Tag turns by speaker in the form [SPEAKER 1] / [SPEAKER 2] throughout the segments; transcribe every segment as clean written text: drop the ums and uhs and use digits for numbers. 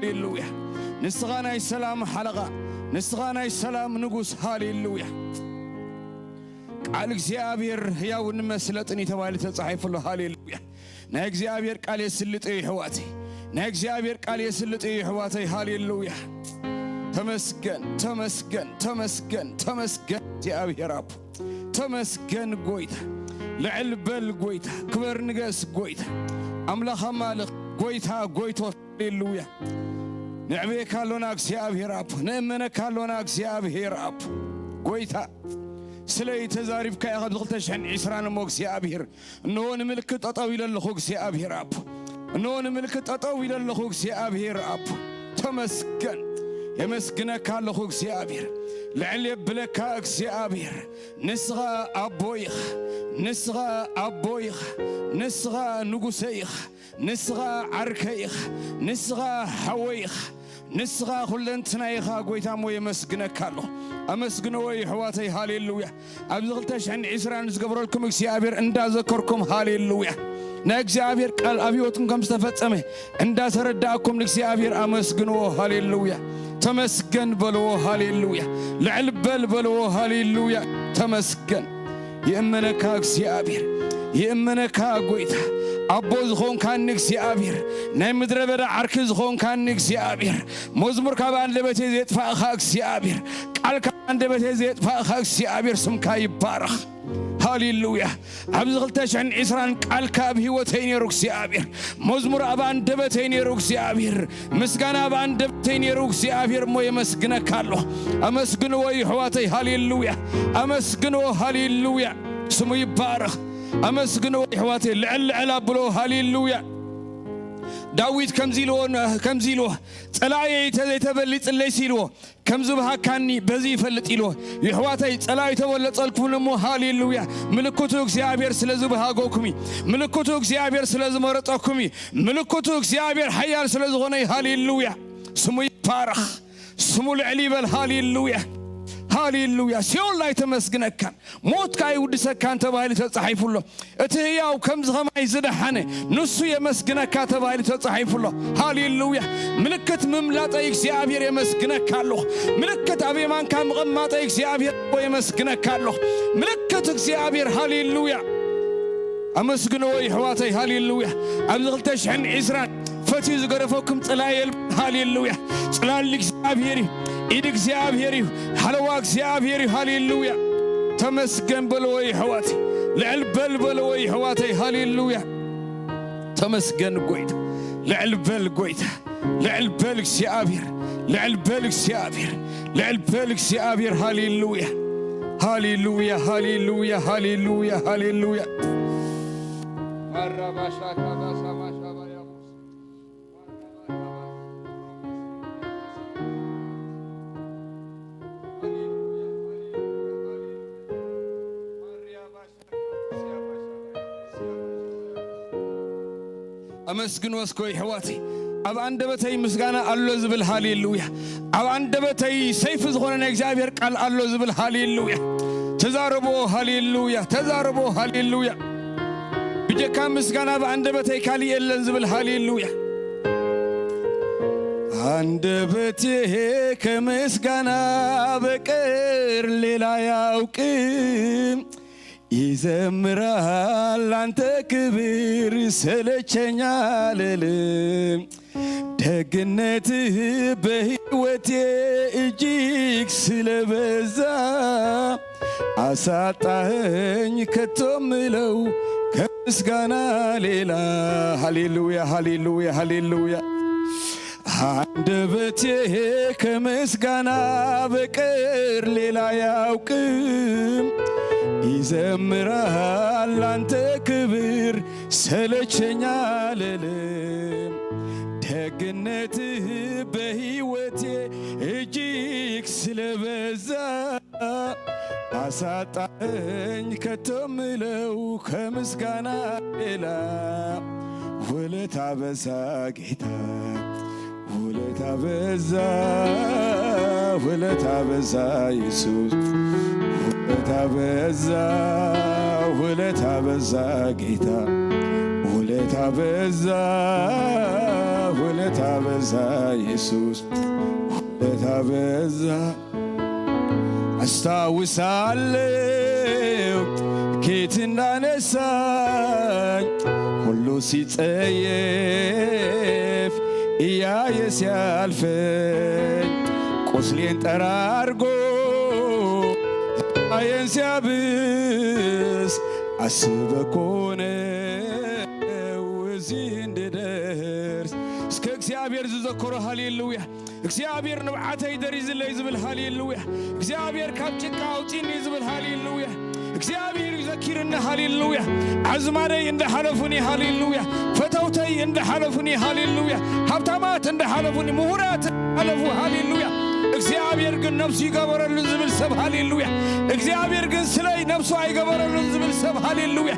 [SPEAKER 1] هاليلويا نسغانا السلام حلقة نسغانا السلام نقص هاليلويا قال እግዚአብሔር ያው እንመስለጥን የተባለ ተጻፈ له ሃሌሉያ ናይ እግዚአብሔር ቃል የስልጥ ይህዋቴ ናይ እግዚአብሔር ቃል የስልጥ ይህዋቴ ሃሌሉያ ተመስገን ተመስገን ተመስገን ተመስገን እግዚአብሔር አብ ተመስገን ጎይታ ለዕልበል ጎይታ ክብር ንገስ ጎይታ አምላኽ ማልኽ ጎይታ ጎይቶ ሃሌሉያ ንዕቤካ ሎና እግዚአብሔር አብ ንእመነካ ሎና እግዚአብሔር አብ ጎይታ سلي تزارب كي أخذ غلطش عن عسران موكس يا أبير نون ملك تطاويل اللخوكس يا أبير أب نون ملك تطاويل اللخوكس يا أبير أب تمسكن يمسكنك اللخوكس يا أبير لعلي بلك أكس يا أبير نسغى أبويخ نسغى أبويخ نسغى نقسيخ نسغى عركيخ نسغى حويخ نسغى خلنتنا يخا قويتا مو يمسكنك الله أمسكنوا وي حواتي هاليلويا أبزغلتش عن عسران زقبروا لكم اكسيابير اندا ذكركم هاليلويا نا اكسيابير قال أبيوتكم كم استفتسمه اندا سرداكم اكسيابير أمسكنوا هاليلويا تمسكن بلو هاليلويا لعلبل بلو هاليلويا تمسكن يأمنك اكسيابير يأمنك قويتا أبوز خون كان نكسيابير نايم مدربة عركز خون كان نكسيابير مزمور كابان لبتي زيت فاخاك سيابير قال كابان لبتي زيت فاخاك سيابير سمكا يبارخ هاليلويا عبز غلتش عن عسران قال كاب هيوتين يروك سيابير مزمور أبان دبتين يروك سيابير مسكان أبان دبتين يروك سيابير مو يمسكنا كالو أمسكنو ويحواتي هاليلويا أمسكنو هاليلويا سمو يبارخ أمسكنوا إخواتي لعل بلو هاليلويا داويد كم زيلو تلاعي تبلي تلي سيلو كم زبها كاني بزي فلت إلو إخواتي تلاعي تبلي تلكون مو هاليلويا ملكوتوك زيابير سلزبها قوكمي ملكوتوك زيابير سلزمرت أكمي ملكوتوك زيابير حيال سلزغني هاليلويا سمو يبارخ سمو العلي بالهاليلويا هاليلويا سيول لا يتمسكنك كان موت كاي ودسك كان تبايل تصحيف له اتهياو كم زغما يزدحنه نسو يمسكنك تبايل تصحيف له هاليلويا ملكت مملاط اكسيابير يمسكنك كالو ملكت ابي مان كان مغماط اكسيابير يمسكنك كالو ملكت اكسيابير هاليلويا امسكنوا يحواتي هاليلويا ابزغلتش عن عسران فتي زغرفوكم طلايل هاليلويا طلال اكسيابيري إيد اكسيابيري حلوة اكسيابيري هاليلويا تمسكن بلوي حواتي لعلبل بلوي حواتي هاليلويا تمسكن قويت لعلبل قويت لعلبل اكسيابير لعلبل اكسيابير لعلبل اكسيابير هاليلويا هاليلويا هاليلويا هاليلويا هاليلويا أمسكن واسكوي حواتي أب عندبتي مسكانا الله زبل هاليلويا أب عندبتي سيف زغنا إكزابير قال الله زبل هاليلويا تزاربو هاليلويا تزاربو هاليلويا بيجكام مسكانا أب عندبتي كالي إلا زبل هاليلويا عندبتي كمسكانا بكر ليلا يوكيم يزمرال أنت كبير سلچنيا للم دغنته بهيوتي اجيك سلبزا አሳጣኸኝ ከቶምለው ከምስጋና ሌላ ሃሌሉያ ሃሌሉያ ሃሌሉያ አንደበቴ ከምስጋና በቀር ሌላ ያውቅም ይዘምራል አንተ ክብር ሰለቸኛ አልልም ደግነትህ በሕይወቴ እጅግ ስለበዛ አሳጣኸኝ ከቶምለው ከምስጋና ሌላ ውለታ በዛ ጌታ ውለታ በዛ ውለታ በዛ ኢየሱስ ውለታ በዛ ውለታ በዛ ጌታ ውለታ በዛ ታበዛ ኢየሱስ ታበዛ አስታውሳለሁ ጌት እንዳነሳኝ ሁሉ ሲጸየፍ እያየ ሲያልፈኝ ቁስሌን ጠራርጎ አየን ሲያብስ አስበኮነ እዚህ እንድደርስ እስከ እግዚአብሔር ዝዘክሮ ሃሌሉያ እግዚአብሔር ንብዓተይ ደሪዝለይ ዝብል ሃሌሉያ እግዚአብሔር ካብ ጭቃ አውጪኒ ዝብል ሃሌሉያ እግዚአብሔር ይዘኪርና ሃሌሉያ አዝማነይ እንደሐለፉኒ ሃሌሉያ ፈተውተይ እንደሐለፉኒ ሃሌሉያ ሀብታማት እንደሐለፉኒ ምሁራት አለፉ ሃሌሉያ እግዚአብሔር ግን ነፍሱ ይገበረልን ዝብል ሰብ ሃሌሉያ እግዚአብሔር ግን ስለይ ነፍሱ አይገበረልን ዝብል ሰብ ሃሌሉያ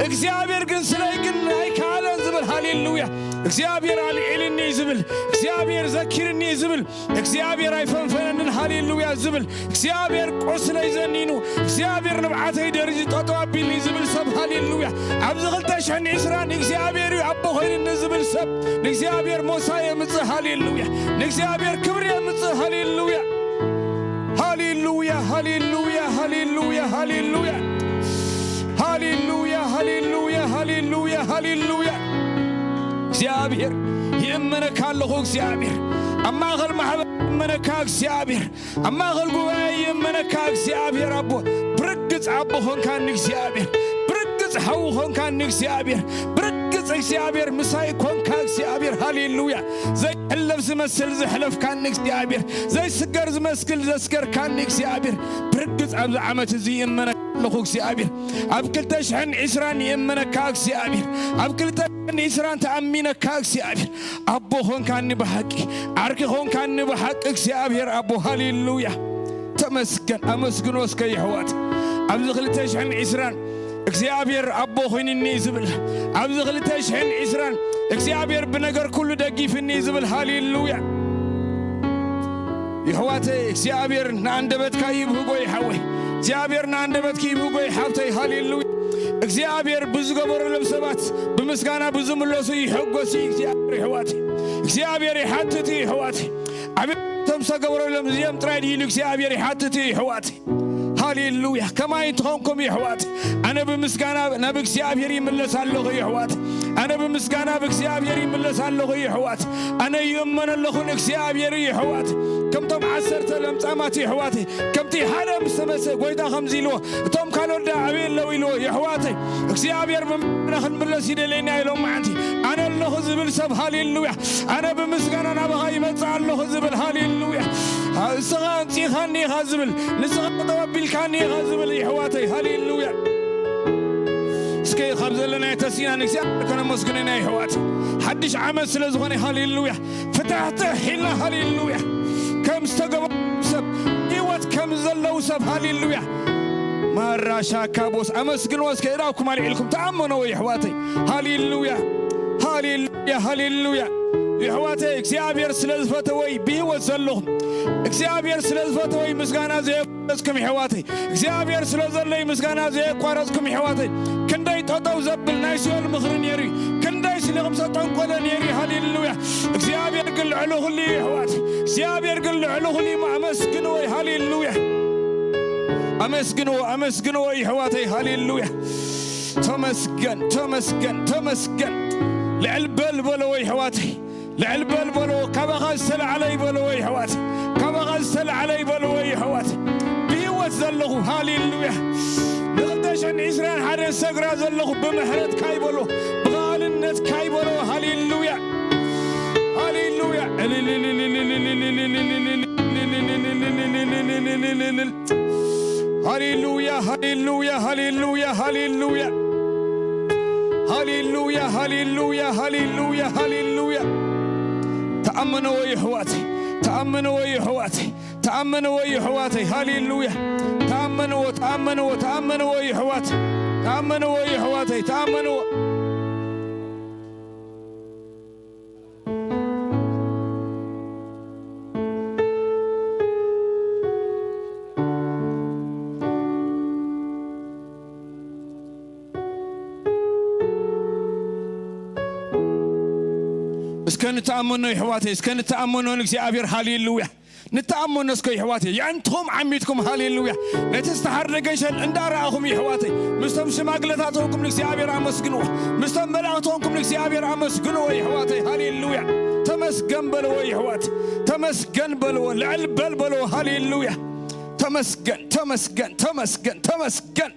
[SPEAKER 1] እግዚአብሔር ግን ስለይ ግን አይካለን ዝብል ሃሌሉያ እግዚአብሔር አልዒልኒ ዝብል እግዚአብሔር ዘኪርኒ ዝብል እግዚአብሔር አይፈንፈነንን ሃሌሉያ ዝብል እግዚአብሔር ቆስለይ ዘኒኑ እግዚአብሔር ንብዓተይ ደርጂ ጠጠዋቢልኒ ዝብል ሰብ ሃሌሉያ ኣብዚ 2020 እግዚአብሔር አቦ ኮይንኒ ዝብል ሰብ ንእግዚአብሔር ሞሳ የምጽእ ሃሌሉያ ንእግዚአብሔር ክብሪ የምጽእ ሃሌሉያ ሃሌሉያ ሃሌሉያ ሃሌሉያ ሃሌሉያ ሃሌሉያ ሃሌሉያ ሃሌሉያ ሃሌሉያ እግዚአብሔር ይእመነካለሁ እግዚአብሔር አማኸል ማህበር ይእመነካ እግዚአብሔር አማኸል ጉባኤ ይእመነካ እግዚአብሔር አቦ ብርግጽ አቦ ሆንካን እግዚአብሔር ብርግጽ ሐው ሆንካን እግዚአብሔር ብርግጽ እግዚአብሔር ምሳይ ኮንካ እግዚአብሔር ሃሌሉያ ዘይ ሕለፍ ዝመስል ዝሕለፍካን እግዚአብሔር ዘይ ስገር ዝመስል ዘስገርካን እግዚአብሔር ብርግጽ ኣብዚ ዓመት እዚ ይእመነካለሁ እግዚአብሔር ኣብ 2020 ይእመነካ እግዚአብሔር ኣብ 2020 ተኣሚነካ እግዚአብሔር አቦ ሆንካኒ በሐቂ ዓርኪ ሆንካኒ በሐቂ እግዚአብሔር አቦ ሃሌሉያ ተመስገን አመስግኖ እስከ ይሕዋት ኣብዚ 2020 እግዚአብሔር አቦ ሆይንኒ ዝብል ኣብዚ 2020 እግዚአብሔር ብነገር ኩሉ ደጊፍኒ ዝብል ሃሌሉያ ይሕዋተይ እግዚአብሔር ንኣንደበትካ ይብህጎ ይሓወይ እግዚአብሔር ንኣንደበትካ ይብህጎ ይሓብተይ ሃሌሉያ እግዚአብሔር ብዝገበረሎም ሰባት ብምስጋና ብዝምለሱ ይሕጎሲ እግዚአብሔር ይሕዋት እግዚአብሔር ይሓትት ይሕዋት ዓብቶም ዝተገበረሎም እዚኦም ጥራይ ድኢሉ እግዚአብሔር ይሓትት ይሕዋት ሃሌሉያ ከማይ ትኾንኩም ይሕዋት ኣነ ብምስጋና ናብ እግዚአብሔር ይምለስ ኣለኹ ይሕዋት ኣነ ብምስጋና ብእግዚአብሔር ይምለስ ኣለኹ ይሕዋት ኣነ ይእመን ኣለኹን እግዚአብሔር ይሕዋት ከምቶም 10 ለምጻማት ይሕዋት ከምቲ ሓደ ምስተመሰ ጎይታ ከምዚ ኢልዎ እቶም ካልኦዳ ዓብይ ኣለው ኢልዎ ይሕዋት እግዚአብሔር ብምስጋና ክንምለስ ይደለየና ኢሎም ማዓንቲ ኣነ ኣለኹ ዝብል ሰብ ሃሌሉያ ኣነ ብምስጋና ናባኻ ይመጽእ ኣለኹ ዝብል ሃሌሉያ እስኻ እንፂኻኒ ኢኻ ዝብል ንስኻ ተወቢልካኒ ኢኻ ዝብል ይሕዋተይ ሃሌሉያ እስከ ካብ ዘለና ተሲና ንእግዚአብሔር ከነመስግነና ይሕዋት ሓድሽ ዓመት ስለ ዝኾነ ሃሌሉያ ፍታሕትሕ ኢልና ሃሌሉያ ከም ዝተገበሩ ሰብ ህይወት ከም ዘለው ሰብ ሃሌሉያ ማራሻካ ቦስ ኣመስግንዎ እስከ እዳውኩም ኣልዒልኩም ተኣመነዎ ይሕዋተይ ሃሌሉያ ሃሌሉያ ሃሌሉያ ይሕዋተይ እግዚአብሔር ስለ ዝፈተወይ ብህይወት ዘለኹም እግዚአብሔር ስለ ዝፈተወይ ምስጋና ዘየቋረጽኩም ይሕዋተይ እግዚአብሔር ስለ ዘለይ ምስጋና ዘየቋረጽኩም ይሕዋተይ ክንደይ ጠጠው ዘብል ናይ ሲኦል ምኽሪ ነይሩ ክንደይ ስልኹም ሰጠንቆለ ነይሩ ሃሌሉያ እግዚአብሔር ግን ልዕሉ ኩሉ ይሕዋተይ እግዚአብሔር ግን ልዕሉ ኩሉ ኣመስግንዎ ሃሌሉያ ኣመስግንዎ ኣመስግንዎ ይሕዋተይ ሃሌሉያ ተመስገን ተመስገን ተመስገን ልዕል በል በለዎ ይሕዋተይ ልዕል በል በለዎ ካባኻ ዝተለዓለ ይበለዎ ይሕዋተይ ካባኻ ዝተለዓለ ይበለዎ ይሕዋተይ ብህይወት ዘለኹ ሃሌሉያ ን2020 ሓደ ሰግራ ዘለኹ ብምሕረት ካይበሎ ብቓልነት ካይበሎ ሃሌሉያ ሃሌሉያ ሃሌሉያ ሃሌሉያ ሃሌሉያ ሃሌሉያ ሃሌሉያ ሃሌሉያ ሃሌሉያ ሃሌሉያ ተአምነው ይሕዋተይ ተአምነው ይሕዋተይ ተአምነው ይሕዋተይ ሃሌሉያ ተአምነው ተአምነው ተአምነው ይሕዋተይ ተአምነው ይሕዋተይ ተአምነው اسكن تأمنوا يحواتي اسكن تأمنوا نكسيابير هاليلويا نتأمن نسكو يحواتي يعنتهم عميتكم هاليلويا نتستحر نجيشن اندارهم يحواتي مستم شماغلتاتكم نكسيابير أمسكنوا مستم ملأتكم نكسيابير أمسكنوا يحواتي هاليلويا تمسكن بلو يحواتي تمسكن بلو العلبل بلو هاليلويا تمسكن تمسكن تمسكن تمسكن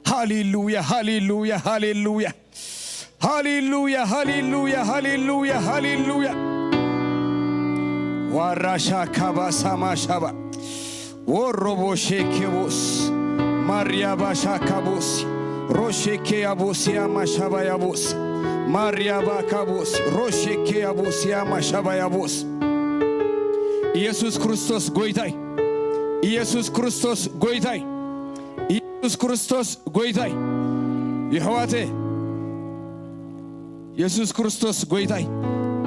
[SPEAKER 1] هاليلويا هاليلويا هاليلويا هاليلويا هاليلويا هاليلويا هاليلويا وراشا كابا سما شابا وروبو شيكيبوس ماريا باشا كابوس روشيكي يابوس يا ما شابا يابوس ماريا با كابوس روشيكي يابوس يا ما شابا يابوس يسوع كريستوس غويتاي يسوع كريستوس غويتاي يسوع كريستوس غويتاي يحواتي يسوع كريستوس غويتاي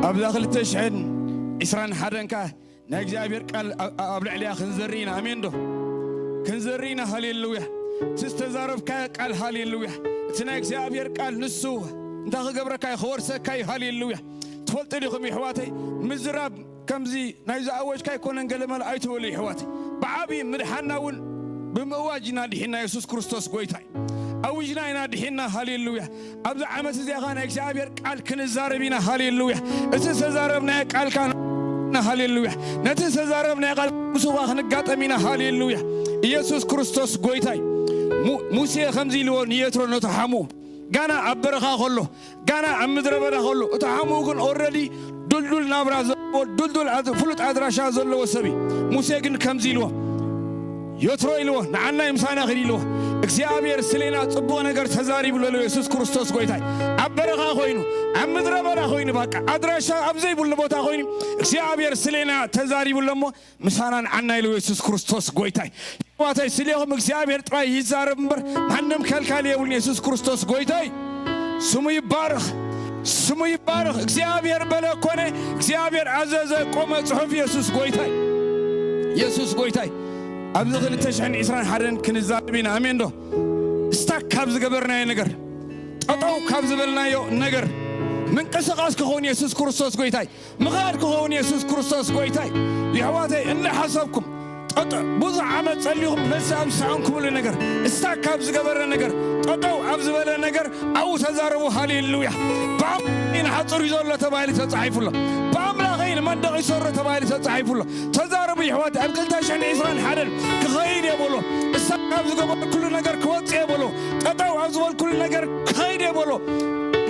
[SPEAKER 1] أبداخل التشحن إسران حدنكا نجابير قال أبلع عليها خنزرينا أمين دو خنزرينا هاليلويا تستزارب كاي قال هاليلويا تناك جابير قال نسو انت خبر كاي خورسه كاي هاليلويا تفلت لكم يحواتي مزراب كمزي نايزا أوج كاي كون انقلمال أيتو لي يحواتي بعابي مدحناون بمواجنا دحنا يسوع كريستوس غويتاي أوجنا ينادحنا هاليلويا أبدا عمس زي غانا إكسابير قال كنزاربينا هاليلويا إتسزاربنا قال كان هاليلويا نتسزاربنا قال مسوغا نقاطمينا هاليلويا يسوع كريستوس غويتاي موسى خمزي لو نيترو نتحمو غانا أبرخا خلو غانا أمدربنا خلو تحمو كن أوريدي دلدل نابرا دلدل فلوت أدراشا زلو وسبي موسى كن خمزي لو يترو إلو نعنا يمسانا غري لو እግዚአብሔር ስለና ጽቦ ነገር ተዛሪ ብሎ ኢየሱስ ክርስቶስ ጎይታይ አበረኻ ሆይኑ አምድረበራ ሆይኑ በቃ አድራሻ አብዘይ ብሎ ቦታ ሆይኑ እግዚአብሔር ስለና ተዛሪ ብሎሞ ምሳናን አና ኢየሱስ ክርስቶስ ጎይታይ ዋታይ ስለሆም እግዚአብሔር ጥራይ ይዛረምበር ማንም ከልካል ይብል ኢየሱስ ክርስቶስ ጎይታይ ስሙ ይባረክ እግዚአብሔር በለኮነ እግዚአብሔር አዘዘ ቆመ ጽሑፍ ኢየሱስ ጎይታይ أبزغل التشحن إسران حرن كنزابين أمين دو استاك كابز قبرنا ينقر أطو كابز بلنا ينقر من قسقاس كهون يسوس كريستوس قويتاي مغار كهون يسوس كريستوس قويتاي يحواتي إن حسبكم بوضع عمد صليهم بس أمسعونكم اللي نقر استاك كابز قبرنا نقر أطو أبز بلنا نقر أو تزاربوا هاليلويا بام إن حصر يزول الله تبالي تتصحيف الله بام لا غير من دغي سر تبالي تتصحيف الله تزاربوا يحواتي أبقل تشحن إسران حرن كغير يبولو استاك كابز قبر كل نقر كواتس يبولو أطو أبز بل كل نقر خير يبولو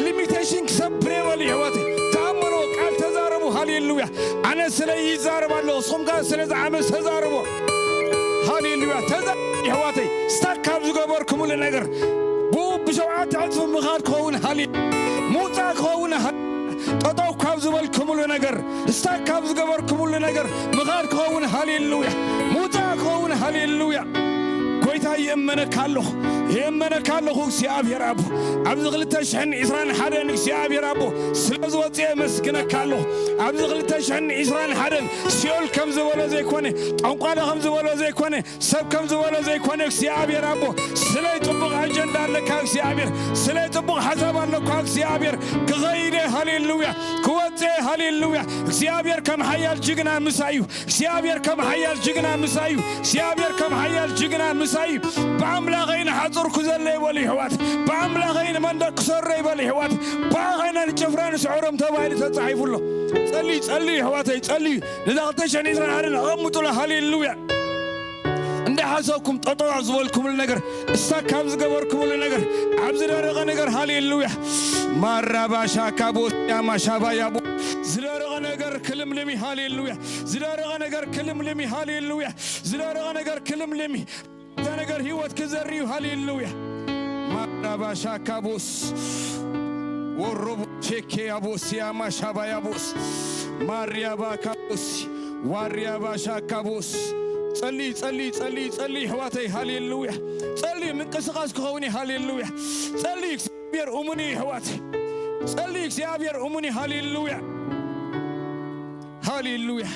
[SPEAKER 1] ليميتيشن سبريمال يحواتي تأملوا قال تزاربوا هاليلويا أنا سلي يزارب الله صوم قال سلي زعمل تزاربوا هاليلويا تزارب يحواتي استاك كابز قبر كمل نقر بو بشوعات عطف مغاد كون هالي موتا كون تطاو كابز بالكمل نقر استاك كابز قبر كمل نقر مغاد كون هاليلويا موتا كون هاليلويا كويتا يمنك الله እግዚአብሔር አቡ አብዝግልተሽን ኢስራን ሓደን እግዚአብሔር አቡ ስለዝወጽ መስግነክ الله አብዝግልተሽን ኢስራን ሓደን ሲኦል ከም ዝበለ ዘይኮነ ጠንቋላ ከም ዝበለ ዘይኮነ ሰብ ከም ዝበለ ዘይኮነ እግዚአብሔር አቡ ስለይ ጥቡቅ አጀንዳ አለካ እግዚአብሔር ስለይ ጥቡቅ ሐሳብ አለካ እግዚአብሔር ከገይደ ሃሌሉያ ከወጽ ሃሌሉያ እግዚአብሔር ከም ኃያል ጅግና ምሳዩ እግዚአብሔር ከም ኃያል ጅግና ምሳዩ እግዚአብሔር ከም ኃያል ጅግና ምሳዩ በአምላኸይን ሐጽር كزلي يبالي حوات بأملاغين من دك سر يبالي حوات باغينا الجفران سعورهم تبايل تتصحيف الله صلي حواتي صلي لذلك نيزران هارنا أمتوا له هاليلويا عند حسابكم تطوع زوالكم النجر استاك همز قبركم النجر عبز دارغ نجر هاليلويا مرة باشا كابوس يا ما شابا يابو زدارغ نجر كلم لمي هاليلويا زدارغ نجر كلم لمي هاليلويا زدارغ نجر كلم لمي تنقر هيوت كزريو هاليلويا مرة باشا كابوس والربو شيكي أبوس يا ما شابا يابوس ماريا با كابوس واريا باشا كابوس صلي حواتي هاليلويا صلي من قسقاس كهوني هاليلويا صلي اكسابير أمني حواتي صلي اكسابير أمني هاليلويا هاليلويا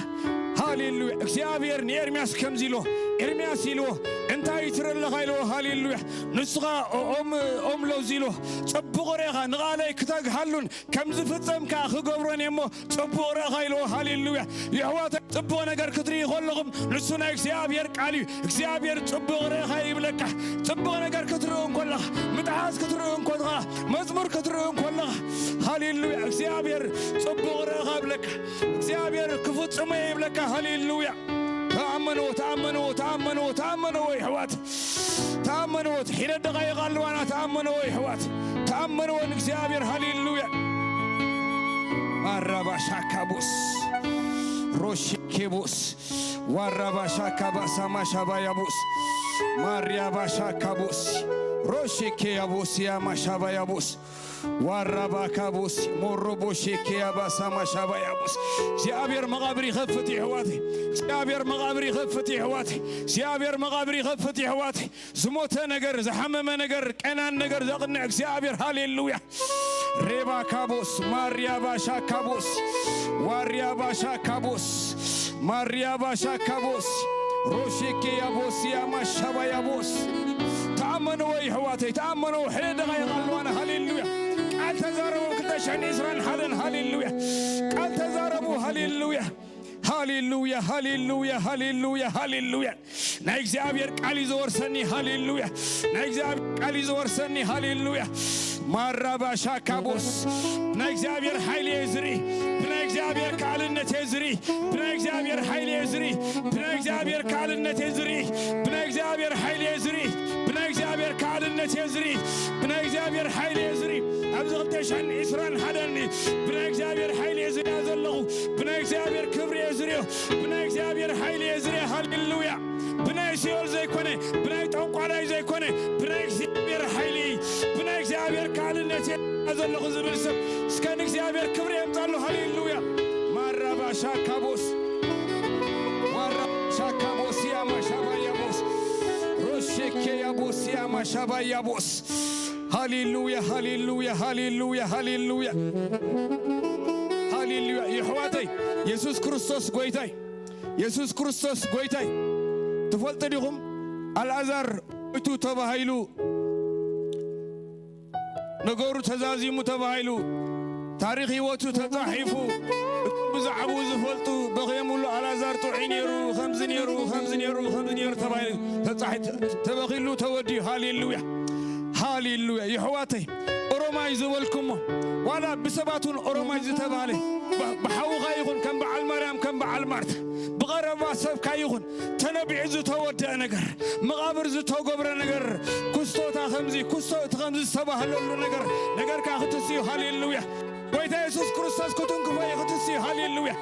[SPEAKER 1] اكسابير نيرمياس كمزيلو إرمياس يلو انتاي ترلخ هايلو هاليلويا نسخة أم لو زيلو تبغريها نغالي كتاق هالون كم زفتم كاخ قبرون يمو تبغريها هايلو هاليلويا يهوات تبغى نقر كتري يغلقم نسونا اكسيابير قالي اكسيابير تبغريها يبلكح تبغى نقر كترون كلها متعاز كترون كلها مزمور كترون كلها هاليلويا اكسيابير تبغريها يبلك اكسيابير كفوت سمي يبلك هاليلويا تأمنوا تأمنوا تأمنوا تأمنوا يا حوات تأمنوا حين الدقايق قالوا أنا تأمنوا يا حوات تأمنوا نكسيابير هاليلويا الربا شاكابوس روشي كيبوس والربا شاكاباس ما شابا يابوس ماريا باشاكابوس روشي كيابوس يا ما شابا يابوس والربا كابوس مروبوشي كياباس ما شابا يابوس سيابير مغابري خفتي حواتي سيابير مغابري خفتي حواتي سيابير مغابري خفتي حواتي زموت نجر زحمم نجر كنان نجر زقنع سيابير هاليلويا ريبا كابوس ماريا باشا كابوس واريا باشا كابوس ماريا باشا كابوس روشي كيابوس يا ما شابا يابوس تأمنوا يا حواتي تأمنوا حين دقايق قالوا أنا هاليلويا قال تزاربوا كنت شان إسرائيل حدن هاليلويا قال تزاربوا هاليلويا هاليلويا هاليلويا هاليلويا هاليلويا نايك زابير قال يزور سني هاليلويا نايك زابير قال يزور سني هاليلويا مرابا شاكابوس نايك زابير حيل يزري بنايك زابير كالنت يزري بنايك زابير حيل يزري بنايك زابير كالنت يزري بنايك زابير حيل يزري بنايك زابير كالنت يزري بنايك زابير حيل يزري أبزغتش عن إسرائيل حدني بنايك زابير حيل يزري أزلغو بنايك زابير كبر يزري بنايك زابير حيل يزري هاليلويا بنايك سيول زي كوني بنايك تنقو علي زي كوني بنايك زابير حيلي بنايك زابير كالنت أزلغو زبرسب سكانك زابير كبر يمتالو هاليلويا مرابا شاكابوس مرابا شاكابوس يا ما شابا يابوس روشيكي يابوس يا ما شابا يابوس هاليلويا هاليلويا هاليلويا هاليلويا هاليلويا يحواتي يسوس كريستوس قويتاي يسوس كريستوس قويتاي تفولت لهم الأزر ويتو تباهيلو نقورو تزازيمو تباهيلو تاريخي واتو تضحيفو بزعبو زفولتو بغيمو له الأزر طعينيرو خمزنيرو تباهيلو تباهيلو تودي هاليلويا هاليلويا يحواتي أروماي زولكم ولا بسباتون أروماي زتبالي بحوغا يغن كم بعل مريم كم بعل مرت بغربا سب كايغن تنبي عزو تودع نجر مغابر زتو قبر نجر كستو تخمزي كستو تخمزي سبا هلولو نجر كاختسي هاليلويا قويتا يسوس كريستوس كتون كفاي ختسي هاليلويا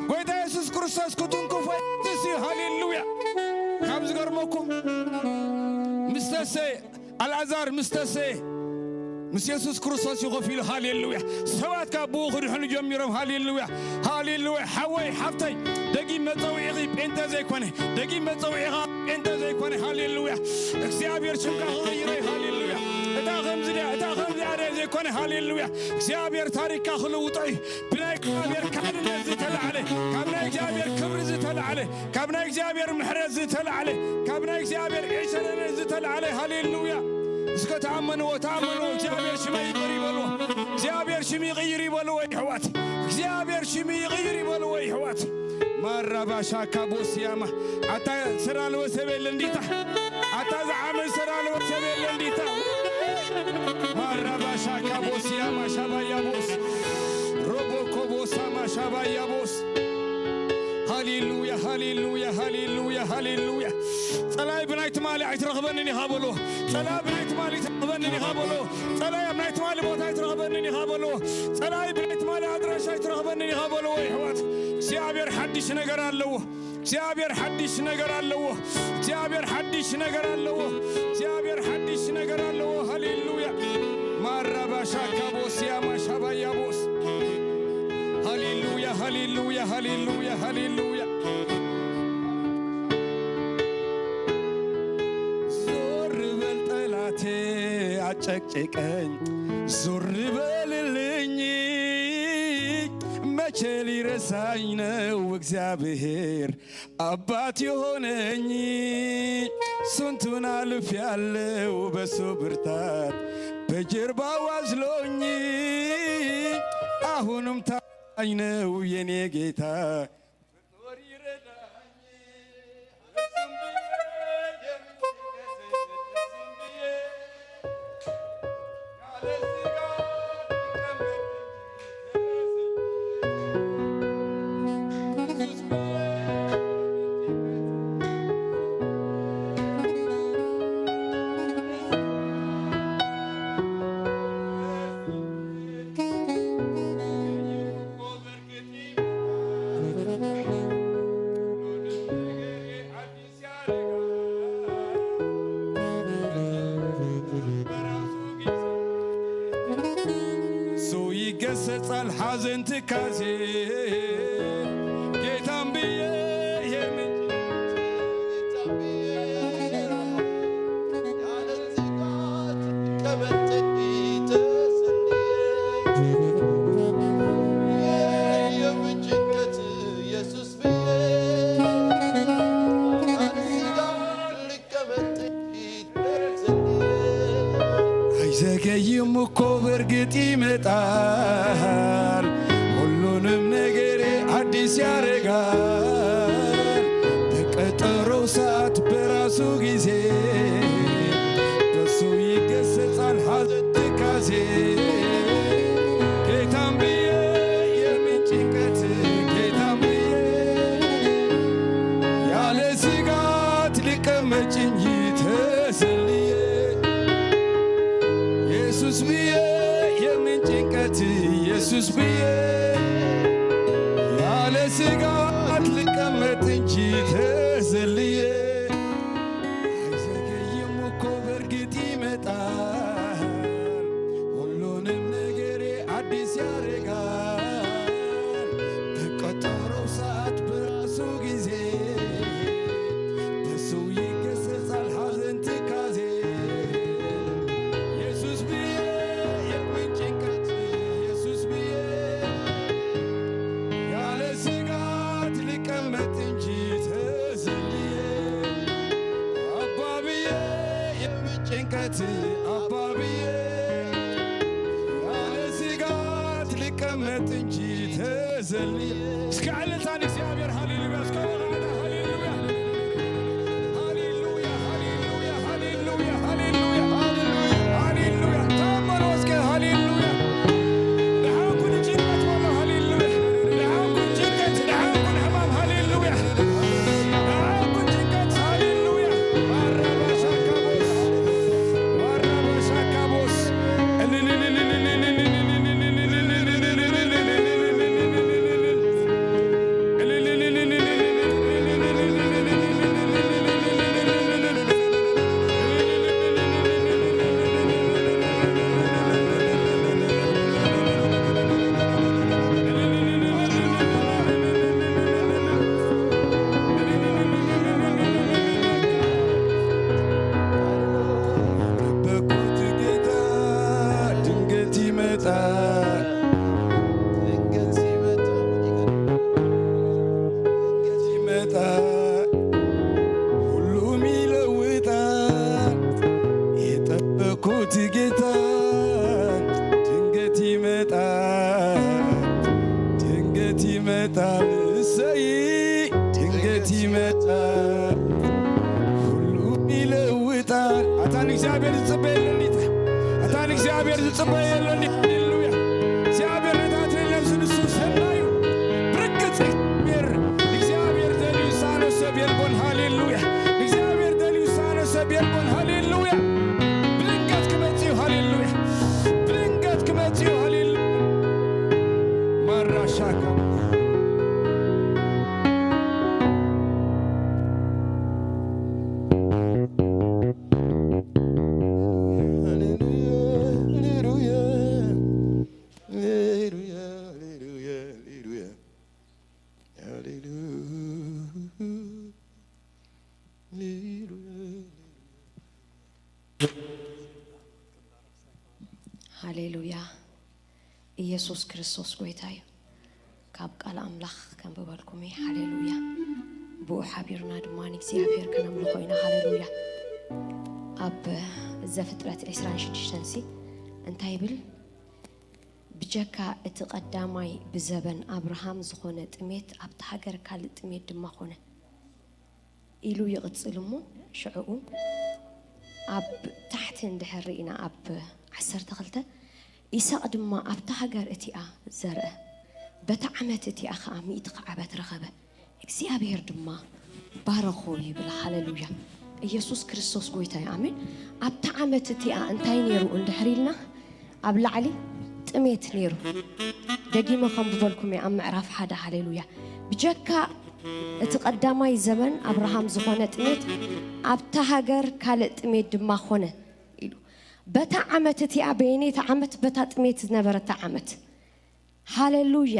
[SPEAKER 1] قويتا يسوس كريستوس كتون كفاي ختسي هاليلويا كم زغرمكم مستسي الأزار مستسي مس يسوس كريستوس يغفيل هاليلويا سوات كابو خرحن جميرم هاليلويا هاليلويا حوي حفتي دقي متويغي انت زي كونه دقي متويغا انت زي كونه هاليلويا اكسيابير شمكا غيري هاليلويا اتا خمزي على زي كونه هاليلويا اكسيابير تاريخ خلوطي بنايك اكسيابير كان زي تلا عليه كابنا اكسيابير كبر زي تلا عليه كابنا اكسيابير محرز زي تلا عليه كابنا اكسيابير عيشنا زي تلا عليه هاليلويا اسكت عمنوا وتعمنوا اكسيابير شمي يغيري بلو اكسيابير شمي يغيري بلو يا حوات اكسيابير شمي يغيري بلو يا حوات مرابا شاكابوس ياما عتا سرالو سبيل انديتا عتا زعامل سرالو سبيل انديتا مرابا شاكابوس ياما شابا يابوس روبو كوبوس ما شابا يابوس هاليلويا هاليلويا هاليلويا هاليلويا صلاة بنايت مالي عيترغبنني هابلو صلاة بنايت مالي ترغبنني هابلو صلاة بنايت مالي بوتا يترغبنني هابلو صلاة بنايت مالي أدرش يترغبنني هابلو يا حوات سيابير حدش نجر اللوه سيابير حدش نجر اللوه سيابير حدش نجر اللوه سيابير حدش نجر اللوه هاليلويا مرابا شاكابوس يا ما شابا يابوس هاليلويا هاليلويا هاليلويا هاليلويا زور بالطلاتي عجقجقن زور باللني መቼ ሊረሳኝ ነው እግዚአብሔር አባት የሆነኝ ስንቱን አልፍ ያለው በሱ ብርታት በጀርባው አዝሎኝ አሁንም ታማኝ ነው የኔ ጌታ በጦር ይረዳኝ ይገሰጻል ሐዘን ትካዜ ጌታም ብዬ አይዘገይም እኮ በርግጥ ይመጣል ሁሉንም ነገሬ አዲስ ያረጋል በቀጠሮው ሰዓት በራሱ ጊዜ በሱ ይገሰጻል ሐዘን ትካዜ ጌታም ብዬ የምን ጭንቀት ጌታም ብዬ ያለ ስጋት ልቀመጥ እንጂ ተሰልዬ ኢየሱስ ብዬ የምን ጭንቀት ኢየሱስ ብዬ ያለ ስጋት ልቀመጥ እንጂ ተዘልዬ አይዘገይም እኮ በርግጥ ይመጣል ሁሉንም ነገሬ አዲስ ያረጋል በቀጠሮው ሰዓት በራሱ ጊዜ በሱ ይገሰጻል ሐዘን ትካዜ አባብዬ ያለ ስጋት ልቀመጥ እንጂ ተዘልዬ እስከ ዕለታን እግዚአብሔር ሃሌሉያ እስከ ዕለታን ሃሌሉያ ሃሌሉያ ሃሌሉያ ሃሌሉያ ሃሌሉያ ሃሌሉያ ታመኑ እስከ ሃሌሉያ ለሃንኩን ጭንቀት ወላ ሃሌሉያ ለሃንኩን ጭንቀት ለሃንኩን ሕማም ሃሌሉያ ለሃንኩን ጭንቀት ሃሌሉያ ሁሉም ይለውጣል የጠበኩት ጌታ ድንገት ይመጣል ድንገት ይመጣል እሰይ ድንገት ይመጣል ሁሉም ይለውጣል አታን እግዚአብሔር ዝጽበየለን አታን እግዚአብሔር ዝጽበየለን ሃሌሉያ እግዚአብሔር ነታትን ለምስን እሱ ሰናዩ ብርክት እግዚአብሔር ደሊሳነ ሰብየልቦን ሃሌሉያ እግዚአብሔር ደሊሳነ ሰብየልቦን ሃሌሉያ ብልንገት ክመጽዩ ሃሌሉያ ብልንገት ክመጽዩ ሃሌሉያ ማራሻካ
[SPEAKER 2] ሃሌሉያ ኢየሱስ ክርስቶስ ጌታዬ كاب قال أملاخ كان ببالكمي هاليلويا بو حبيرنا دماني እግዚአብሔር ከነምልኮይና ሃሌሉያ አብ ዘፍጥረት 26 እንታይ ብል ብጀካ እቲ ቀዳማይ ብዘበን አብርሃም ዝኾነ ጥሜት ኣብታ ሃገር ካል ጥሜት ድማ ኾነ ኢሉ ይቕጽልሞ ሽዑኡ ኣብ ታሕቲ እንድሕሪና ኣብ 12 ኢሳቅ ድማ ኣብታ ሃገር እቲኣ ዘርአ በታ ዓመት እቲኣ ኸኣ 100 ከዓበት ረኸበ እግዚአብሔር ድማ ባረኾ ይብል ሃሌሉያ ኢየሱስ ክርስቶስ ጎይታ አሜን ኣብታ ዓመት እቲኣ እንታይ ነይሩ እንድሕሪልና ኣብ ላዕሊ ጥሜት ነይሩ ደጊመ ከም ብበልኩም ኣብ ምዕራፍ 1 ሃሌሉያ ብጀካ እቲ ቀዳማይ ዘመን አብርሃም ዝኾነ ጥሜት ኣብታ ሃገር ካልእ ጥሜት ድማ ኾነ ኢሉ በታ ዓመት እቲኣ በየነታ ዓመት በታ ጥሜት ዝነበረታ ዓመት ሃሌሉያ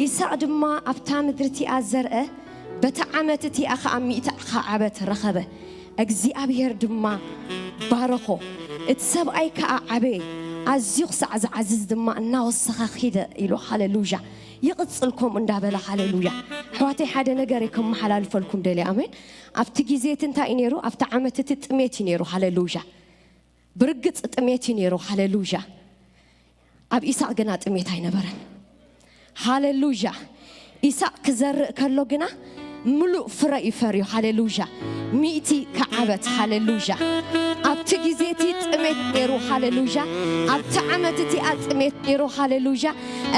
[SPEAKER 2] ኢሳቅ ድማ ኣብታ ምድርቲ ኣዘርአ በታ ዓመት እቲኣ ኸኣ 100 ከዓበት ረኸበ እግዚአብሔር ድማ ባረኾ እቲ ሰብኣይ ከኣ ዓበየ ኣዝዩ ክሳዕ ዝዓዝዝ ድማ እናወሰኸ ኺደ ኢሉ ሃሌሉያ ይቕጽልኩም እንዳበለ ሃሌሉያ ሕዋተይ ሓደ ነገር ከመሓላልፈልኩም ደሊ ኣሜን ኣብቲ ግዜት እንታይ ነይሩ ኣብታ ዓመት እቲ ጥሜት ነይሩ ሃሌሉያ ብርግጽ ጥሜት ነይሩ ሃሌሉያ ኣብ ኢሳቅ ግና ጥሜት ኣይነበረን ሃሌሉያ ኢሳቅ ክዘርእ ከሎ ግና ሙሉእ ፍረ ይፈርዩ ሃሌሉያ 100 ከዓበት ሃሌሉያ ኣብቲ ግዜቲ ጥሜት ነይሩ ሃሌሉያ ኣብቲ ዓመት እቲ ጥሜት ነይሩ ሃሌሉያ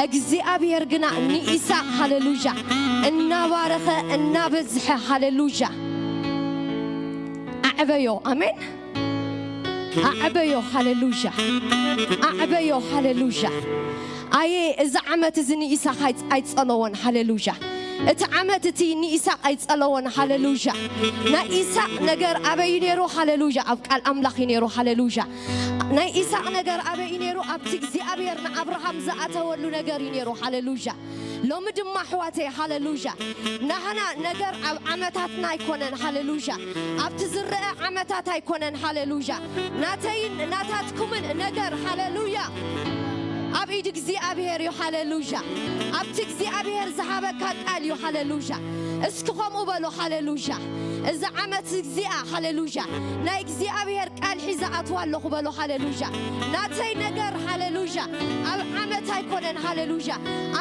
[SPEAKER 2] እግዚአብሔር ግና ንኢሳቅ ሃሌሉያ እናባረኸ እናበዝሐ ሃሌሉያ ኣዕበዮ አሜን أعبيو هاليلويا أعبيو هاليلويا أي إذا عمت زني إسحاق أيتصلون هاليلويا اتعمت تيني إسحاق أيتصلون هاليلويا نا إسحاق نجار أبي نيرو هاليلويا أبقى أملاخ نيرو هاليلويا نا إسحاق نجار أبي نيرو أبتكزي أبيرنا أبراهام زعته ولو نجار نيرو هاليلويا لو مدم حواتي هاليلويا نحنا نجار عمتاتنا يكونن هاليلويا أبتزرع عمتاتنا يكونن هاليلويا ناتين ناتاتكمن نجار هاليلويا أبيد እግዚአብሔር ዩ ሃሌሉያ ኣብቲ እግዚአብሔር ዝሃበካ ቃል ዩ ሃሌሉያ እስኪኹም በሉ ሃሌሉያ እዛ ዓመት እግዚአ ሃሌሉያ ናይ እግዚአብሔር ቃል ሒዛ ኣትዋለኹ በሉ ሃሌሉያ ናተይ ነገር ሃሌሉያ ኣብ ዓመት ኣይኮነን ሃሌሉያ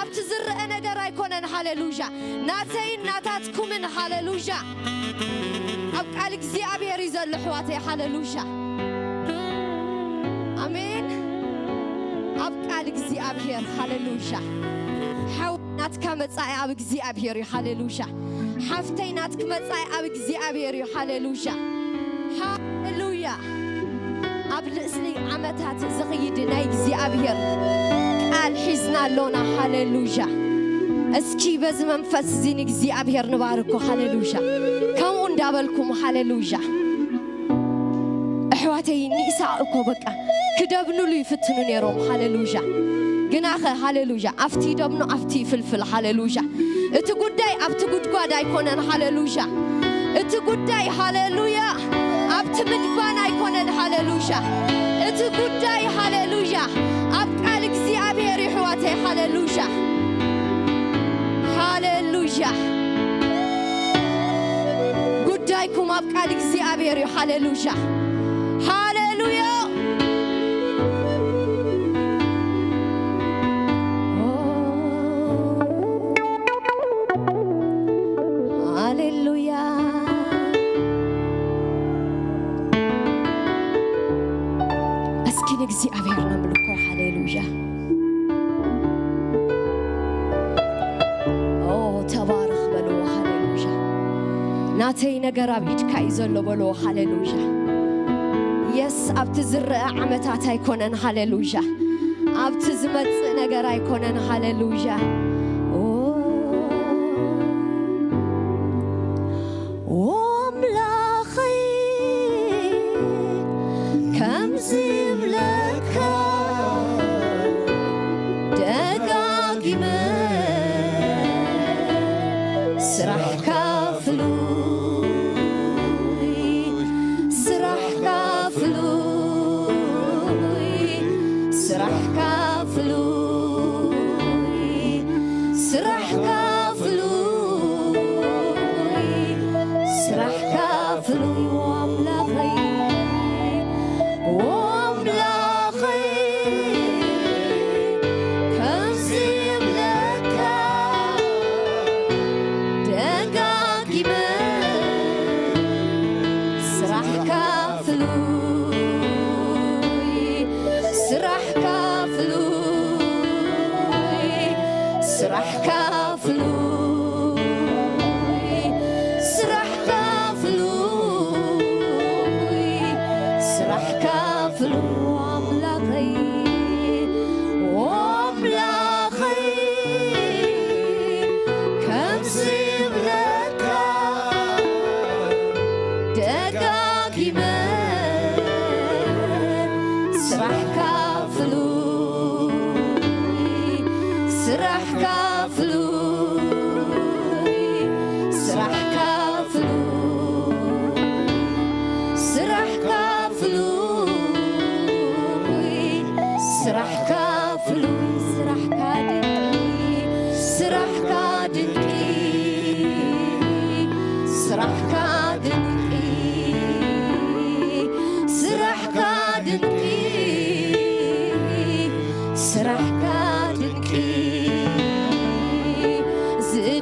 [SPEAKER 2] ኣብቲ ዝርአ ነገር ኣይኮነን ሃሌሉያ ናተይ ናታትኩምን ሃሌሉያ ኣብ ቃል እግዚአብሔር ይዘሉ ሕዋተይ ሃሌሉያ አሜን أبقى لإግዚአብሔር هاليلويا حوتك مصاي أب እግዚአብሔር هاليلويا حفتيناتك مصاي أب እግዚአብሔር هاليلويا هاليلويا أبل اسلي عمتات زخيد ناي እግዚአብሔር قال حزنا لنا هاليلويا اسكي بز منفس زين እግዚአብሔር نباركو هاليلويا كم اندابلكم هاليلويا أحواتي نيساءكو بقى كدبنو لي فتنو نيروم هاليلويا جناخه هاليلويا أفتي دبنو أفتي فلفل هاليلويا اتقوداي أبتقود يكونن هاليلويا اتقوداي هاليلويا أبتمدبان يكونن هاليلويا اتقوداي هاليلويا أبقى لإግዚአብሔር حواتي هاليلويا هاليلويا قودايكم أبقى لإግዚአብሔር هاليلويا هاليلويا هاليلويا اسكن እግዚአብሔር نملكو هاليلويا تبارك بلو هاليلويا ناتي ነገር ኣብ ኢድካ ይዘሎ በሎ هاليلويا يس أبتزرع عمتات يكونن هاليلويا أبتزمت نجار يكونن هاليلويا وملاخي كم زملك دقاقي ما سرح كافلو سرح كافلوي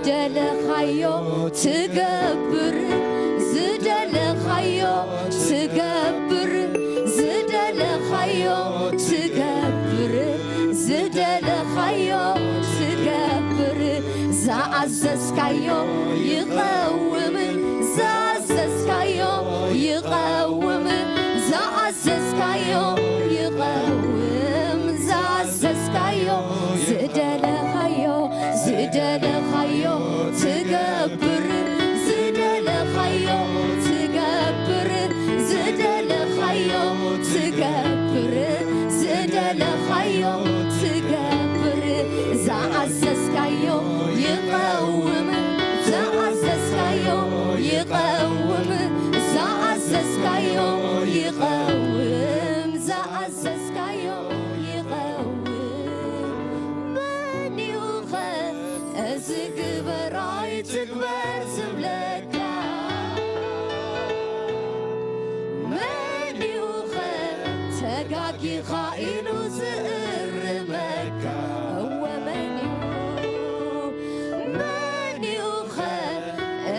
[SPEAKER 2] ዝደለኻዮ ትገብር ዝደለኻዮ ትገብር ዝደለኻዮ ትገብር ዝደለኻዮ ትገብር ዝኣዘዝካዮ ይቐውም ዝኣዘዝካዮ ይቐውም ዝኣዘዝካዮ ይቐውም ዝኣዘዝካዮ ዝደለኻዮ ዝደለኻዮ ትገብር ዝደለኻዮ ትገብር ዝደለኻዮ ትገብር ዝደለኻዮ ትገብር ዝኣዘዝካዮ ይቐውም ዝኣዘዝካዮ ይቐውም ዝኣዘዝካዮ ይቐውም ዝኣዘዝካዮ ይቐውም መን እዩ ኸ እዚ ግበራይ ትግበር ዝብለካ መን እዩ ኸ ተጋጊኻ ኢሉ ዝእርመካ እወ መን እዩ ኸ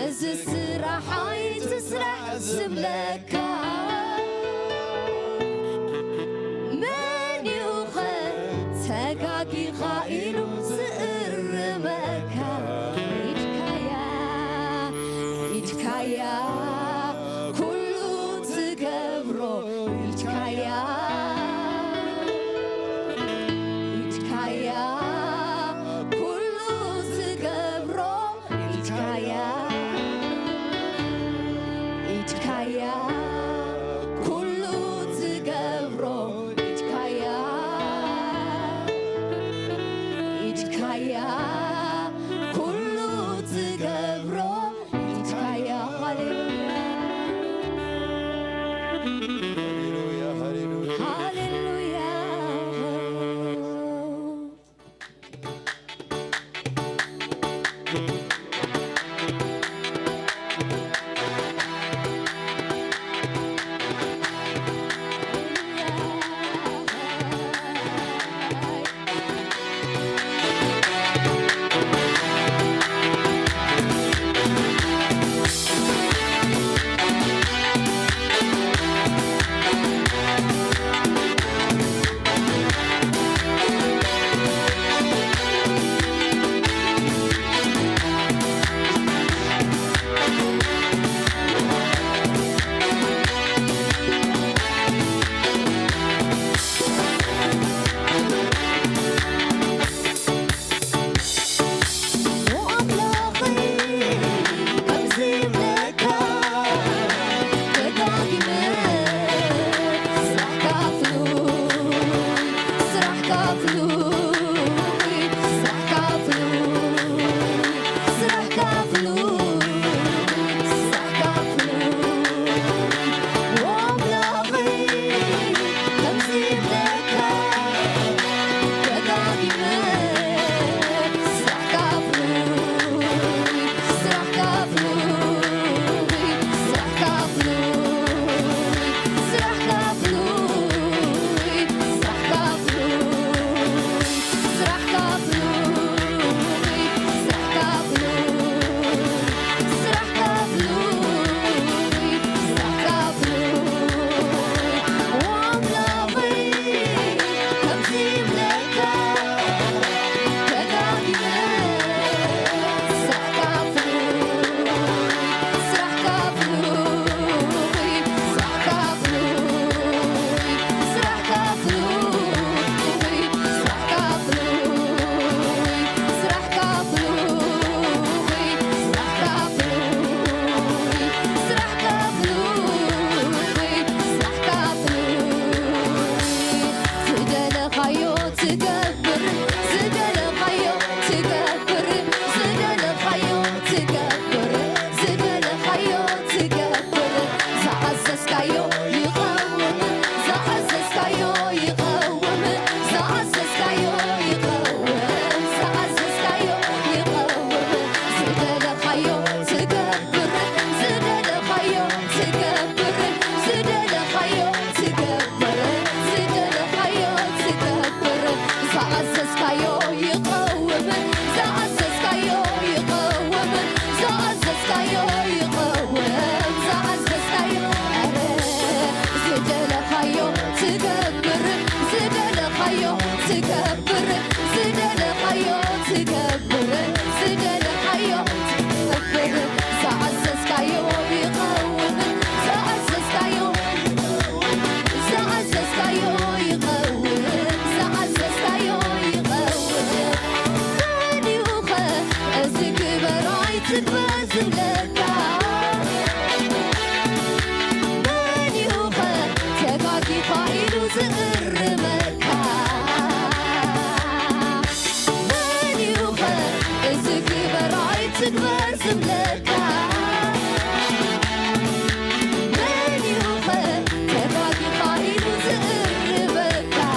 [SPEAKER 2] እዚ ስራሓይ ትስራሕ ዝብለካ መን እዩ ኸ ተጋጊኻ ኢሉ ዝእርመካ ኢድካያ ኩሉ ትገብሮ ኢድካያ ኩሉ ትገብሮ ኢድካያ تتبازم لك من يوخى تقاقي فايل وزقر مكا من يوخى ازك براي تتبازم لك من يوخى تقاقي فايل وزقر مكا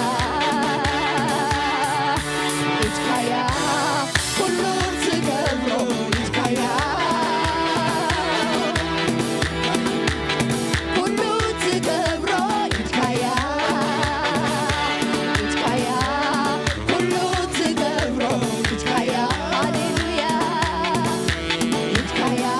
[SPEAKER 2] اتكايا كله تقبله اتكايا كله تقبره اتكايا اتكايا كله تقبره اتكايا هاليلويا اتكايا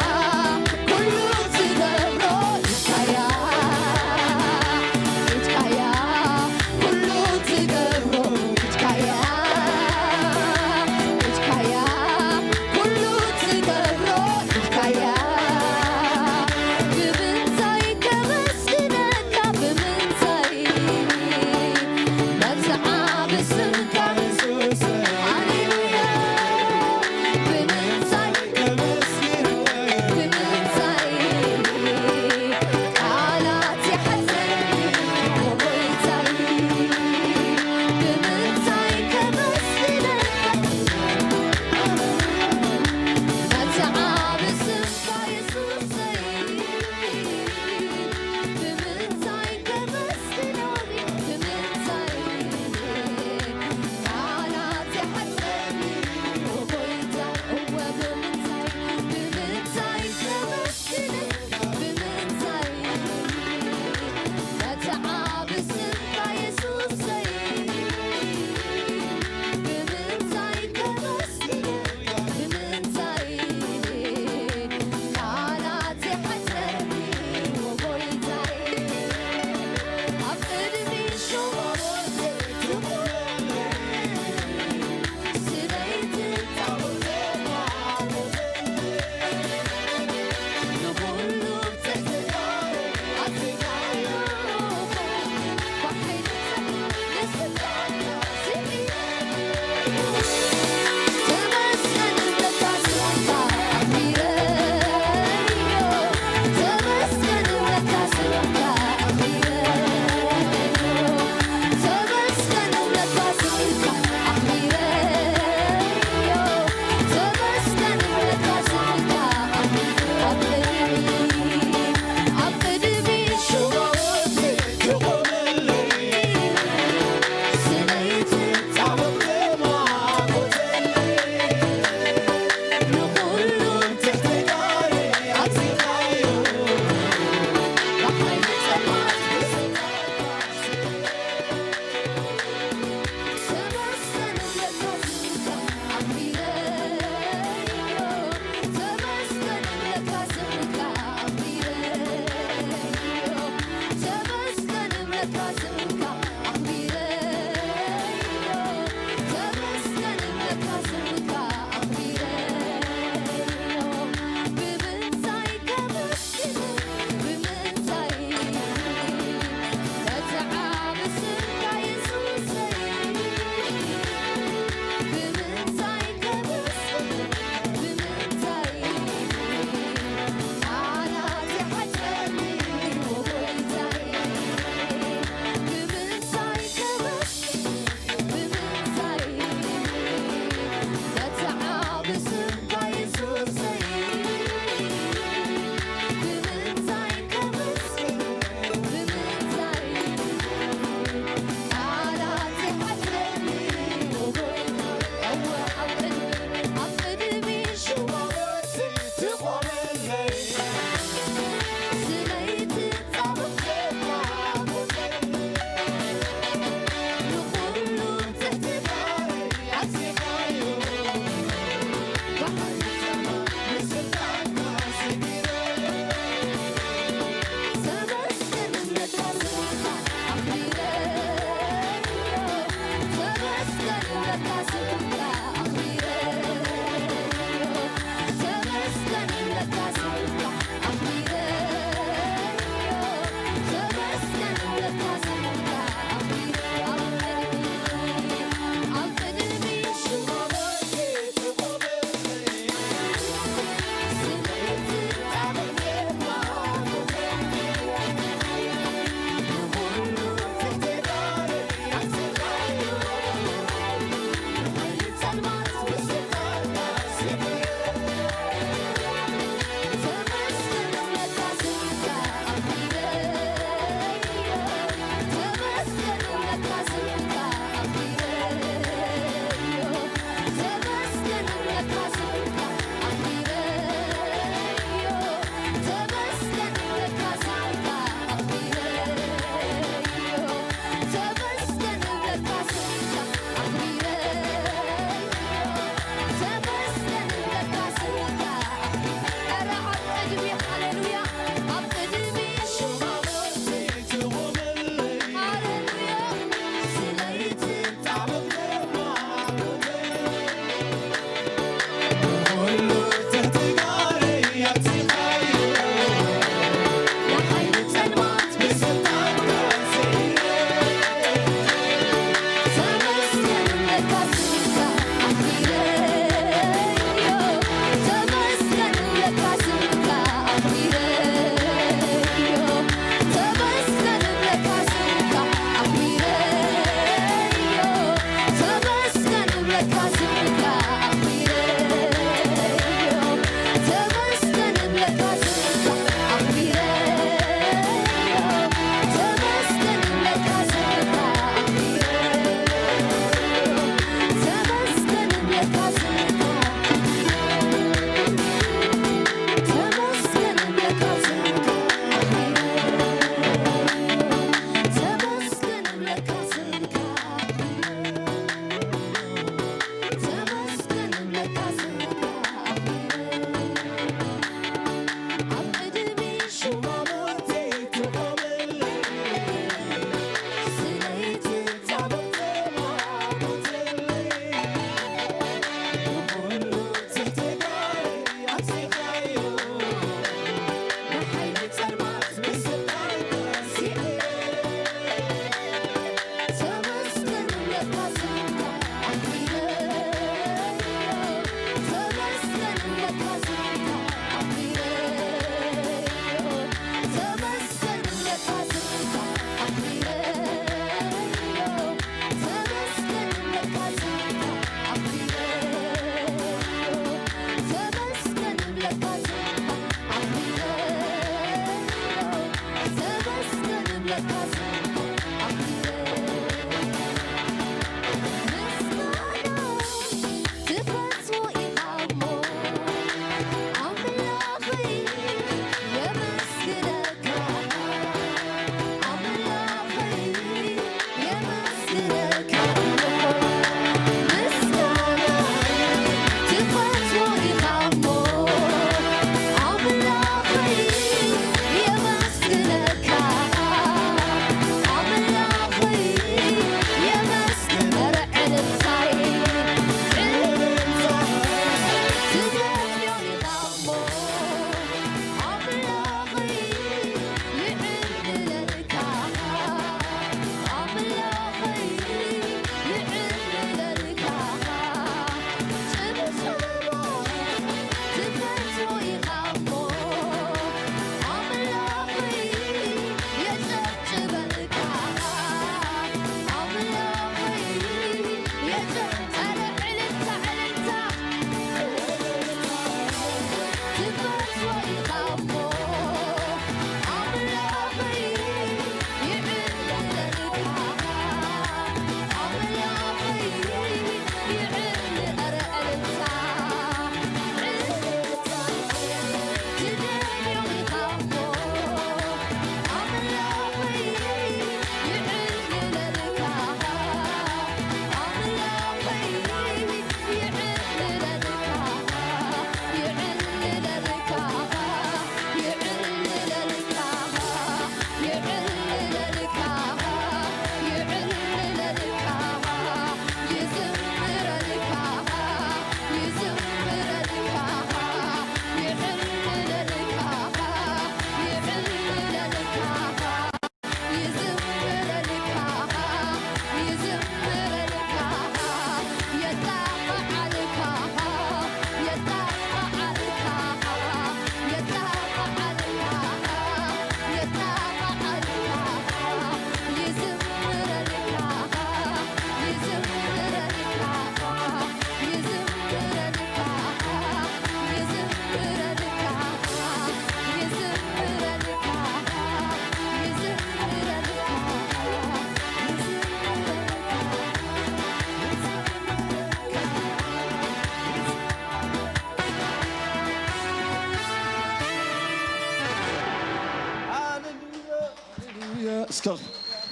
[SPEAKER 3] اسكت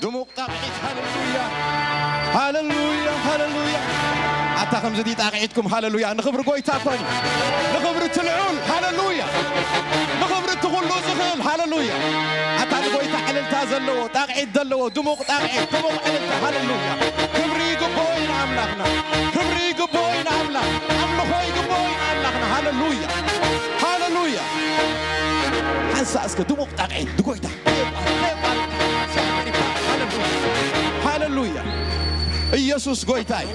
[SPEAKER 3] دموق طاقعيت هاللويا هاللويا هاللويا حتى خمسة دي طاقعيتكم هاللويا نخبر قويتا كوني نخبر تلعون هاللويا نخبر تغلو زخل هاللويا حتى قويتا حللتا زلو طاقعيت دلو دموق طاقعيت دموق حللتا هاللويا كبري قبوين أملاكنا كبري قبوين أملاك أملخوي قبوين أملاكنا هاللويا هاللويا حنسا اسكت دموق طاقعيت دقويتا هاللويا ኢየሱስ ጎይታይ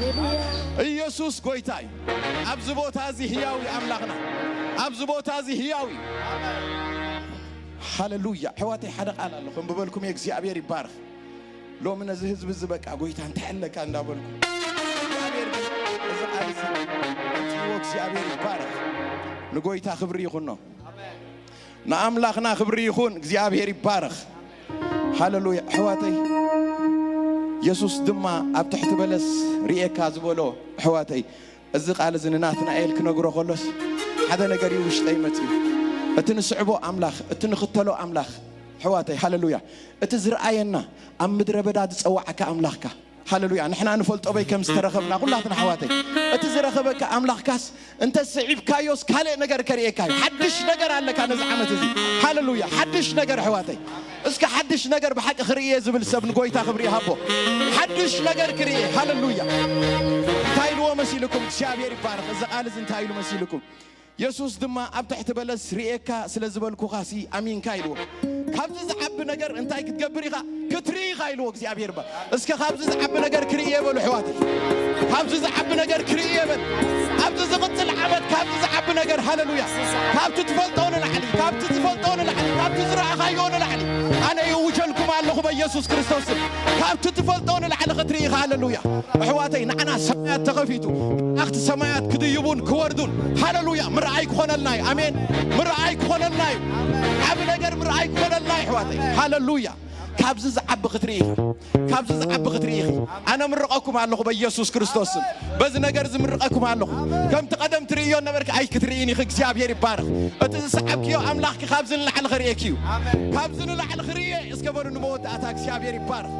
[SPEAKER 3] ኢየሱስ ጎይታይ ኣብዚ ቦታ እዚ ህያዊ ኣምላኽና ኣብዚ ቦታ እዚ ህያዊ ሃሌሉያ ሕዋተይ ሓደ ቃል ኣሎ ከም በበልኩም እግዚአብሔር ይባርክ ሎሚ ነዚ ህዝብ እዚ በቃ ጎይታ እንተሐለካ እንዳበልኩ እግዚአብሔር እዚ ቃል እዚ እግዚአብሔር ይባርክ ንጎይታ ክብሪ ይኹን ነው ንኣምላኽና ክብሪ ይኹን እግዚአብሔር ይባርክ ሃሌሉያ ሕዋተይ ኢየሱስ ድማ ኣብ ትሕቲ በለስ ሪኤካ ዝበሎ ሕዋተይ እዚ ቃል እዚ ንናትናኤል ክነግሮ ከሎስ ሓደ ነገር ይውሽጠይ መፅዩ እቲ ንስዕቦ ኣምላኽ እቲ ንኽተሎ ኣምላኽ ሕዋተይ ሃሌሉያ እቲ ዝረኣየና ኣብ ምድረ በዳ ዝፀዋዓካ ኣምላኽካ ሃሌሉያ ንሕና ንፈልጦ በይ ከም ዝተረኸብና ኩላትና ሕዋተይ እቲ ዝረኸበካ ኣምላኽካስ እንተ ስዒብካዮስ ካልእ ነገር ከርእየካ ሓድሽ ነገር ኣለካ ነዚ ዓመት እዚ ሃሌሉያ ሓድሽ ነገር ሕዋተይ እስከ حدش نجار بحق خريه زبل سبن قويتا خبري هابو حدش نجار كريه هاللويا تايلو مسيلكم شابير بارك إذا قال زين تايلو مسيلكم يسوس دما أبتح تبلس ريكا سلزبل كوخاسي أمين كايلو خبز زعب نجار أنتاي كتجبريها كتري خايلو شابير با اسك خبز زعب نجار كريه بلو حواتي خبز زعب نجار كريه بل خبز زغط العبد خبز زعب نجار هاللويا خبز تفلطون العلي خبز تفلطون العلي خبز زرع خايون العلي أنا يوجلكم الله بيسوع كريستوس كابت تفلطون العلقة تريخ هاللويا حواتي نعنا سمايات تغفيتو أخت سمايات كديبون كوردون هاللويا مرعيك خون الناي أمين مرعيك خون الناي عبد نجر مرعيك خون الناي حواتي هاللويا كابز زعب خطريه كابز زعب خطريه أنا مرقكم على الله بيسوع كريستوس بس نجرز مرقكم على الله كم تقدم تريون نبرك أي كتريني خك سيابير يبارك أتزعب كيو أملاك كابز نلعن خريه كيو كابز نلعن خريه إسكبر نموت أتاك سيابير يبارك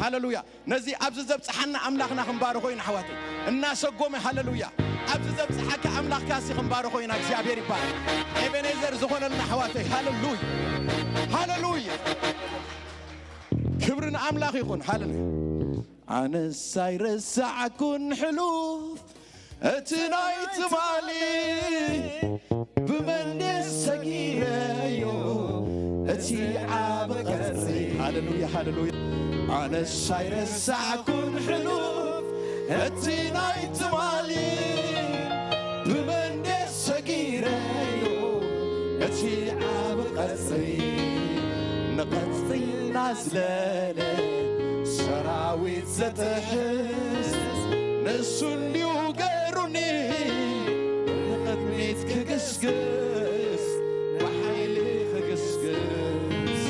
[SPEAKER 3] هاللويا نزي أبز زبط حنا أملاكنا خنبارخوين حواتي الناس قوم هاللويا أبز زبط حكا أملاك كاسي خنبارخوين سيابير يبارك إبنيزر زخون لنا حواتي هاللويا هاللويا كبرنا أملاك يكون هاللويا عن السير الساعة كن حلوف اتنايت مالي بمن السقيرة اتي عابقتي هاللويا هاللويا عن السير الساعة كن حلوف اتنايت مالي بمن السقيرة اتي عابقتي نقصي نازلة سراويت زتحس نسون يوغروني نقدميت كقسقس وحيلي كقسقس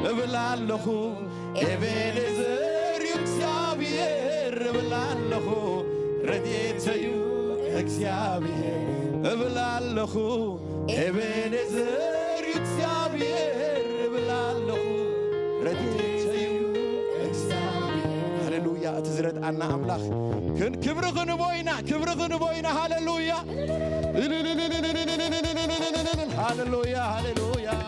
[SPEAKER 3] بلالخو إبنزر يكسابير بلالخو رديتيو يكسابير بلالخو إبنزر يكسابير بلالخو رديتيو هاللويا تزرد أنا أملاخ كن كبر غنبوينا هاللويا هاللويا هاللويا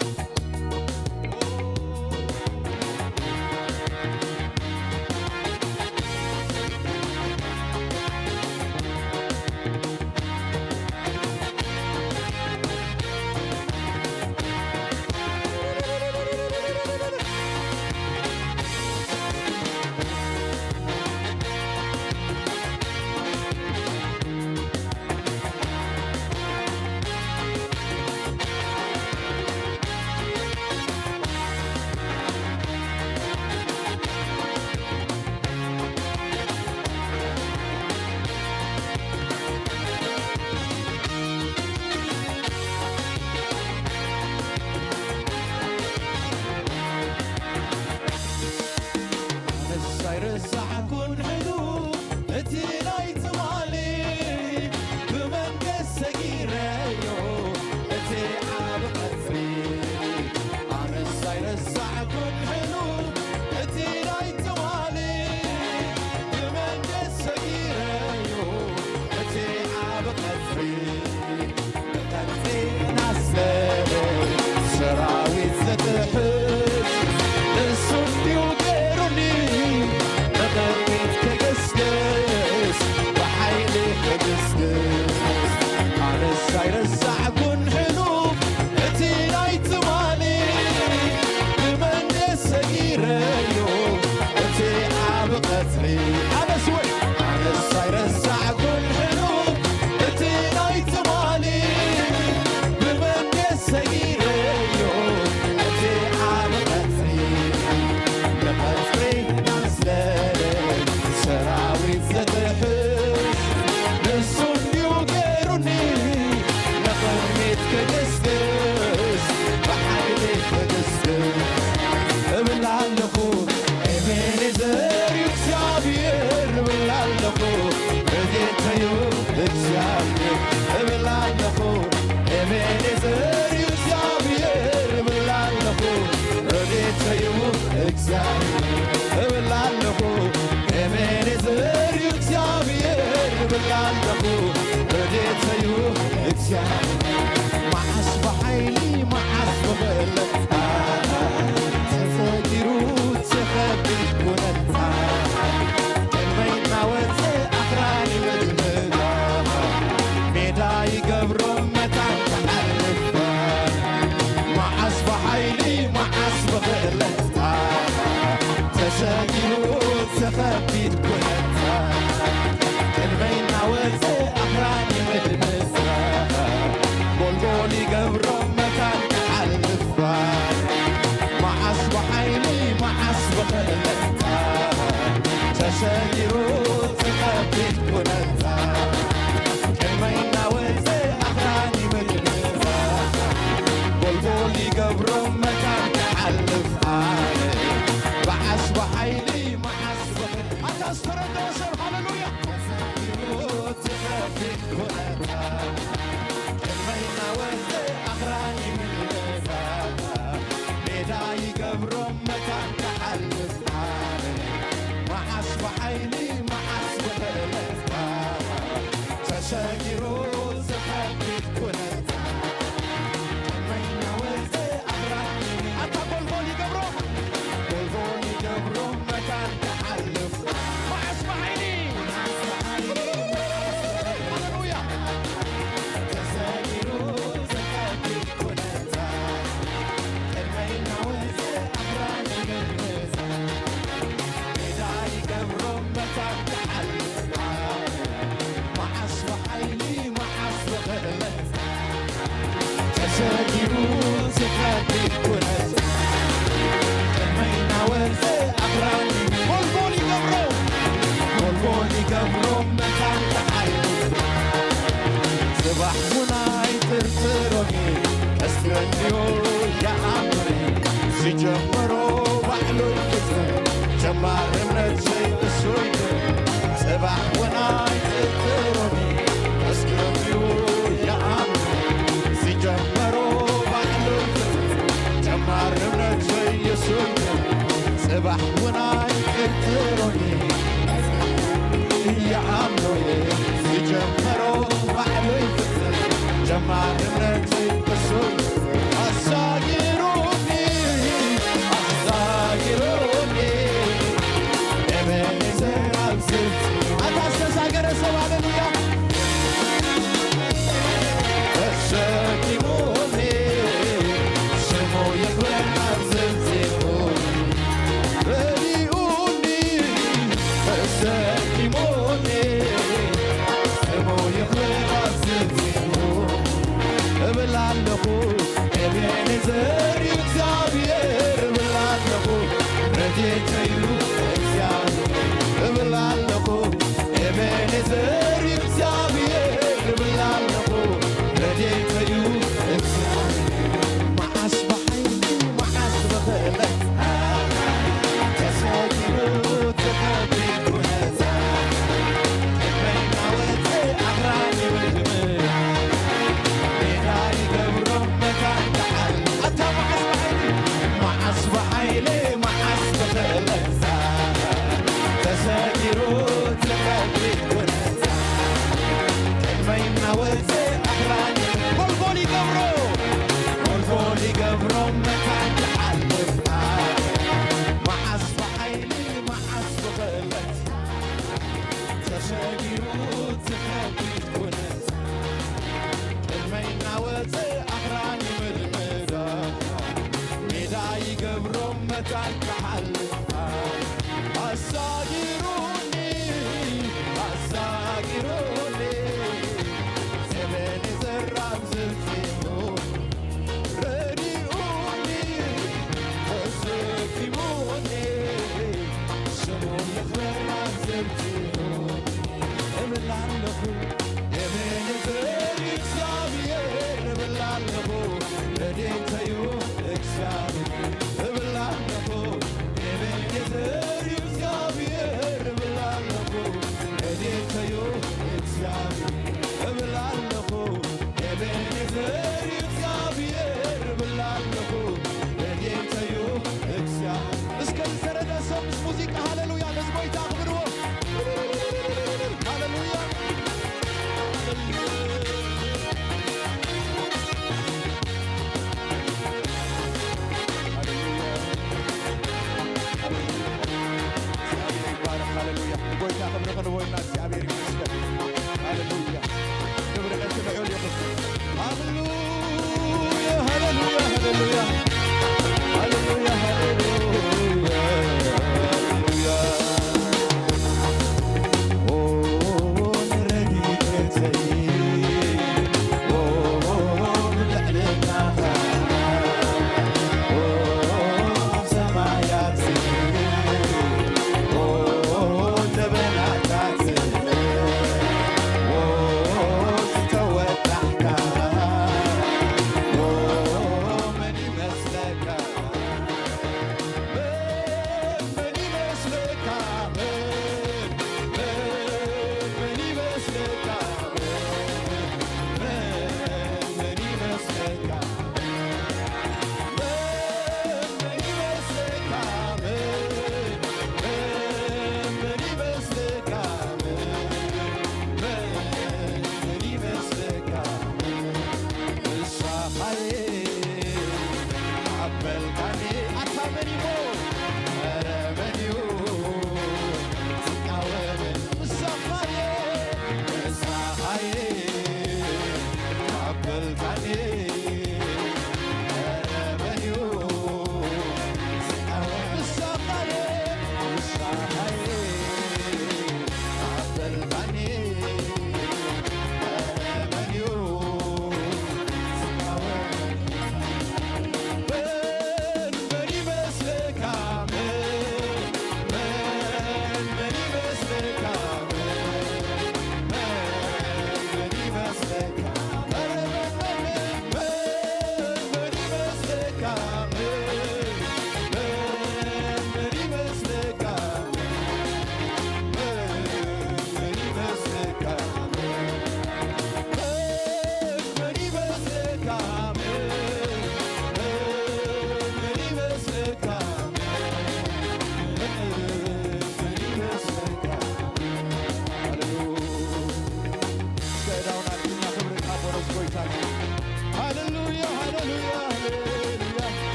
[SPEAKER 3] ተሰጊሩ ዝኸቢድ ኩነት ቅድመይና ወርዘ ኣኽራኒ ቦልቦል ይገብሮ መካን ተሓይሉ ጽባሕ ሙናይ ጥርጥሮኒ أسترنيو يا عمري سيجمرو بعلو الكتر جمار من شيء السويد سبع وناي تترمي أسترنيو يا عمري سيجمرو بعلو الكتر جمار من شيء السويد سبع وناي تترمي يا عمري سيجمرو بعلو الكتر جمار من شيء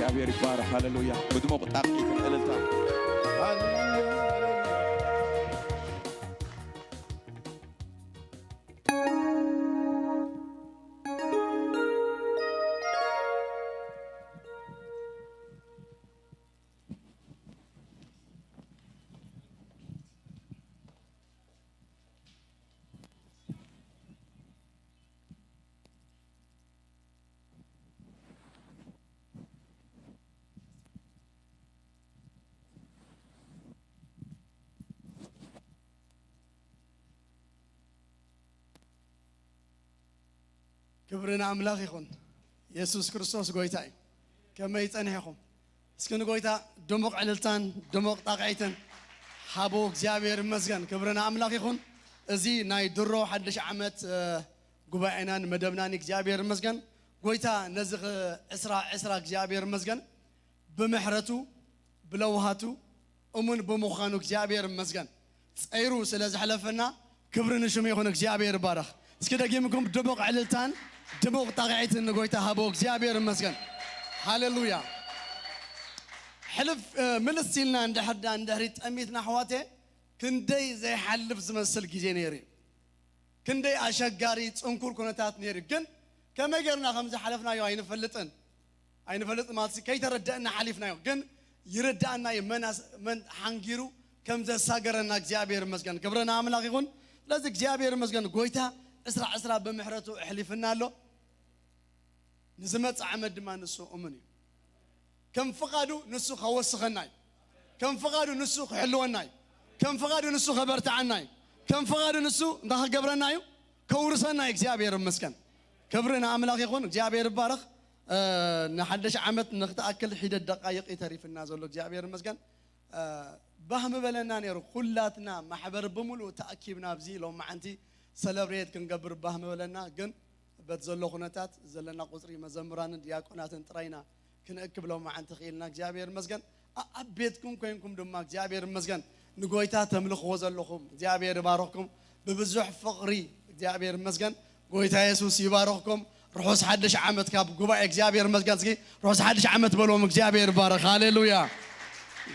[SPEAKER 3] እግዚአብሔር ይባረክ ሃሌሉያ بدموق ጣቂት እልልታ ሃሌሉያ
[SPEAKER 4] كبرنا أملاك يخون يسوع كريستوس قويتاي كما يتنهيهم سكن قويتا دموق عللتان دموق طاقعيتن حابوك زيابير مزغن كبرنا أملاك يخون ازي ناي درو حدش عمت قبائنان مدبنانيك زيابير مزغن قويتا نزغ اسرا زيابير مزغن بمحرتو بلوهاتو أمون بمخانوك زيابير مزغن تسيرو سلاز حلفنا كبرنا شمي يخونك زيابير بارخ سكدا جيمكم دموق عللتان دموق طاقعيتن قويتا هابوك زيابير مزغن هاليلويا حلف من السيلنا عند حد عند هريت أميتنا حواتي كندي زي حلف زمسل جينيري كندي أشجاري تنكر كنتات نيري جن كما جرنا خمسة حلفنا يو عين فلتن مالسي كي تردنا حلفنا يو جن يردنا من حنجيرو كم زي ساجرنا زيابير مزغن كبرنا عملاق يكون لازم زيابير مزغن قويتا اسرع بمحرته حلفنا له نزمت عمد ما نسو أمني كم فقادو نسو خوسخناي كم فقادو نسو حلوناي كم فقادو نسو خبرت عناي كم فقادو نسو ده قبرنايو كورسنا እግዚአብሔር ይመስገን كبرنا أملاك يكون እግዚአብሔር ይባረክ نحدش عمت نختأكل حيد الدقائق يتريفنا زلوا እግዚአብሔር ይመስገን بهم بلنا نيرو كلاتنا محبر بملو تأكيبنا بزي لو ما عندي سلبريت كنقبر بهم بلنا جن بتزلوا خناتات زلنا قصري مزمران دياقونات انترينا كنأكب لو ما عند خيلنا እግዚአብሔር ይመስገን أبيتكم كينكم دماغ እግዚአብሔር ይመስገን نقويتا تملخ وزلخم እግዚአብሔር يبارككم ببزح فقري እግዚአብሔር ይመስገን قويتا يسوس يبارككم روحوس حدش عمت كاب قباء እግዚአብሔር ይመስገን سكي روحوس حدش عمت بلوم እግዚአብሔር يبارك هاليلويا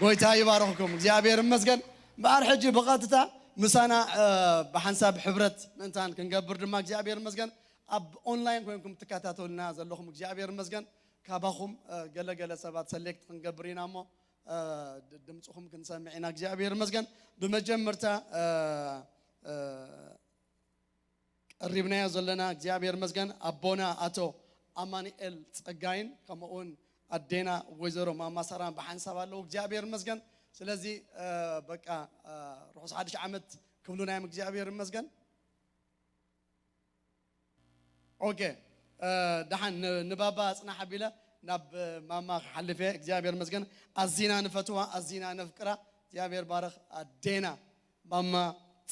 [SPEAKER 4] قويتا يبارككم እግዚአብሔር ይመስገን بار حجي بقاتتا مسانا بحنساب حبرت انتان كنقبر دماغ እግዚአብሔር ይመስገን أب أونلاين كونكم تكاتاتو لنا زلهم እግዚአብሔር ይመስገን كاباخم جل سبات سلكت كنقبرينا مو دمصهم كنسمعنا እግዚአብሔር ይመስገን بمجمرتا قربنا زلنا እግዚአብሔር ይመስገን أبونا أتو أمانيل ጸጋይን كمون أدينا وزيرو ماما سران بحنساب الله እግዚአብሔር ይመስገን ስለዚህ በቃ روحس حدش عمت كملونا يم እግዚአብሔር ይመስገን اوكي دحن نبابا صنا حبيله ناب ماما حلفه እግዚአብሔር ይመስገን أزينا نفتوها أزينا نفكرا እግዚአብሔር بارخ أدينا ماما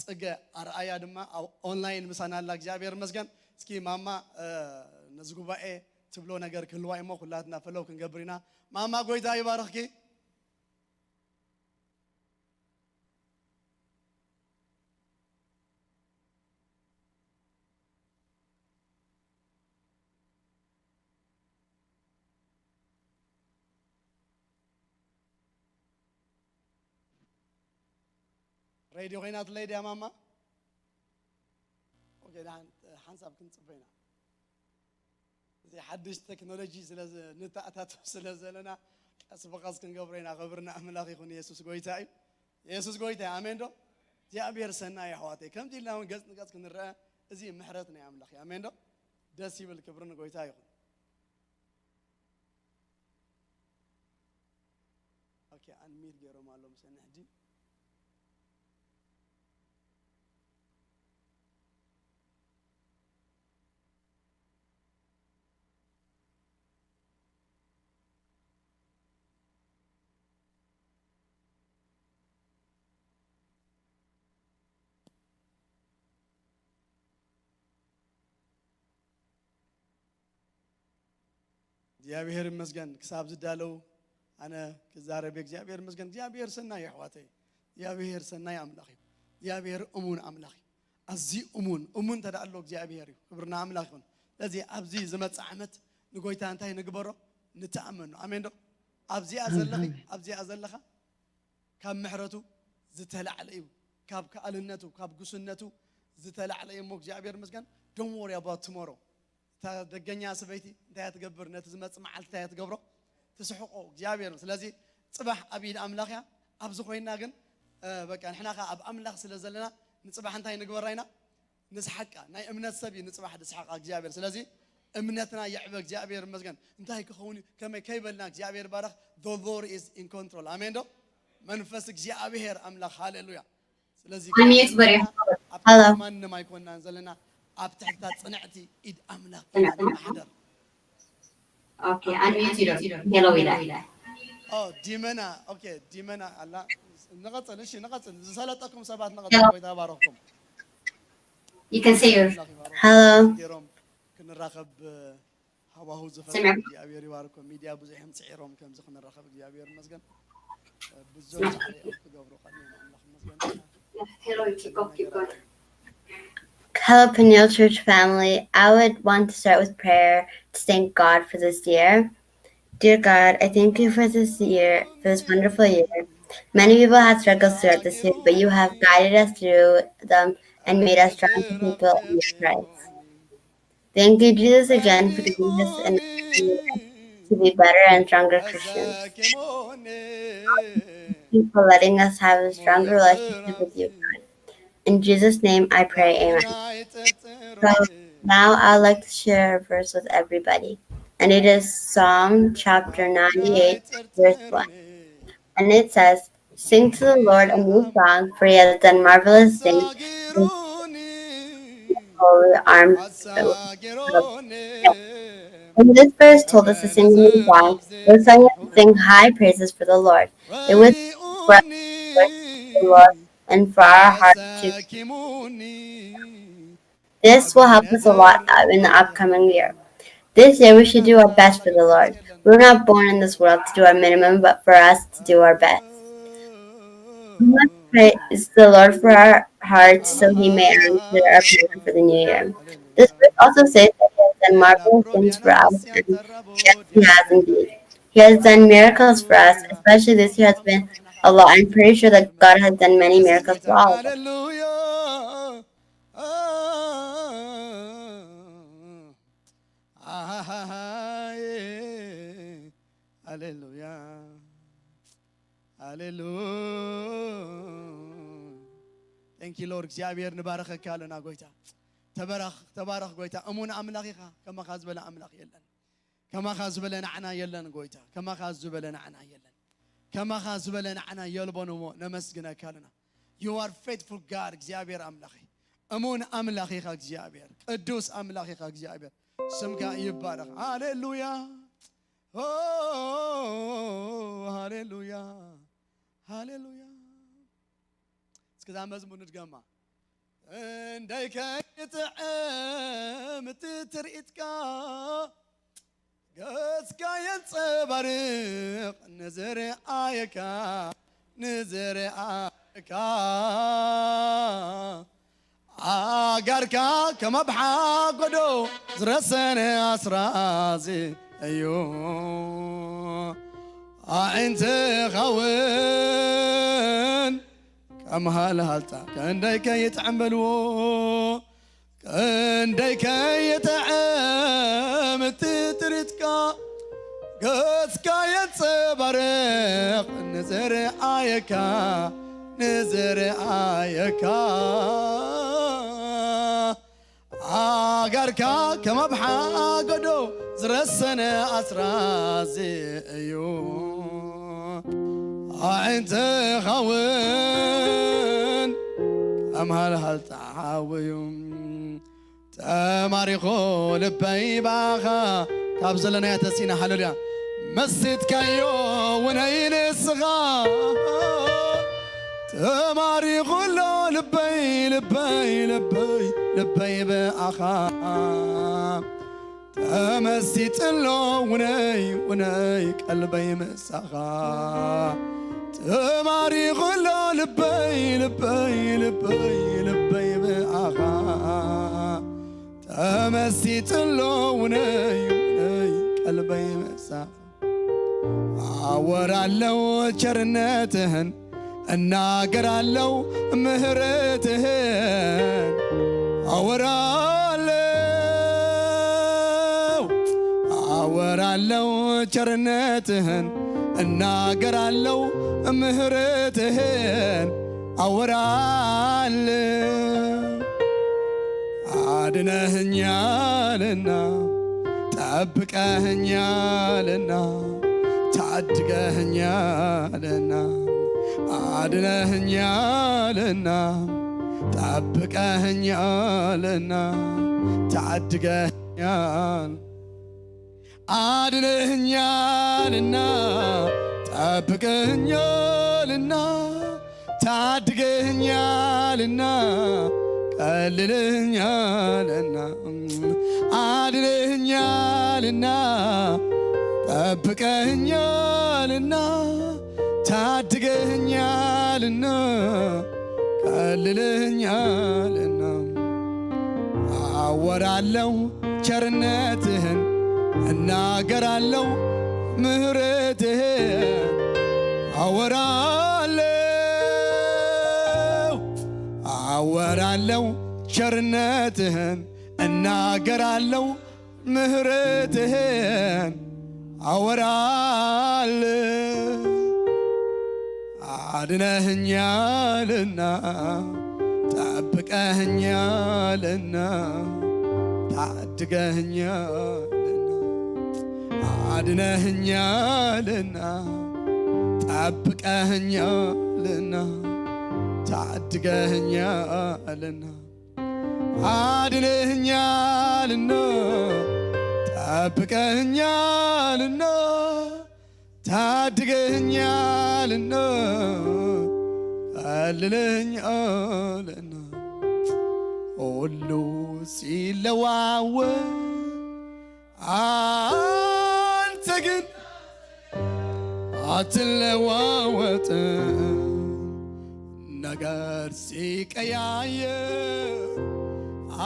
[SPEAKER 4] ጽገ አርአያ ድማ ኦንላይን ምሳናላ እግዚአብሔር ይመስገን እስኪ ማማ ነዝጉባኤ ትብሎ ነገር ክልዋይ ሞ ሁላትና ፈለው ክንገብሪና ማማ ጎይታ ይባርክኪ راديو غينات ليدي يا ماما اوكي ده حنساب كنت صبينا زي حدش تكنولوجي سلاز نتاعتات سلازلنا اسبقاس كنقبرينا خبرنا املاك يكون يسوع غويتاي يسوع غويتاي امين دو እግዚአብሔር ሰናይ ያህዋቴ ከምቲ ላውን ገጽ ንቀጽ ክንረአ እዚ ምሕረት ነው ያምላክ አሜን ዶ ደስ ይብል ክብርን ጎይታ ይሁን ኦኬ አንሚር ገሮ ማሎም ሰነህዲ እግዚአብሔር ይመስገን ክሳብ ዝዳለው አነ ከዛረብ እግዚአብሔር ይመስገን እግዚአብሔር ሰናይ ያህዋተይ እግዚአብሔር ሰናይ አምላክ እግዚአብሔር እሙን አምላክ አዚ እሙን ተዳአሎ እግዚአብሔር ክብርና አምላክ ነው ለዚህ አብዚ ዝመጽ ዓመት ንጎይታ እንታይ ንግበሮ ንተአመኑ አሜን ዶ أبزي أزلخا كاب محرتو زتلع عليه كاب كألنتو كاب قسنتو زتلع عليه موك جابير مسكن don't worry about tomorrow تدقنيا سبيتي انت هتقبر نتزمت معلت انت هتقبره تسحقو جابير سلازي صباح أبيد أملاخيا أبزو خوينا جن بقى نحنا خا أب أملاخ سلازلنا نصباح انت هاي نقبر رينا نسحقا ناي أمنات سبي نصباح نسحقا جابير سلازي أمناتنا يعبك جابير مسكن انت هاي كخوني كما كيبلناك جابير بارخ the Lord is in control آمين دو منفسك جابير أملاخ هاليلويا سلازي
[SPEAKER 5] Hello.
[SPEAKER 4] من ما يكون نازلنا أبتحتها صنعتي إيد أملاخ إيمان حدر
[SPEAKER 5] Okay, unmute you. Hello, Ila.
[SPEAKER 4] ديمنا أوكي ديمنا الله نقطن إيش نقطن زلتكم سبعة
[SPEAKER 5] Hello.
[SPEAKER 4] نقطن كويتا باركم
[SPEAKER 5] You can say your hello.
[SPEAKER 4] كيروم كنا راقب هواهو زفر
[SPEAKER 5] سمعك.
[SPEAKER 4] جابير يباركم ميديا بزحم سعيرهم كم زخنا راقب جابير مسجن بزوج عليه أو تجبروا قديم أملاخ مسجن
[SPEAKER 5] Hello, keep going. Hello, Peniel Church family. I would want to start with prayer to thank God for this year. Dear God, I thank you for this year, for this wonderful year. Many people had struggles throughout this year, but you have guided us through them and made us strong people in your Christ. Thank you, Jesus, again for giving us an opportunity to be better and stronger Christians. Thank you for letting us have a stronger relationship with you, God. In Jesus' name I pray, amen. So now I'd like to share a verse with everybody. And it is Psalm chapter 98, verse 1. And it says, sing to the Lord a new song, for he has done marvelous things. His holy arms. And this verse told us to sing a new song. It was telling us to sing high praises for the Lord. It was for us to worship the Lord and for our hearts to. This will help us a lot in the upcoming year. This year we should do our best for the Lord. We were not born in this world to do our minimum, but for us to do our best. We must praise the Lord for our hearts so he may answer our prayer for the new year. This verse also says that he has done marvelous things for us, and yes, he has indeed. He has done miracles for us, especially this year has been a lot. I'm pretty sure that God has done many miracles for all of us.
[SPEAKER 4] Hallelujah. Hallelujah. Thank you, Lord. እግዚአብሔር ንባረከካ ለና ጎይታ ተባረኽ ጎይታ እሙን አምላኺኻ ከማኻ ዝበለ አምላኽ የለን ከማኻ ዝበለ ንዓና የለን ጎይታ ከማኻ ዝበለ ንዓና የለን ከማኻ ዝበለ ንዓና የልቦንሞ ነመስግነካ ለና You are faithful God እግዚአብሔር አምላኺ እሙን አምላኺኻ እግዚአብሔር ቅዱስ አምላኺኻ እግዚአብሔር ስምካ ይባረኽ ሃሌሉያ ሃሌሉያ ሃሌሉያ እስከዛ መዝሙር ንድገማ እንዳይከ يطعم تترئتك قسك ينصبرق نزر آيكا نزر آيكا آقاركا كما بحاقدو زرسن أسرازي أيو أنت خوين كم هالهالتا كان دايكا يتعملو كان دايكا يتعم تترتكا قسكا يتصبرق نزر آيكا نزر آيكا آقاركا كما بحاقدو زرسن أسرازي أيو أنت خوين أم هل تعاويم تماريخو لبي باخا كابزلنا يتسينا حلوليا مسيت كيو ونين الصغا تماريخو لبي لبي لبي لبي باخا تمسيت له وني قلبي مسخا تماري غلا لبي لبي لبي لبي بأخا تمسيت له وني قلبي مسخا አወራለው ቸርነትህን እናገራለው ምህረትህን አወራለው ቸርነትህን እናገራለው ምህረትህን አወራለው አድነህኛልና ጠብቀህኛልና ታድገህኛልና አድነህኛልና ጠብቀህኛልና ታድገህኛል አድነህኛልና ጠብቀህኛልና ታድገህኛልና ቀልለህኛልና አድነህኛልና ጠብቀህኛልና ታድገህኛልና ቀልለህኛልና አወራለው ቸርነትህን እናገራለው ምህረትህን አወራለው ቸርነትህን እናገራለው ምህረትህን አወራለው አድነህኛልና ጠብቀህኛልና ታድገህኛልና አድነህኛልና ጠብቀህኛልና ታድገህኛልና አድነህኛልና ጠብቀህኛልና ታድገህኛልና ቀልለህኛልና ሁሉ ሲለዋወጥ አንተ ግን አትለዋወጥም ነገር ሲቀያየር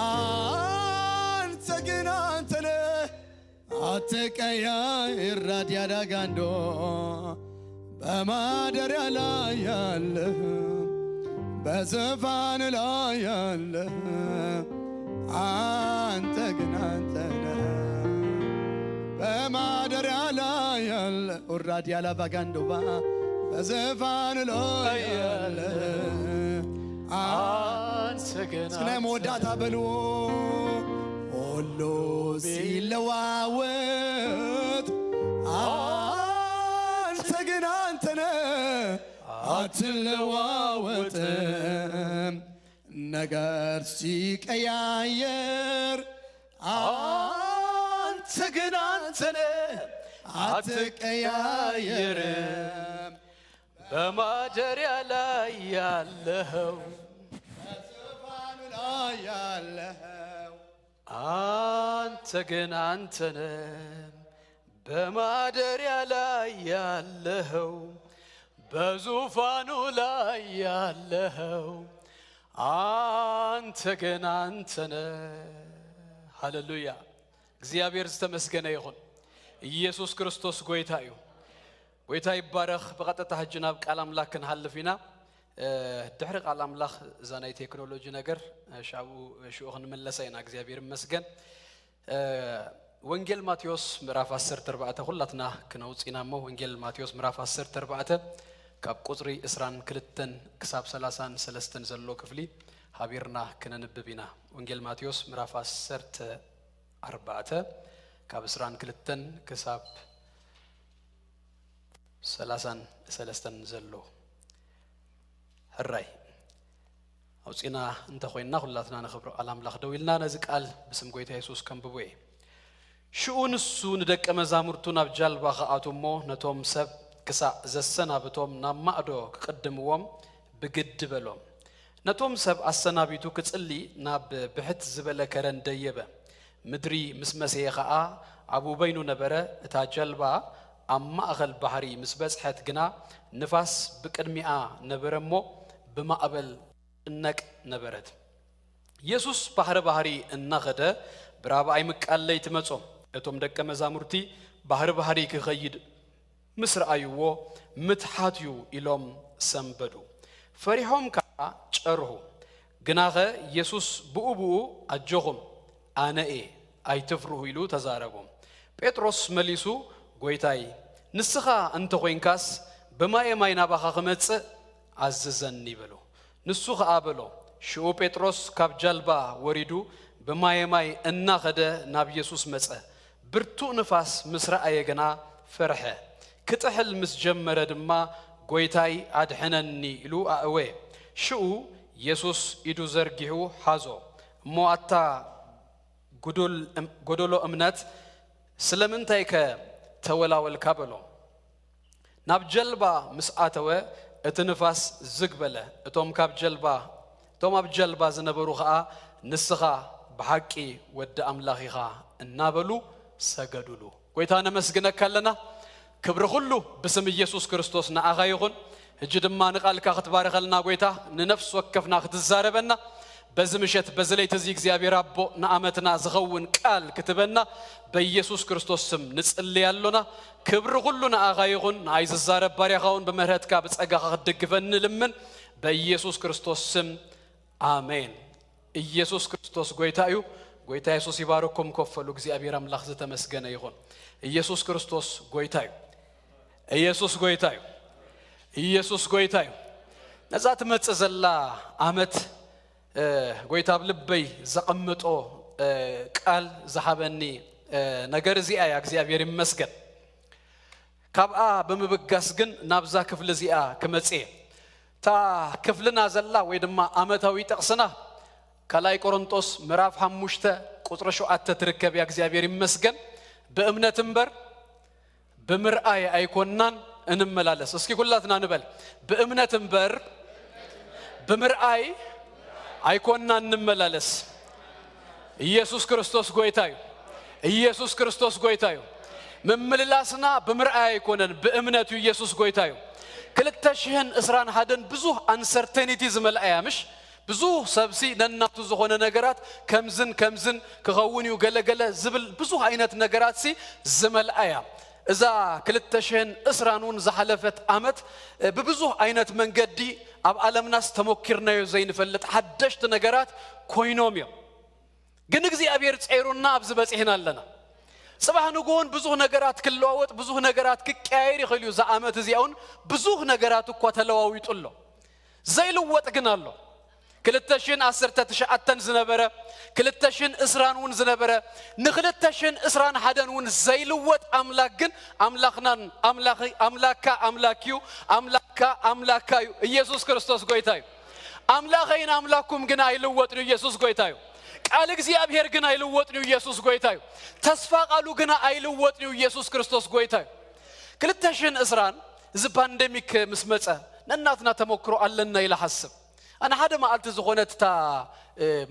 [SPEAKER 4] አንተ ግን አንተነ አትቀያየር ራዲያዳ ጋንዶ በማደሪያ ላይ ያለህ በዙፋን ላይ ያለህ አንተ ግን አንተነ በማደሪያ ላይ ያለህ ራዲያላ ባጋንዶባ በዙፋን ላይ ያለህ አንተ ግን ስለ መወዳታ በሉ ሁሉ ሲለዋወጥ አንተ ግን አንተነ አትለዋወጥም ነገር ሲቀያየር አንተ ግን አንተነ አትቀያየርም
[SPEAKER 6] በማደሪያ ላይ ያለኸው
[SPEAKER 4] በዙፋኑ ላይ ያለኸው
[SPEAKER 6] አንተ ግን አንተነ በማደሪያ ላይ ያለኸው በዙፋኑ ላይ ያለኸው አንተ ግን አንተነ ሃሌሉያ እግዚአብሔር ዝተመስገነ ይሁን ኢየሱስ ክርስቶስ ጎይታ እዩ ጎይታ ይባረኽ በቀጥታ ሐጅናብ ቃል አምላክ ክንሐልፊና ድሕሪ ቃል አምላክ ዛናይ ቴክኖሎጂ ነገር ሻቡ ሽኡኽን መለሰይና እግዚአብሔር ይመስገን ወንጌል ማቴዎስ ምዕራፍ 10:4 ሁላትና ክነውጽናሞ ወንጌል ማቴዎስ ምዕራፍ 10:4 ካብ ቁጥሪ 22 ክሳብ 33 ዘሎ ክፍሊ ሃቢርና ክነንብብ ኢና ወንጌል ማቴዎስ ምዕራፍ 10:4 ካብ 22 ክሳብ 33 ዘሎ ሕራይ አውጽና እንተ ኮይና ሁላትና ነኽብሮ አላምላኽ ደው ኢልና ነዚ ቃል በስም ጎይታ ኢየሱስ ከንብቦ ሽኡን እሱ ንደቀ መዛሙርቱ ናብ ጃልባ ከኣቶሞ ነቶም ሰብ ክሳዕ ዘሰናብቶም ናብ ማዕዶ ክቅድምዎም ብግድ በሎም ነቶም ሰብ አሰናቢቱ ክጽሊ ናብ ብሕት ዝበለ ከረን ደየበ ምድሪ ምስ መሰየ ከዓ አቡ በይኑ ነበረ እታ ጀልባ ኣብ ማእኸል ባሕሪ ምስ በጽሐት ግና ንፋስ ብቅድሚኣ ነበረሞ ብማዕበል እነቅ ነበረት ኢየሱስ ባሕሪ እናኸደ ብራብዓይ ምቃለይ ትመጾም እቶም ደቀ መዛሙርቲ ባሕሪ ክኸይድ ምስ ረአይዎ ምትሓትዩ ኢሎም ሰንበዱ ፈሪሖም ከዓ ጨርሁ ግናኸ ኢየሱስ ብኡብኡ ኣጀኹም ኣነኤ ኣይትፍርሁ ኢሉ ተዛረቦም ጴጥሮስ መሊሱ ጎይታይ ንስኻ እንተ ኮይንካስ በማይ ናባኻ ክመጽእ ኣዝዘኒ ይበሎ ንሱ ከዓ በሎ ሽኡ ጴጥሮስ ካብ ጃልባ ወሪዱ በማይ እናኸደ ናብ ኢየሱስ መጸ ብርቱዕ ንፋስ ምስ ረአየ ገና ፈርሐ ክትሕል ምስ ጀመረ ድማ ጎይታይ ኣድሕነኒ ኢሉ ኣእወ ሽኡ ኢየሱስ ኢዱ ዘርጊሑ ሓዞ እሞ ኣታ ጎዶሎ እምነት ስለምንታይ ከተወላወልካ በሎ ናብ ጀልባ ምስ ኣተወ እቲ ንፋስ ዝግበለ እቶም ኣብ ጀልባ ዝነበሩ ከዓ ንስኻ ብሓቂ ወዲ ኣምላኺኻ እናበሉ ሰገዱሉ ጎይታ ነመስግነካ ኣለና ክብሪ ኩሉ ብስም ኢየሱስ ክርስቶስ ንኣኻ ይኹን ሕጂ ድማ ንቓልካ ክትባረኸልና ጎይታ ንነፍስ ወከፍና ክትዛረበና በዚ ምሸት በዚ ለይቲ እዚ እግዚአብሔር ኣቦ ንኣመትና ዝኸውን ቃል ክትበና በኢየሱስ ክርስቶስ ስም ንጽልይ ኣለና ክብሪ ኩሉ ንኣኻ ይኹን ንኣይ ዝዛረብ ባሪያኻውን ብምህረትካ ብጸጋኻ ክትድግፈኒ ልምን በኢየሱስ ክርስቶስ ስም አሜን ኢየሱስ ክርስቶስ ጎይታ እዩ ጎይታ ኢየሱስ ይባርኩም ከፈሉ እግዚአብሔር አምላክ ዝተመስገነ ይሁን ኢየሱስ ክርስቶስ ጎይታ እዩ ኢየሱስ ጎይታ እዩ ኢየሱስ ጎይታ እዩ ነዛት መጽዘላ አመት ጎይታ ብልበይ ዘቀምጦ ቃል ዝሃበኒ ነገር እዚኣ ያ እግዚአብሔር ይመስገን ካብኣ በመበጋስ ግን ናብዛ ክፍል እዚኣ ክመጽእ ታ ክፍልና ዘላ ወይ ድማ አመታዊ ጥቅስና ከላይ ቆሮንቶስ ምዕራፍ 5 ቁጥር 7 ትርከብ ያ እግዚአብሔር ይመስገን በእምነት እንበር በምርአይ አይኮናን እንመላለስ እስኪ ሁላትና እንበል በእምነት እንበር በምርአይ አይኮናን እንመላለስ ኢየሱስ ክርስቶስ ጎይታዩ ኢየሱስ ክርስቶስ ጎይታዩ መምልላስና በምርአይ አይኮነን በእምነቱ ኢየሱስ ጎይታዩ ክልተሽህን እስራን ሀደን ብዙ አንሰርቴኒቲ ዝመልአያምሽ ብዙ ሰብሲ ነናቱ ዝኾነ ነገራት ከምዝን ክኸውን ገለገለ ዝብል ብዙ አይነት ነገራት ሲ ዝመልአያ እዛ ክልተሽህን እስራኑን ዝሐለፈት አመት በብዙ አይነት መንገዲ ኣብ ዓለምናስ ተሞክርናዮ ዘይንፈልጥ ሓደሽት ነገራት ኮይኖም እዮም ግን እግዚአብሔር ጸይሩና ኣብ ዝበጽሕና ኣለና صباح نقول بزوه نجارات كلواوت بزوه نجارات كقاير يخليو زعامات زياون بزوه نجارات وقتلواويت الله زي لوات جنالله كلتشين عسرت تشعتن زنبرة كلتشين إسران ون زنبرة نخلتشين إسران حدن ون زي لوات أملاكن أملاكيو أملاكايو يسوع كريستوس قويتايو أملاكين أملاكم جناي لوات يسوع قويتايو قال እግዚአብሔር ግን አይለወጥነው ኢየሱስ ጎይታዩ ተስፋ ቃሉ ግን አይለወጥነው ኢየሱስ ክርስቶስ ጎይታዩ ክልተሽን እስራን እዚ ፓንደሚክ መስመጸ ነናትና ተሞክሮ አለና ኢላ ሐሰብ انا ሓደ ማዓልት ዝኾነታ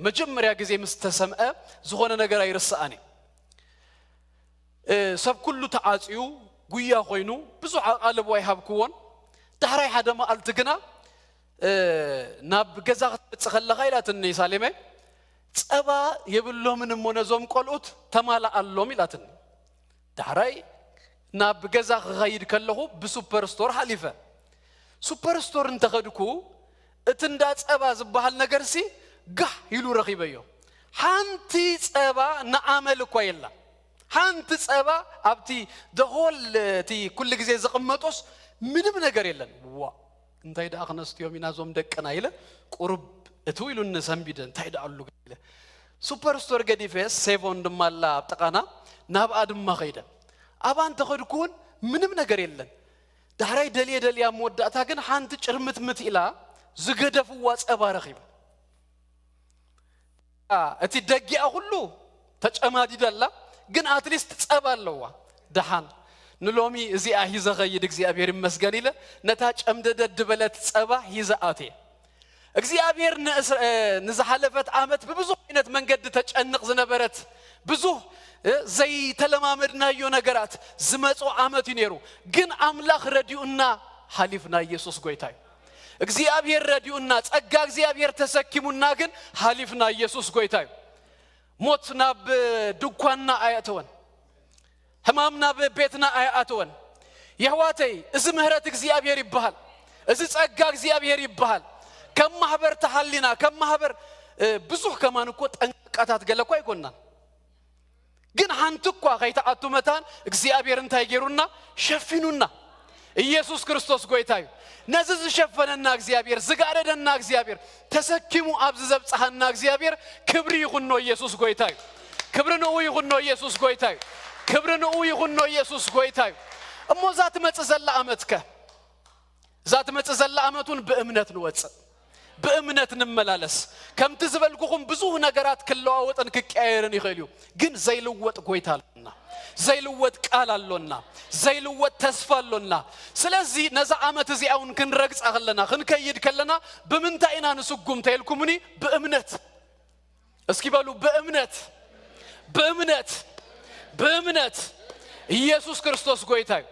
[SPEAKER 6] መጀመሪያ ጊዜ ምስተሰምዐ ዝኾነ ነገር አይረሳአኒ ሰብ ኩሉ ተዓጽዩ ጉያ ኮይኑ ብዙ ዓቀለብ ወይ ሀብኩዎን ዳህራይ ሓደ ማዓልት ግና ናብ ገዛ ጽኸለኻ ኢላትኒ ሳሌመ ጸባ የብሎም ሞነዞም ቆልኡት ተማላ አሎም ይላትን ዳራይ ናብ ገዛ ኸይድ ከለሁ በሱፐር ስቶር ሐሊፈ ሱፐር ስቶር እንተኸድኩ እትንዳ ጸባ ዝባሃል ነገርሲ ጋህ ይሉ ረኺበዮ ሓንቲ ጸባ ንዓመል እኮ የላ ሓንቲ ጸባ ኣብቲ ደሆልቲ ኩሉ ግዜ ዝቕመጦስ ምንም ነገር የለን ዋ እንታይ ዳ ኣኽነስትዮም ኢናዞም ደቀና ኢለ ቁርብ እትውይሉን ሰምቢደን ታይዳሉ ገለ ሱፐር ስቶር ገዲፈስ ሴቮን ደማላ አጥቃና ናብ አድማ ኸይደ አባን ተኸድኩን ምንም ነገር የለን ዳራይ ደልያ ሞዳታ ግን ሓንቲ ጭርምትምት ኢላ ዝገደፍዋ ጸባ ረኺብ እቲ ደጊያ ሁሉ ተጨማዲዳላ ግን አትሊስት ጸባ ኣለዋ ደሃን ንሎሚ እዚኣ ሂዘ ኸይድ እግዚአብሔር ይመስገን ኢለ ነታ ጨምደደ በለት ጸባ ሂዘአቴ እግዚአብሔር ንዝሐለፈት አመት በብዙ አይነት መንገድ ተጨንቅ ዝነበረት ብዙ ዘይ ተለማመድናዮ ነገራት ዝመጾ አመት ይነሩ ግን አምላክ ረዲኡና ሐሊፍና ኢየሱስ ጎይታይ እግዚአብሔር ረዲኡና ጸጋ እግዚአብሔር ተሰኪሙና ግን ሐሊፍና ኢየሱስ ጎይታይ ሞትና በድኳና አያተወን ህማምና በቤትና አያተወን يهواتي إذا مهرت እግዚአብሔር ይባል إذا ጸጋ እግዚአብሔር ይባል كم ማህበር ተሐሊና كم ማህበር ብዙህ ከማን እኮ ጠንቃታት ገለቆ አይቆናል ግን አንተኳ ከይታአቱ መታን እግዚአብሔር እንታይ ገሩና ሸፍኑና ኢየሱስ ክርስቶስ ጎይታዩ ነዝዝ ሸፈነና እግዚአብሔር ዝጋረደና እግዚአብሔር ተሰኪሙ አብዝ ዘብጻህና እግዚአብሔር ክብር ይሁን ነው ኢየሱስ ጎይታዩ ክብር ነው ይሁን ነው ኢየሱስ ጎይታዩ ክብር ነው ይሁን ነው ኢየሱስ ጎይታዩ እሞ ዛት መጽዘላ አመትከ ዛት መጽዘላ አመቱን በእምነት ነው ወጽ በእምነት እንመላለስ ከም ትዝበልኩኩም ብዙ ነገራት ክለዋወጥን ክቀያየርን ይኸልዩ ግን ዘይልወጥ ጎይታልና ዘይልወጥ ቃል አለና ዘይልወጥ ተስፋ አለና ስለዚህ ነዛ አመት እዚያውን ክንረግጽ አኸለና ክንከይድ ከለና በመንታይና ንስጉም ታይልኩምኒ በእምነት እስኪ ባሉ በእምነት በእምነት በእምነት ኢየሱስ ክርስቶስ ጎይታዩ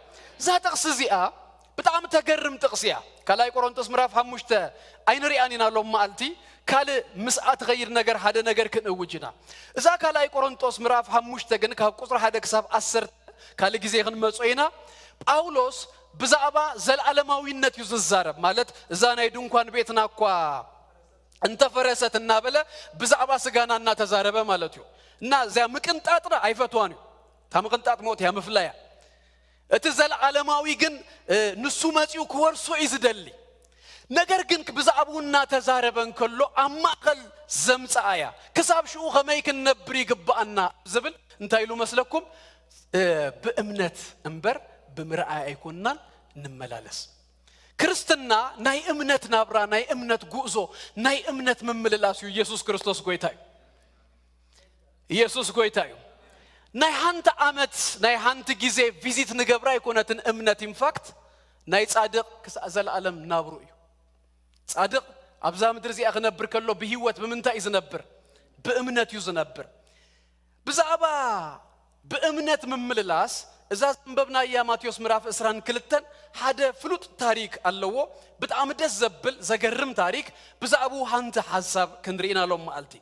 [SPEAKER 6] ዛጥቅስ እዚያ በጣም ተገርም ጥቅስያ ከላይ ቆሮንቶስ ምዕራፍ 5 አይንሪአኒና ለማልቲ ካለ ምስዓት ገይር ነገር ሀደ ነገር ክንውጅና እዛ ከላይ ቆሮንቶስ ምዕራፍ 5 ግን ከቁጥር 1 ክሳብ 10 ካለ ጊዜ ግን መጾይና ጳውሎስ በዛባ ዘላለማዊነት ይዝዛረብ ማለት እዛ ናይ ድንኳን ቤትናኳ እንተ ፈረሰትና በለ በዛባ ስጋናና ተዛረበ ማለት እዩ እና ዛ ምቅንጣጥራ አይፈቷኑ ታምቅንጣጥ ሞት ያመፍላያ እትዘል ዓለማዊ ግን ንሱ መጪው ከወርሶ ይዝደል ነገር ግን ብዛቡና ተዛረበን ከሎ አማቀል ዘምጻያ ከሳብሹ ከመይክ ነብሪ ግባና ዝብል እንታይሉ መስለኩም በእምነት እንበር በምርአይ አይኮናን እንመላለስ ክርስትና ናይ እምነት ናብራ ናይ እምነት ጉዞ ናይ እምነት መምለላሱ ኢየሱስ ክርስቶስ ጎይታዩ ኢየሱስ ጎይታዩ ናይ ሃንተ አመት ናይ ሃንተ ጊዜ ቪዚት ንገብራ ይኮነትን እምነት ኢንፋክት ናይ ጻድቅ ከሳዘል ዓለም ናብሩ እዩ ጻድቅ አብዛ ምድር ዚያ ከነብር ከሎ በህይወት በመንታ ይዝነብር በእምነት ይዝነብር በዛባ በእምነት መምልላስ እዛ ዘንበብና ያ ማቴዎስ ምዕራፍ 22 ሓደ ፍሉጥ ታሪክ አለዎ በጣም ደስ ዘብል ዘገርም ታሪክ በዛቡ ሃንተ ሐሳብ ክንሪና ሎም ማልቲ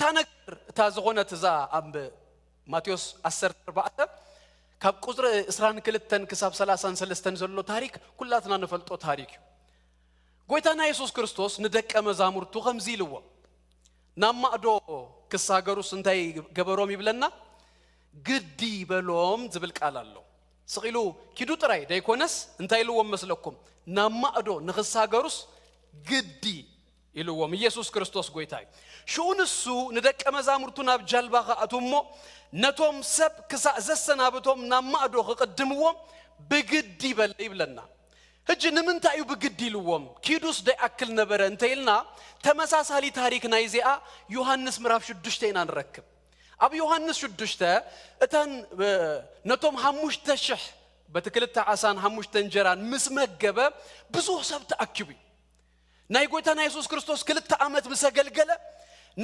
[SPEAKER 6] ታነገር ታዝኾነት ዛ አብ ማቴዎስ 14 ካብ ቁጥር 22 ክሳብ 33 ዘሎ ታሪክ ኩላትና ነፈልጦ ታሪክ ጎይታና ኢየሱስ ክርስቶስ ንደቀ መዛሙርቱ ከምዚ ይልዎ ናማዶ ክሳገሩስ እንታይ ገበሮም ይብለና ግዲ በሎም ዝብል ቃል አለው ስቂሉ ኪዱ ጥራይ ዳይኮነስ እንታይ ይልዎም መስለኩም ናማዶ ንክሳገሩስ ግዲ ይልዎም ኢየሱስ ክርስቶስ ጎይታይ ሹንሱ ንደቀ መዛሙርቱ ናብ ጃልባ አቱሞ ነቶም ሰብ ዘሰናብቶም ናማዶ ከቀድምዎም በግዲ በለ ይብለና ህጅ ንምንታዩ በግዲ ይልዎም ኪዱስ ዳይአክል ነበረ እንተይልና ተመሳሳሊ ታሪክ ናይዚአ ዮሐንስ ምዕራፍ 6 ኢና ንረክብ አብ ዮሐንስ 6 እተን ነቶም 5000 በትክልተ ዓሳን 5 እንጀራን ምስመገበ ብዙ ሰብ ተአክቡ ናይ ጎይታና ኢየሱስ ክርስቶስ ክልተ ዓመት መሰገልገለ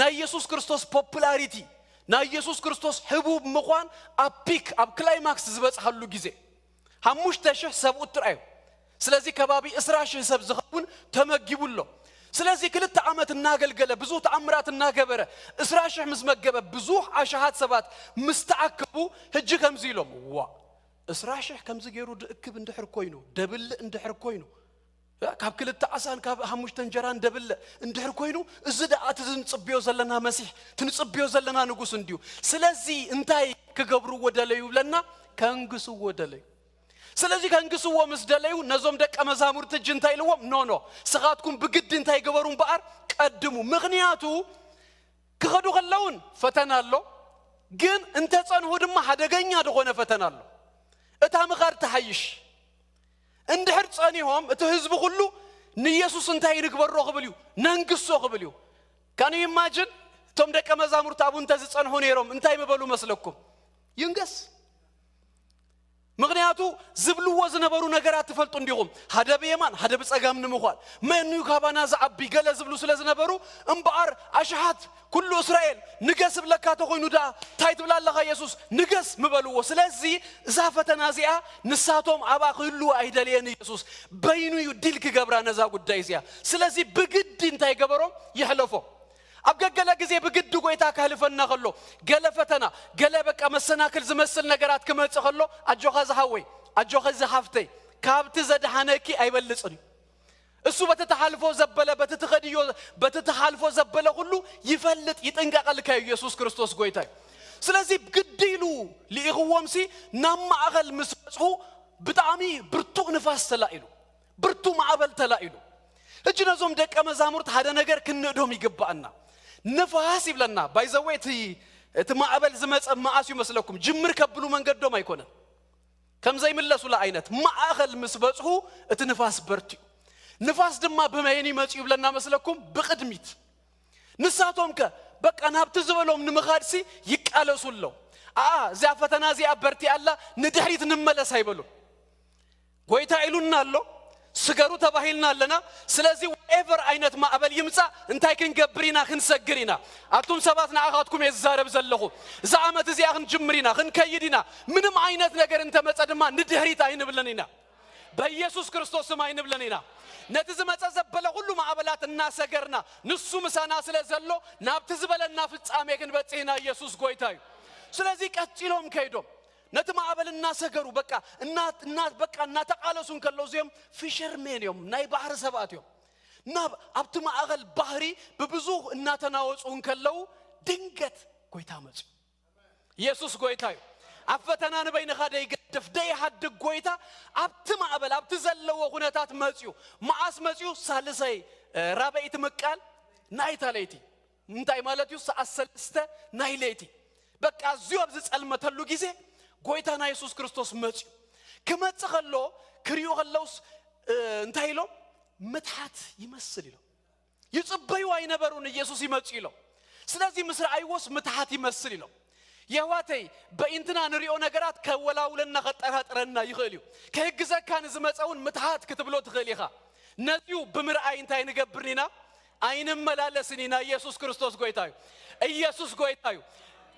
[SPEAKER 6] ናይ ኢየሱስ ክርስቶስ ፖፑላሪቲ ናይ ኢየሱስ ክርስቶስ ህቡብ ምዃን አፒክ አብ ክላይማክስ ዝበጽሐሉ ጊዜ 5000 ሰብ ኡትራዩ ስለዚህ ከባቢ 10000 ሰብ ዝኸውን ተመግቡሎ ስለዚህ ክልተ ዓመት እናገልገለ ብዙ ተአምራት እናገበረ 10000 ምስመገበ ብዙ አሻሃት ሰባት ምስተአክቡ ህጅ ከምዚ ኢሎም ዋ 10000 ከምዚ ገይሩ ድእክብ እንድሕር ኮይኑ ደብል እንድሕር ኮይኑ ካብ ክልተ ዓሳን ካብ 5 እንጀራ እንደብል እንድሕር ኮይኑ እዚ ዳአት ዝንጽብዮ ዘለና መሲሕ ትንጽብዮ ዘለና ንጉስ እንዲዩ ስለዚህ እንታይ ክገብሩ ወደለዩ ብለና ከንግሱ ወደለዩ ስለዚህ ከንግሱዎ መስደለዩ ነዞም ደቀ መዛሙርት እጅ እንታይ ይልዎም ኖ ስኻትኩም በግድ እንታይ ገበሩን በአር ቀድሙ ምክንያቱ ክኸዱ ከለውን ፈተና አሎ ግን እንተ ጸንሁ ድማ አደገኛ ደሆነ ፈተና አሎ እታ ምኻር ተሐይሽ እንድሕር ጸኒሆም እቲ ህዝብ ሁሉ ንኢየሱስ እንታይ ይግበሮ ኸብልዩ ነንግሶ ኸብልዩ ካን ዩ ኢማጂን ቶም ደቀ መዛሙርት አቡን ተዝጸንሁ ነይሮም እንታይ መበሉ መስለኩም ይንገስ ምክንያቱ ዝብልዎ ዝነበሩ ነገራት ተፈልጡ እንዲሁም ሓደ በየማን ሓደ በጸጋም ንምዃል መኑ ካባና ዘዓቢ ገለ ዝብሉ ስለዝነበሩ እምበአር አሽሃት ኩሉ እስራኤል ንገስ ብለካ ተኮይኑ ዳ ታይት ብላለኻ ኢየሱስ ንገስ ምበልዎ ስለዚህ እዛ ፈተና ዚአ ንሳቶም አባ ሁሉ አይደልየን ኢየሱስ በይኑ ይድል ክገብራ ነዛ ጉዳይ ዚአ ስለዚህ በግድ እንታይ ገበሮም ይሕለፎ أبجع جزء بجد قويتا كهلفنا خلو جل فتنا جل بقى مسناكل زمسل نجارات كمان تخلو أجوها زهوي أجوها زحفتي كابت زد حناكي أي بلسني السو بتتحالفوا زبلة بتتخديو بتتحالفوا زبلة كله يفلت يتنقع لك يسوع كريستوس قويتا سلازي بجديلو لإخوامسي نام أغل مسحو بتعمي برتو نفاس تلاقيلو برتو معبل تلاقيلو እጅና ዞም ደቀ መዛሙርት ሓደ ነገር ክንዶም ይገባና ነፋስ ይብለና ባይዘዌት ማዕበል ዝመጽ ማዓስ ይመስለኩም ጅምር ከብሉ መንገዶም አይኮነን ከምዘይ መለሱ ለአይነት ማዕኸል መስበጽሁ እቲ ነፋስ በርቲዩ ነፋስ ድማ በመየኒ መጽ ይብለና መስለኩም በቅድሚት ንሳቶምከ በቃ ናብት ዝበሎም ንመኻድሲ ይቃለሱለው እዚያ ፈተና እዚያ በርቲ አላ ንድሕሪት ንመለስ አይበሉ ጎይታ ኢሉና አሎ ስገሩ ተባሂልና አለና ስለዚህ whatever አይነት ማዕበል ይምጻ እንታይ ክንገብሪና ክንሰግሪና አቱም ሰባት ናአኻትኩም የዛረብ ዘለኹ ዛአመት እዚያ ክንጅምሪና ክንከይዲና ምንም አይነት ነገር እንተመጸድማ ንድህሪት አይንብለኒና በኢየሱስ ክርስቶስ ስም አይንብለኒና ነትዝ መጸዘበለ ሁሉ ማዕበላት እናሰገርና ንሱ ምሳና ስለዘሎ ናብት ዝበለና ፍጻሜ ግን በጽህና ኢየሱስ ጎይታዩ ስለዚህ ቀጥሎም ከይዶም نتما عبلنا سجروا بكا الناس بكا نتقالسون كلوزيهم فيشرمين يوم ناي بحر سبات يوم ناب أبتما أغل بحري ببزوغ نتناوزون كلو دنجت قويتامج يسوس قويتايو أفتنا نبين خادي يقدف دي حد قويتا أبتما عبل أبتزلوا وغناتات مزيو معاس مزيو سالسي رابعيت مكال ناي تاليتي نتاي مالتيو سأسلسته ناي ليتي بكا زيو أبزيز المتلو جيزي قويتانا يسوس كريستوس مجي كما تخلو كريو غلوس انتهيلو متحات يمثل له يصبيو اي نبرون يسوس يمجي له سلازي مصر ايوس متحات يمثل له يهواتي بانتنا نريو نغرات كولاولنا خطرنا يخليو كهجزا كان زمصون متحات كتبلو تخليخا نزيو بمرأي انتي نغبرنينا اين ملالسنينا يسوس كريستوس قويتايو يسوس قويتايو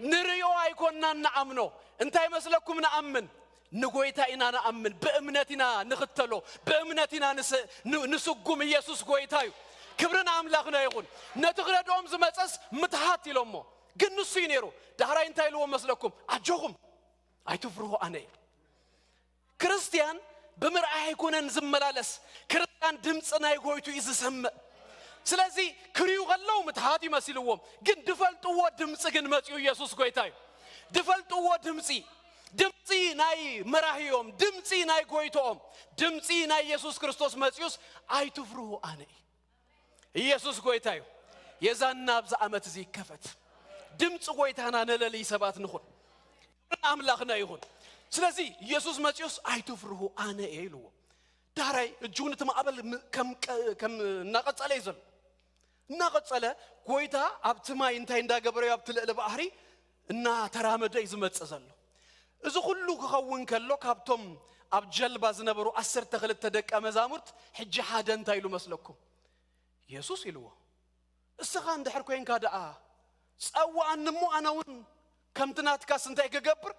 [SPEAKER 6] نريو ايكوننا نعمنو انتي مسلكم نأمن نقويتا إنا نأمن بأمنتنا نختلو بأمنتنا نسقوم يسوس قويتايو كبرنا أملاقنا يقول نتغرد أمز مسأس متحاتي لأمو قنو سينيرو دهرا انتي لو مسلكم أجوهم أي تفرهو أني كريستيان بمرأي يكون نزملالس كريستيان دمسنا يقويتو إذا سم سلازي كريو غلو متحاتي مسلوهم قن دفلتو دمس قن مسيو يسوس قويتايو دفلتو دمسي ناي مراهيوم دمسي ناي قويتوم دمسي ناي يسوس كريستوس مسيوس أي تفرهو أني يسوس قويتايو يزان نابز عمت زي كفت دمس قويتانا نلالي سبات نخون أملاخنا يخون سلازي يسوس مسيوس أي تفرهو أني إيلو داراي الجونة ما قبل كم ناقص عليه زل ناقص على قويتا أبتما ينتهي دا قبري أبتلق لبحري إنها ترامد يزمت أزلو إذا كله خوّن كله كابتم أبجل بازنبرو أسر تخلت تدك أمزامرت حج حدا انتايلو مسلكم يسوس يلوه السخان ده حركوين كادا سأوا أن مو أنا ون كم تنات كاس انتاي كجبر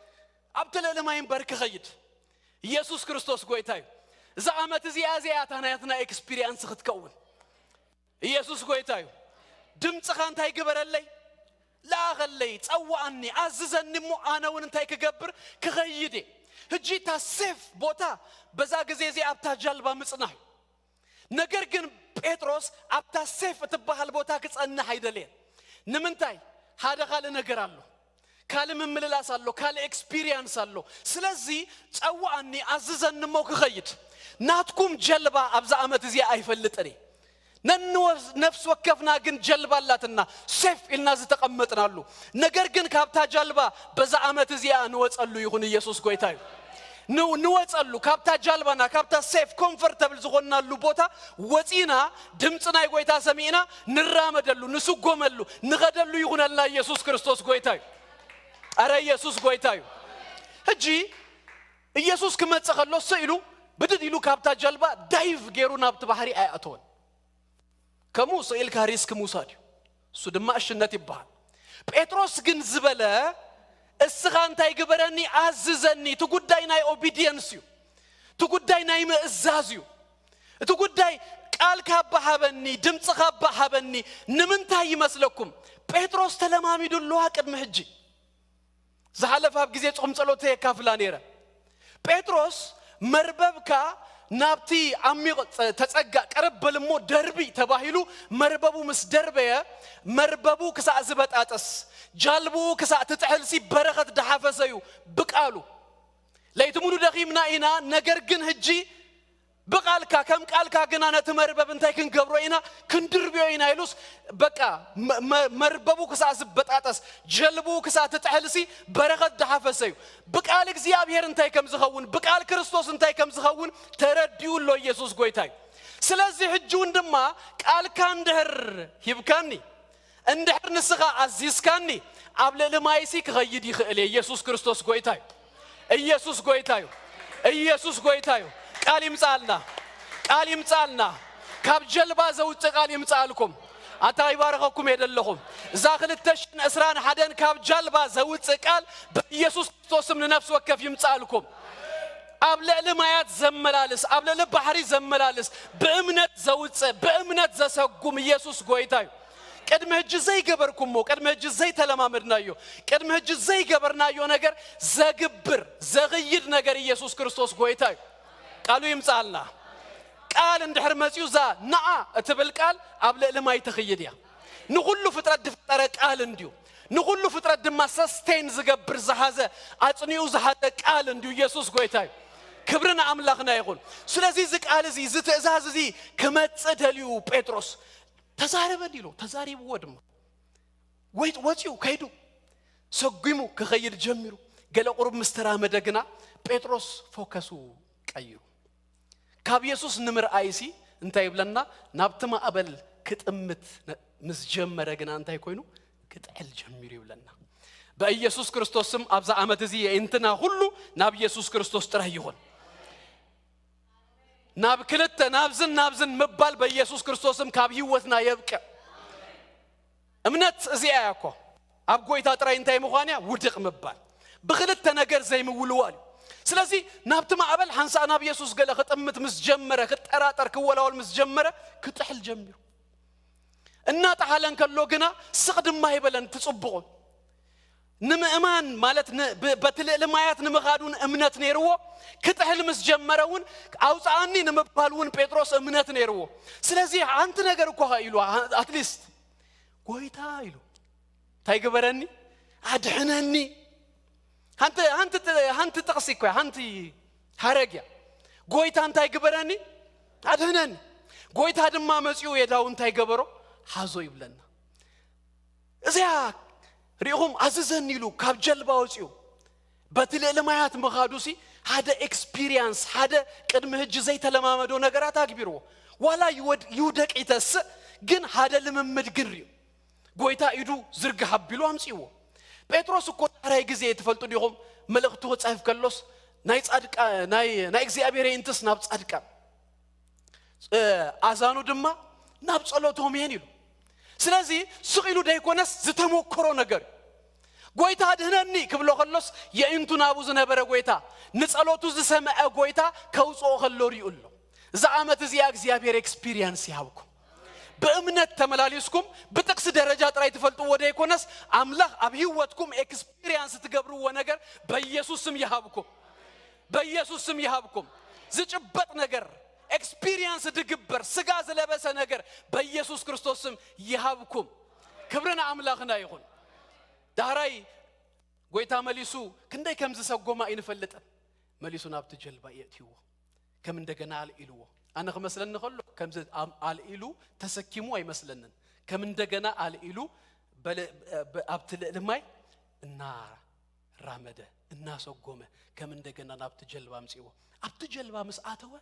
[SPEAKER 6] أبتلق لما ينبرك خيد يسوس كريستوس قويتاي زعمت زيازيات أنا يتنا إكسبيرينس ختكون يسوس قويتاي دم سخان تاي جبر اللي لا غليت أو أني عززني مو أنا وانتي كجبر كغيدي هجي تاسف بوتا بزاق زي أبتا جلبا مصنع نجرجن بيتروس أبتا سيف تبها البوتا كتصنع هيدلين نمنتاي هذا قال نجرالو كال من مللاس الله كال إكسبيرينس الله سلزي أو أني عززني مو كغيد ناتكم جلبا أبزا أمت زي أي فلتري نفس وكفنا جن جلبا لاتنا سيف إلنا زتقمتنا له نجر جن كابتا جلبا بزعمة زيان نوت الله يخون يسوع قويتاي نوت الله كابتا جلبنا كابتا سيف comfortable زغنا له بوتا وزينا دمتنا قويتا سمينا نرامد له نسوقهم له نغد له يخون الله يسوع كريستوس قويتاي أرى يسوع قويتاي هجي يسوع كم تخلص سئلو بدد يلو كابتا جلبا دايف غيرونا بتبحري آياتون كمو سئل كاريس كمو ساديو سودما أشنت يبان بيتروس جن زبالة السخان تاي جبرني عززني تقول داي ناي obedience تقول داي ناي مأزازيو تقول داي ቃል ካባሃበኒ ድምጽ ካባሃበኒ ንምንታይ ይመስለኩም ጴጥሮስ ተለማሚዱሉ ቅድመ ሕጂ ዝሓለፈ ኣብ ጊዜ ጾም ጸሎት የካፍላ ነይረ ጴጥሮስ መርበብካ ናብቲ ዓሚቕ ተጸጋ ቀረብ በልሞ ደርቢ ተባሂሉ መርበቡ ምስ ደርበየ መርበቡ ክሳዕ ዝበጣጠስ ጃልቡ ክሳዕ ትጥሕልሲ በረኸት ደሓፈሰዩ ብቃሉ ለይትሙሉ ደኺምና ኢና ነገር ግን ሕጂ በቃልካ ከም ቃልካ ግና ነቲ መርበብ እንታይ ክንገብሮ ኢና ክንድርብዮ ኢና ኢሉስ በቃ መርበቡ ክሳዕ ዝበጣጠስ ጀልቡ ክሳዕ ትጥሕልሲ በረኸት ደሓፈሰዩ በቃል እግዚአብሔር እንታይ ከም ዝኸውን በቃል ክርስቶስ እንታይ ከም ዝኸውን ተረዲዩሎ ኢየሱስ ጎይታይ ስለዚህ ሕጂውን ድማ ቃልካ እንድሕር ሂብካኒ እንድሕር ንስኻ ኣዚዝካኒ ኣብ ልዕሊ ማይሲ ክኸይድ ይኽእል ኢየሱስ ክርስቶስ ጎይታይ ኢየሱስ ጎይታዩ ኢየሱስ ጎይታዩ ቃል ይምጻልና ካብ ጀልባ ዘውጽእ ቃል ይምጻልኩም ኣታ ይባረኸኩም የደለኹም እዛ 2021 ካብ ጀልባ ዘውጽእ ቃል በኢየሱስ ክርስቶስም ንነፍስ ወከፍ ይምጻልኩም ኣብ ልዕሊ ማያት ዘመላልስ ኣብ ልዕሊ ባሕሪ ዘመላልስ ብእምነት ዘውጽእ ብእምነት ዘሰጉም ኢየሱስ ጎይታዩ ቅድመ ሕጂ ዘይገበርኩሞ ቅድመ ሕጂ ዘይተለማመድናዮ ቅድመ ሕጂ ዘይገበርናዮ ነገር ዘግብር ዘግይድ ነገር ኢየሱስ ክርስቶስ ጎይታዩ ቃሉ ይምጻልና ቃል እንድሕር መጽዩ ዛ ነዓ እትብል ቃል ኣብ ልዕሊ ማይ ተኽይድ እያ ንኹሉ ፍጥረት ድፍጠረ ቃል እንድዩ ንኹሉ ፍጥረት ድማ ሰስቴን ዝገብር ዝሓዘ ኣጽኒኡ ዝሓዘ ቃል እንድዩ ኢየሱስ ጎይታዩ ክብርን ኣምላኽና ይኹን ስለዚህ እዚ ቃል እዚ እዚ ትእዛዝ እዚ ክመጽእ ደልዩ ጴጥሮስ ተዛረበን ኢሉ ተዛሪብዎ ድማ ወጽዩ ከይዱ ሰጉሙ ክኸይድ ጀሚሩ ገለ ቁርብ ምስተራመደ ግና ጴጥሮስ ፎከሱ ቀይሩ ካብ ኢየሱስ ንምርኣይሲ እንታይ ይብለና ናብቲ ማዕበል ክጥምት ምስ ጀመረ ግና እንታይ ኮይኑ ክጥዕል ጀሚሩ ይብለና በኢየሱስ ክርስቶስ ስም ኣብዛ ዓመት እዚ እንትና ሁሉ ናብ ኢየሱስ ክርስቶስ ጥራይ ይሆን ናብ ክልተ ናብዝን ምባል በኢየሱስ ክርስቶስም ካብ ህይወትና የብቀ እምነት እዚኣ ያኮ ኣብ ጎይታ ጥራይ እንታይ ምዃንያ ውድቕ ምባል ብክልተ ነገር ዘይምውልዋል ስለዚህ ናብቲ ማዕበል ሓንሳ ናብ ኢየሱስ ገለ ክጥምት ምስ ጀመረ ክጠራጠር ክወላወል ምስ ጀመረ ክጥሕል ጀሚሩ እናጣሓለን ከሎ ግና ስቕ ድማ ይበለን ትጽብቑን ንምእማን ማለት በትልዕሊ ማያት ንምኻዱን እምነት ነይርዎ ክጥሕል ምስ ጀመረውን ኣውፃኣኒ ንምባልውን ጴጥሮስ እምነት ነይርዎ ስለዚህ አንተ ነገር እኮ ኢሉ አትሊስት ጎይታ ኢሉ ታይ ገበረኒ አድሕነኒ አንተ ተቅሲ እኮ አንተ ሃረግያ ጎይታ እንታይ ገበረኒ አድሕነኒ ጎይታ ድማ መጽዩ የዳው እንታይ ገበሮ ሓዞ ይብለና እዚያ ሪኹም አዝዘን ኢሉ ካብ ጀልባ ወጽዩ በትልዕሊ ማያት መኻዱሲ هذا experience هذا قدم ሕጂ ዘይተለማመዶ ነገራት አግቢርዎ ዋላ ይውደቅ ይተስ ግን هذا ልምምድ ግሪው ጎይታ ኢዱ ዝርግ ሐቢሉ አምጽይዎ ጴጥሮስ እኮ ታራይ ጊዜ ተፈልጡ ዲኹም መልእክቱ ጻይፍ ከሎስ ናይ ጻድቃ ናይ እግዚአብሔር እንተስ ናብ ጻድቃ አዛኑ ድማ ናብ ጸሎቶም ይሄን ይሉ ስለዚህ ስቂሉ ደይኮነስ ዝተሞከሮ ነገር ጎይታ አድህነኒ ክብሎ ከሎስ የእንቱ ናቡ ዝነበረ ጎይታ ንጸሎቱ ዝሰመዐ ጎይታ ከውጾ ከሎሪ ይውሎ ዘዓመት እዚ እግዚአብሔር ኤክስፒሪየንስ ያውኩ በእምነት ተመላልስኩም በጥቅስ ደረጃ ጥራይ ተፈልጡ ወደ ይኮነስ አምላክ አብ ህይወትኩም ኤክስፒሪየንስ ትገብሩዎ ነገር በኢየሱስ ስም ይሃብኩም ዝጭበጥ ነገር ኤክስፒሪየንስ ድግበር ስጋ ዝለበሰ ነገር በኢየሱስ ክርስቶስ ስም ይሃብኩም ክብርና አምላክና ይሁን ዳራይ ጎይታ መሊሱ ክንደይ ከም ዝሰጎማ ይንፈልጥ መሊሱ ናብቲ ጀልባ የትይዎ ከም እንደገና አልኢሉዎ አነ ከመስለን ነኸሎ ከም አልኢሉ ተሰኪሙ አይመስለንን ከም እንደገና አልኢሉ በአብት ለማይ እና ራመደ እና ሰጎመ ከም እንደገና ናብቲ ጀልባ አምጽይዎ አብቲ ጀልባ መስአተወ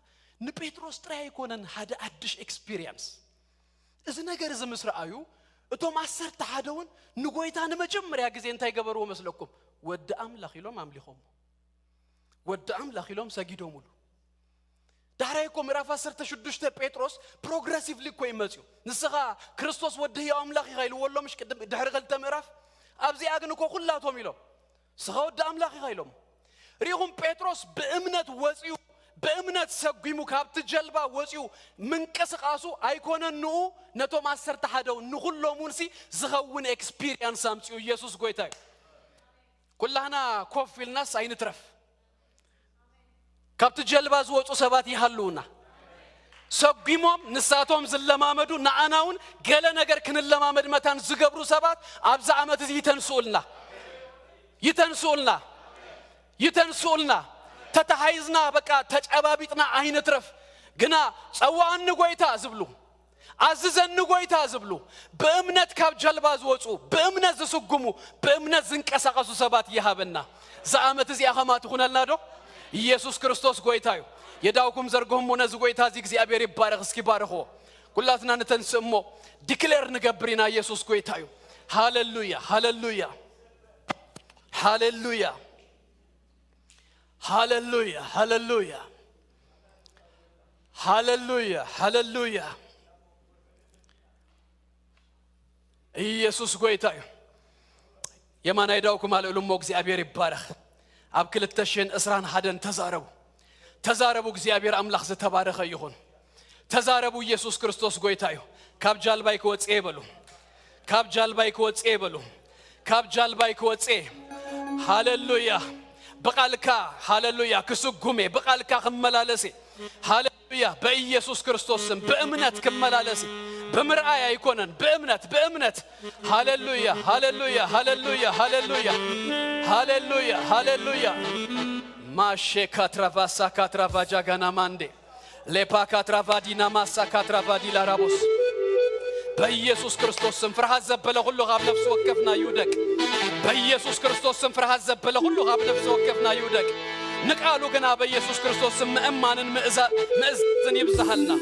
[SPEAKER 6] ንጴጥሮስ ጥራይ ይኮነን ሓደ አዲስ ኤክስፒሪየንስ እዚ ነገር ዝምስራአዩ እቶም 10 ተሓደውን ንጎይታ ንመጀመሪያ ጊዜ እንታይ ገበርዎ መስለኩም ወደ አምላኽ ኢሎም አምልኾም ወደ አምላኽ ኢሎም ሰጊዶሙሉ ዳራይኮ ምዕራፍ 16 ጴጥሮስ ፕሮግሬሲቭሊ ኮ ይመጽዩ ንስኻ ክርስቶስ ወደ ያው አምላኽ ይኸይሉ ወሎምሽ ቅድም ድሕሪ ገልተ ምዕራፍ ኣብዚ አግንኮ ኩላቶም ኢሎም ስኻ ወደ አምላኽ ይኸይሎም ሪኹም ጴጥሮስ በእምነት ወጽዩ በእምነት ሰጉሙ ካብት ጀልባ ወጪው ምንቀስቃሱ አይኮነኑ ነቶ ማሰርተ ሐደው ንሁሎሙንሲ ዝኸውን ኤክስፒሪየንስ አምጪው ኢየሱስ ጎይታይ ኩላህና ኮፊልናስ አይንትረፍ ካብት ጀልባ ዝወጹ ሰባት ይሃሉና ሰጉሞም ንሳቶም ዝለማመዱ ናአናውን ገለ ነገር ክንለማመድ መታን ዝገብሩ ሰባት አብዛ ዓመት ይተንሱልና ተተሃይዝና በቃ ተጨባቢጥና አይንትረፍ ግና ጸዋን ጎይታ ዝብሉ አዝዘን ጎይታ ዝብሉ በእምነት ካብ ጀልባ ዝወጹ በእምነት ዝስጉሙ በእምነት ዝንቀሳቀሱ ሰባት ይሃበና ዘአመት እዚ አኸማት ኹነልና ዶ ኢየሱስ ክርስቶስ ጎይታዩ የዳውኩም ዘርጎም ሆነ ዝጎይታ እዚ እግዚአብሔር ይባረክ እስኪ ባረኮ ኩላትና ነተንስሞ ዲክሌር ንገብሪና ኢየሱስ ጎይታዩ ሃሌሉያ ሃሌሉያ ሃሌሉያ ሃሌሉያ ሃሌሉያ ሃሌሉያ ሃሌሉያ ኢየሱስ ጎይታዩ የማን አይዳውኩም አለሉሞ እግዚአብሔር ይባረክ አብ ክልተሽን እስራን ሐደን ተዛረቡ እግዚአብሔር አምላክ ዘተባረከ ይሁን ተዛረቡ ኢየሱስ ክርስቶስ ጎይታዩ ካብ ጃልባይ ከወጽ ይበሉ ካብ ጃልባይ ከወጽ ይበሉ ካብ ጃልባይ ከወጽ ሃሌሉያ በቃልካ ሃሌሉያ ክስጉሜ በቃልካ ከመላለሴ ሃሌሉያ በኢየሱስ ክርስቶስ ስም በእምነት ከመላለሴ በመርአያ ይኮነን በእምነት ሃሌሉያ ሃሌሉያ ሃሌሉያ ሃሌሉያ ሃሌሉያ ሃሌሉያ ማሼ ካትራቫሳ ካትራቫጃ ጋናማንዴ ሌፓ ካትራቫዲና ማሳ ካትራቫዲ ላራቦስ በኢየሱስ ክርስቶስ ስም ፍርሃት ዘበለ ሁሉ ካብ ነፍስ ወከፍና ይውደቅ በኢየሱስ ክርስቶስ ስም ፍርሃት ዘበለ ሁሉ ካብ ነፍስ ወከፍና ይውደቅ ንቃሉ ግና በኢየሱስ ክርስቶስ ስም ምእማንን ምእዝን ይብዛሃልና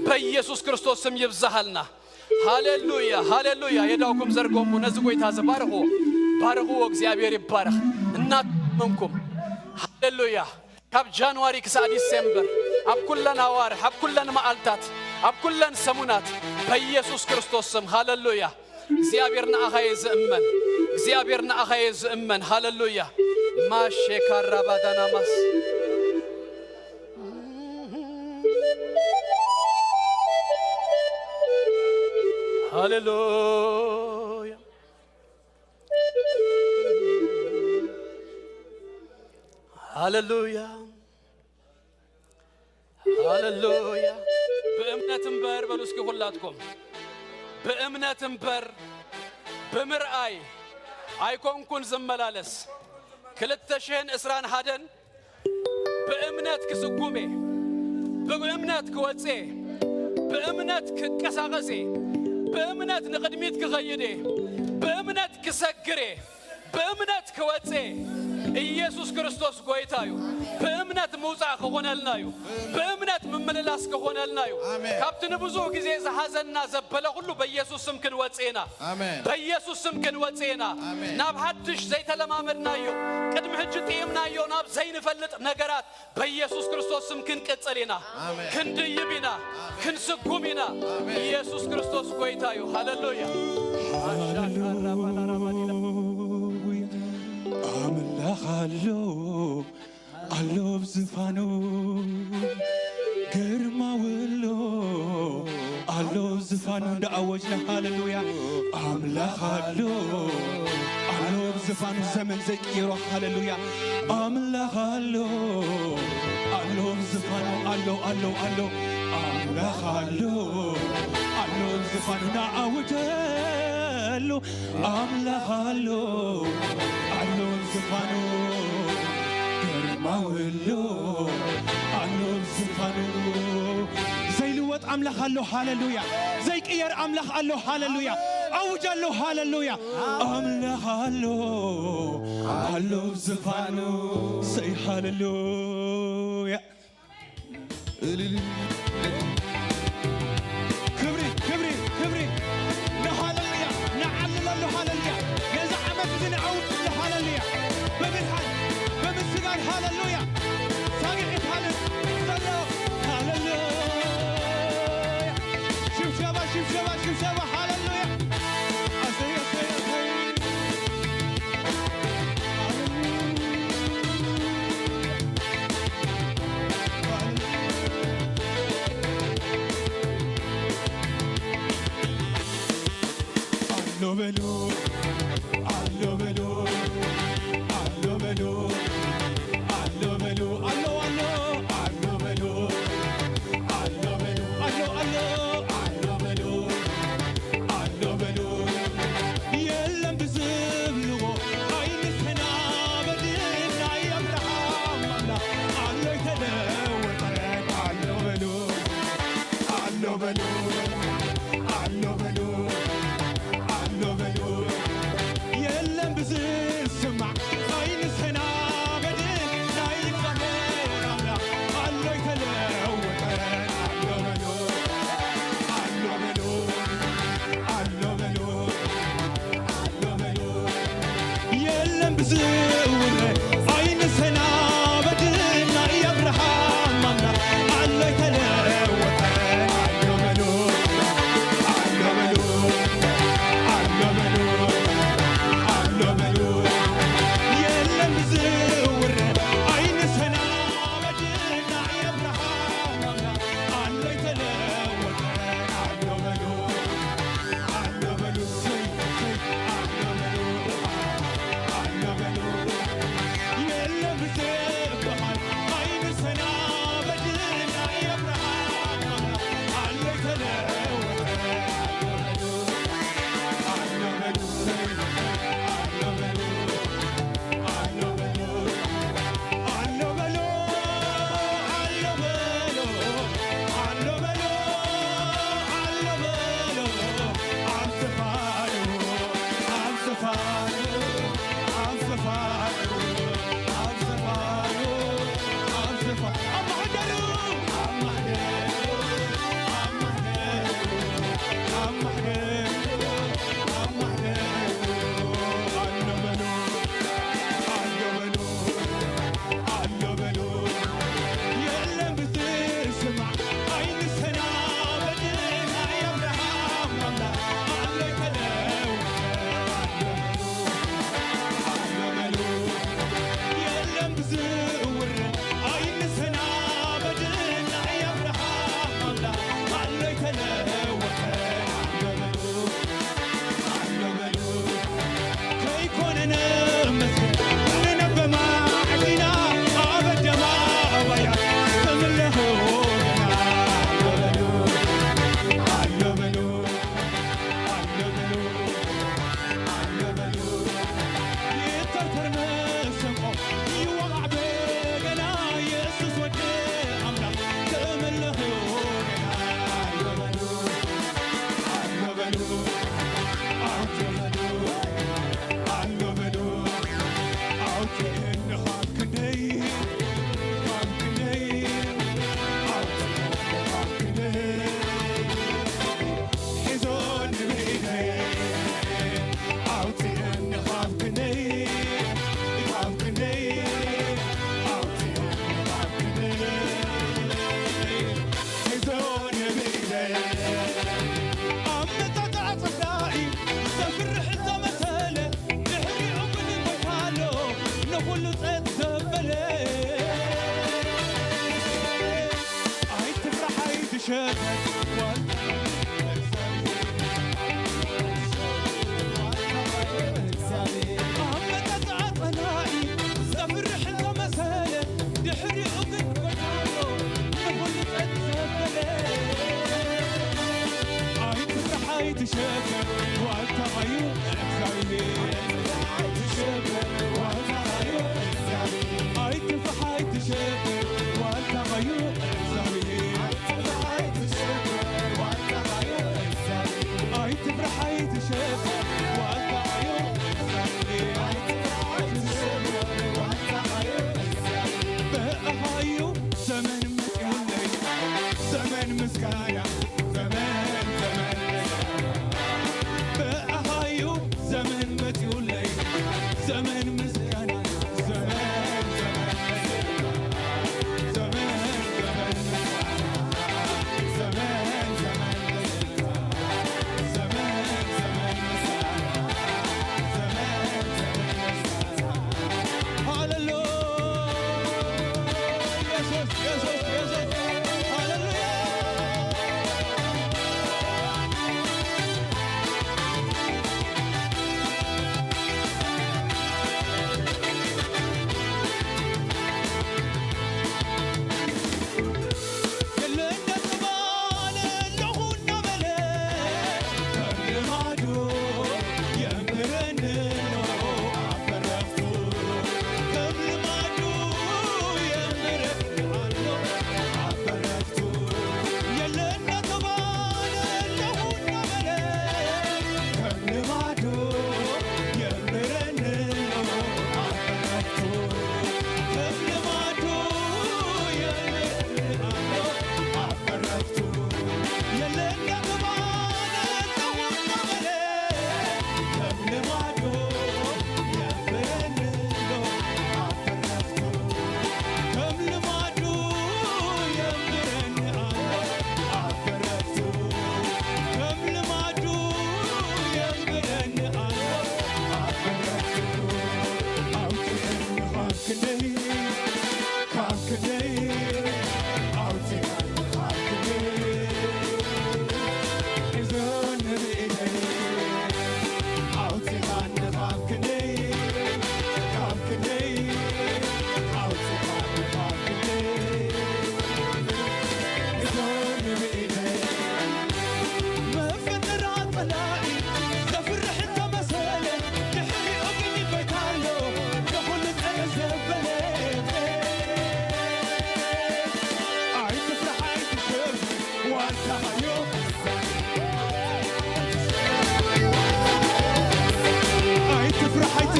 [SPEAKER 6] በኢየሱስ ክርስቶስ ስም ይብዛሃልና ሃሌሉያ ሃሌሉያ የዳውኩም ዘርጎሙ ነዚ ጎይታ ባረኹ እግዚአብሔር ይባረክ እናመንኩም ሃሌሉያ ካብ ጃንዋሪ ክሳብ ዲሴምበር ኣብ ኩለን አዋርሕ ኣብ ኩለን መዓልታት ኣብ ኩለን ሰሙናት በኢየሱስ ክርስቶስ ስም ሃሌሉያ እግዚአብሔር ንአኸየ ዝእመን ሃሌሉያ ማሼ ካራባዳናማስ ሃሌሉያ ሃሌሉያ ሃሌሉያ በእምነትም በር በሉስኪ ሁላትኩም በእምነትም በር በምርአይ አይኮንኩን ዝመላለስ ክልተሽን እስራን ሐደን በእምነት ክስጉሜ በእምነት ክወጼ በእምነት ክቀሳቀሴ በእምነት ንቅድሚት ክኸይዴ በእምነት ክሰግሬ በእምነት ክወጼ ኢየሱስ ክርስቶስ ጎይታዩ በእምነት መውጻእ ከሆነልናዩ በእምነት መመለላስ ከሆነልናዩ ካብትን ብዙ ጊዜ ዘሐዘንና ዘበለ ሁሉ በኢየሱስ ስም ክንወጼና በኢየሱስ ስም ክንወጼና ናብ ሐድሽ ዘይተለማመድናዩ ቅድም ሕጂ ጤምናዮ ናብ ዘይንፈልጥ ነገራት በኢየሱስ ክርስቶስ ስም ክንቀጽልና ክንድይቢና ክንስጉሚና ኢየሱስ ክርስቶስ ጎይታዩ ሃሌሉያ አሎ ብዝፋኑ ግርማውሎ አሎ ዝፋኑ እንዳአወጅና ሃሌሉያ አምላኽ አሎ ብዝፋኑ ዘመን ዘይቀይሮ ሃሌሉያ አምላኽ አሎ ብዝፋኑ አሎ አምላኽ አሎ ብዝፋኑ እንዳአወጀሉ አምላኽ አሎ ዝፋኑ ግርማውሎ አሎ ዝፋኑ ዘይልወጥ አምላኽ አሎ ሃሌሉያ ዘይቀየር አምላኽ አሎ ሃሌሉያ አውጃሎ ሃሌሉያ አምላኽ አሎ ዝፋኑ ሰይ ሃሌሉያ ክብሪ ሃሌሉያ ነዓልለሎ ሃሌሉያ የዛ ዓመት ዝንዓውድ ሃሌሉያ በብርሃን በምስጋን ሃሌሉያ ሳግዒት ሃሌሉያ ሽብሸባ ሃሌሉያ አሰይ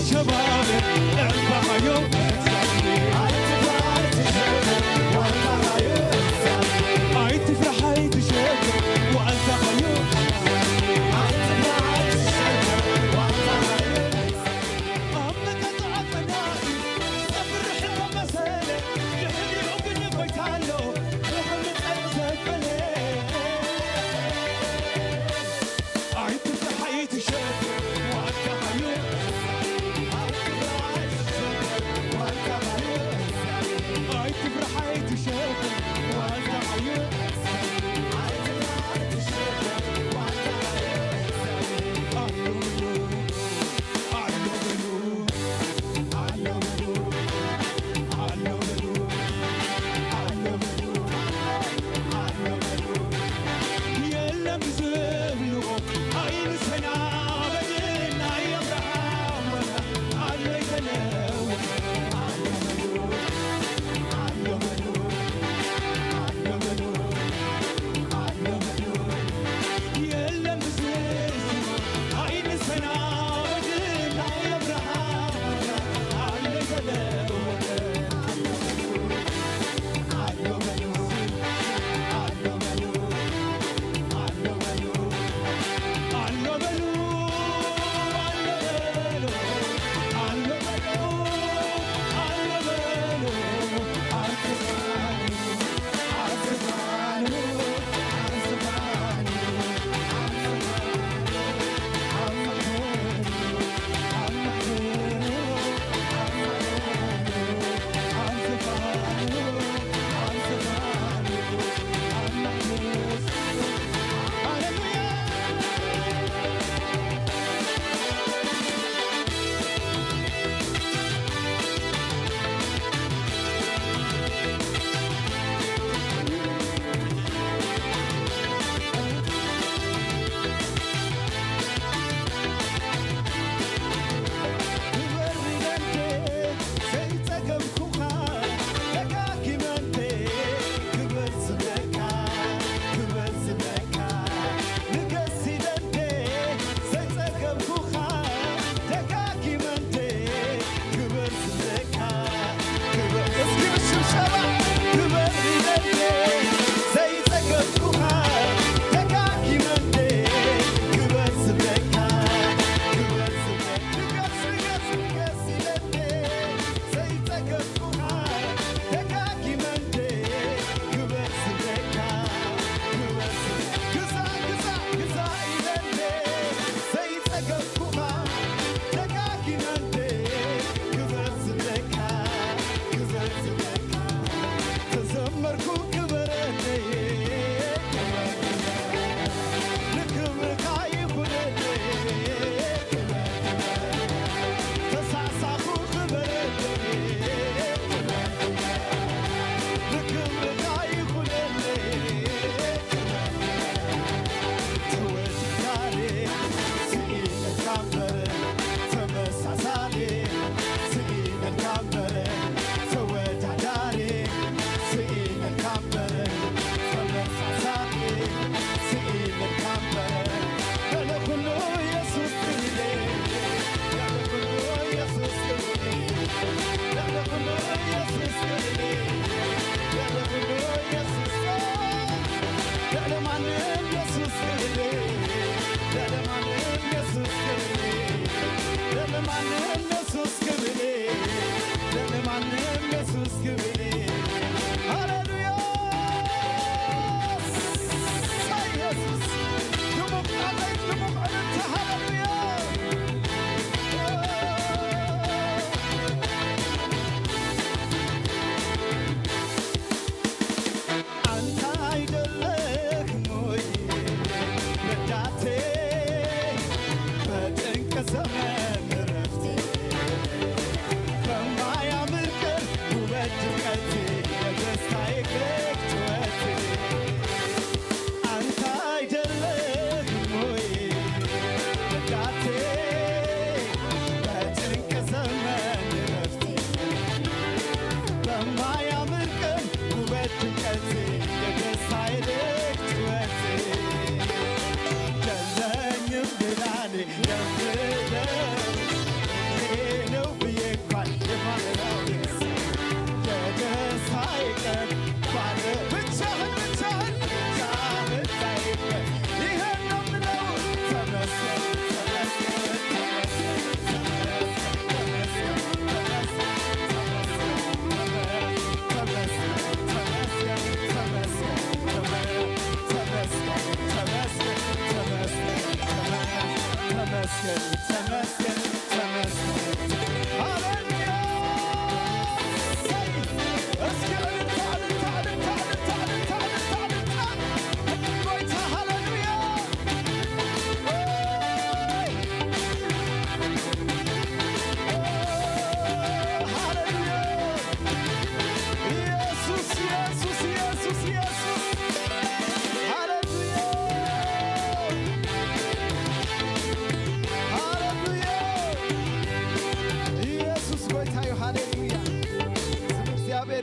[SPEAKER 1] شباب البحيو عيد تفرح عيد تشكر وأنت حيو أمك أضعف نادي صبر حلوة مسألة لحلي وقلب ويتعلو وحمد أنزل عليه عيد تفرح عيد تشكر وأنت حيو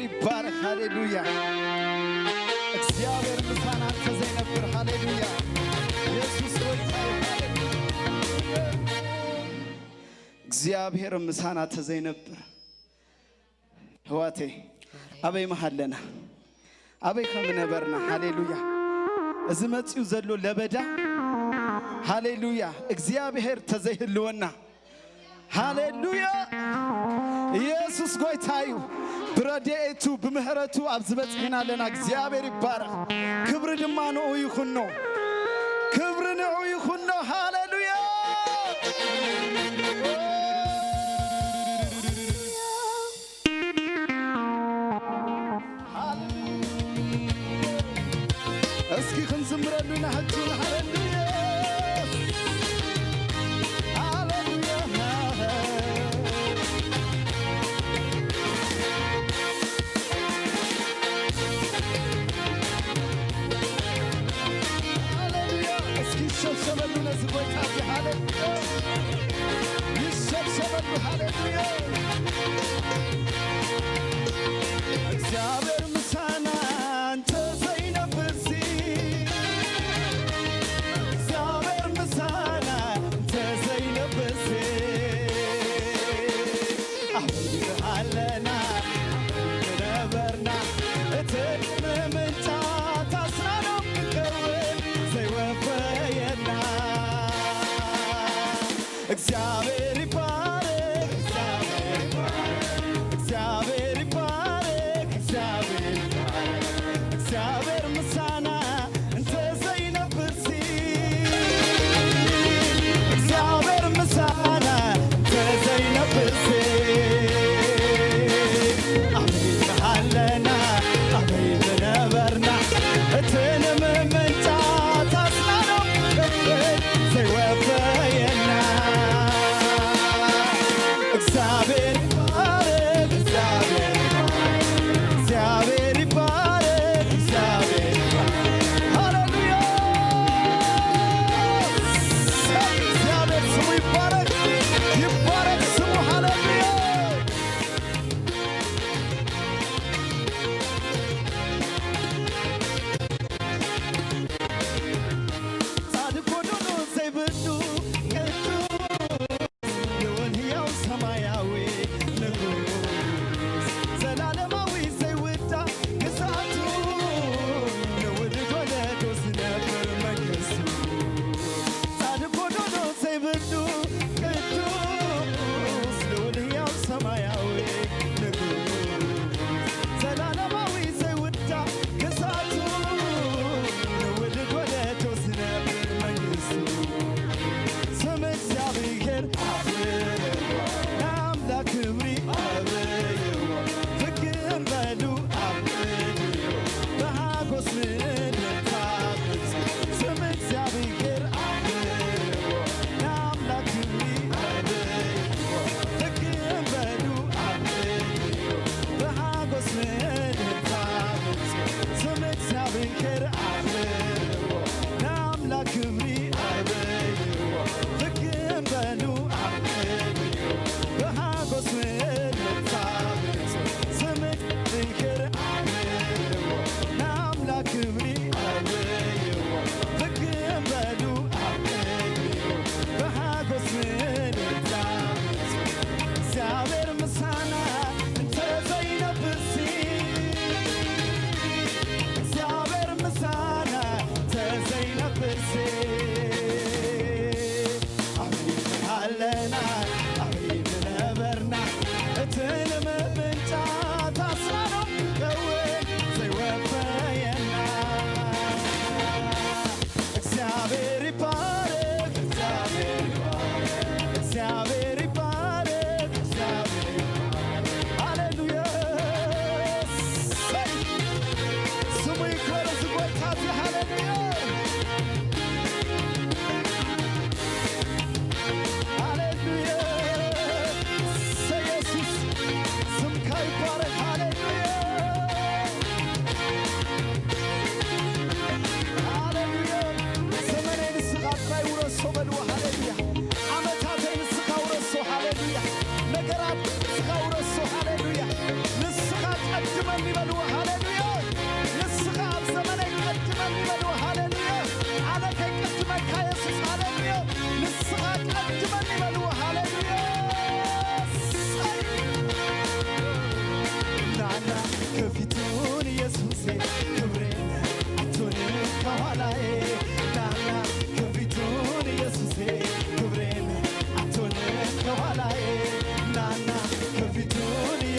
[SPEAKER 3] ይባረክ ሃሌሉያ እግዚአብሔር ምሳና ተዘይነብር ሃሌሉያ ኢየሱስ ጌታ እግዚአብሔር ምሳና ተዘይነብር ህዋቴ አበይ መሐለና አበይ ከምነበርና ሃሌሉያ እዚ መጽዩ ዘሎ ለበዳ ሃሌሉያ እግዚአብሔር ተዘይህልወና ሃሌሉያ ኢየሱስ ጌታዩ ብረዴቱ ብምህረቱ አብዝበጽና ለና እግዚአብሔር ይባረክ ክብር ድማ ነው ይኹን ክብር ነው ይኹን ሃሌሉያ እስኪ ክንዝምረሉና ህጁን ሃሌሉያ እግዚአብሔር ምሳና አንተ ዘይነብሲ እግዚአብሔር ምሳና አንተ ዘይነብሲ አለና ነበርና እትምምንጫ ታስራነው ምቀወን ዘይወፈየና እግዚአብሔር ይባረክ እግዚአብሔር ይባረክ እግዚአብሔር ምሳና እንተ ዘይነብርሲ እግዚአብሔር ምሳና እንተ ዘይነብርሲ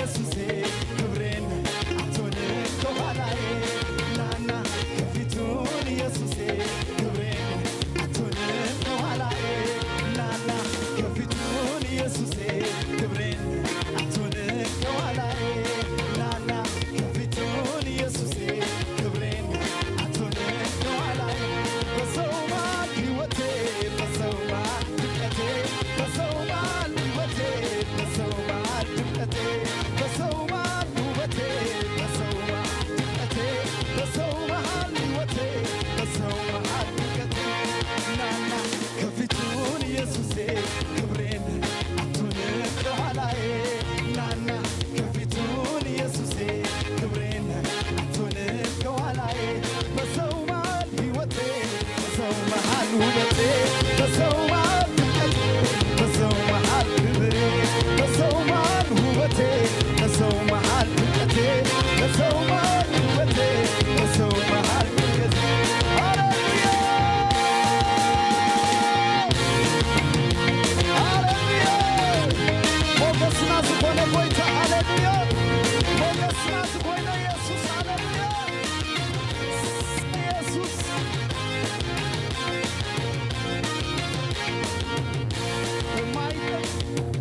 [SPEAKER 3] ኢየሱሴ ክብሬን አትሆንም ከኋላዬ ናና ከፊቱን ኢየሱሴ ክብሬን አትሆንም ከኋላዬ ናና ከፊቱን ኢየሱሴ ክብሬን አትሆንም ከኋላዬ ናና ከፊቱን ኢየሱሴ ክብሬን አትሆንም ከኋላዬ በሰው መሃል ሕይወቴ በሰው መሃል ድምቀቴ በሰው መሃል ሕይወቴ በሰው መሃል ድምቀቴ በሰው መሃል ውበቴ በሰው መሃል ድምቀቴ በሰው መሃል ሕይወቴ በሰው መሃል ድምቀቴ ናና ከፊቱን ኢየሱሴ ክብሬን አትሆንም ከኋላዬ ናና ከፊቱን ኢየሱሴ ክብሬን አትሆንም ከኋላዬ በሰው መሃል ሕይወቴ በሰው መሃል ውበቴ በሰው መሃል ድምቀቴ በሰው መሃል ክብሬ በሰው መሃል ውበቴ በሰው መሃል ድምቀቴ በሰው መሃል ውበቴ በሰው መሃል ድምቀቴ ሃሌሉያ ሃሌሉያ ሞገስና ዝኾነ ጎይታ ሃሌሉያ ሞገስና ዝኾነ ኢየሱስ ሃሌሉያ ኢየሱስ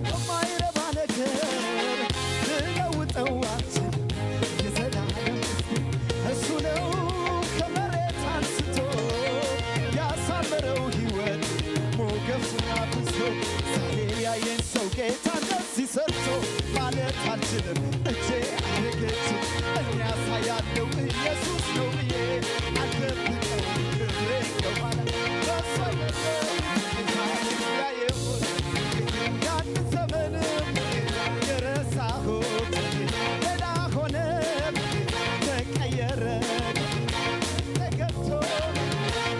[SPEAKER 3] በማይረባ ነገር ልለውጠው አልችልም የዘላለም ምስጢር እሱ ነው ከመሬት አንስቶ ያሳመረው ሕይወት ሞገሱና ብሶ ዛሬ ያየን ሰው ጌታ እንደዚህ ሰርቶ ማለት አልችልም እጄ አረገችው እኔ ያሳያለው ኢየሱስ ነው ብዬ አልደብቀው ክብሬ ገባላ በሷ ነበር ያየሁት ያን ዘመንም የረሳሁት ሌላ ሆነ ተቀየረ ተገብቶ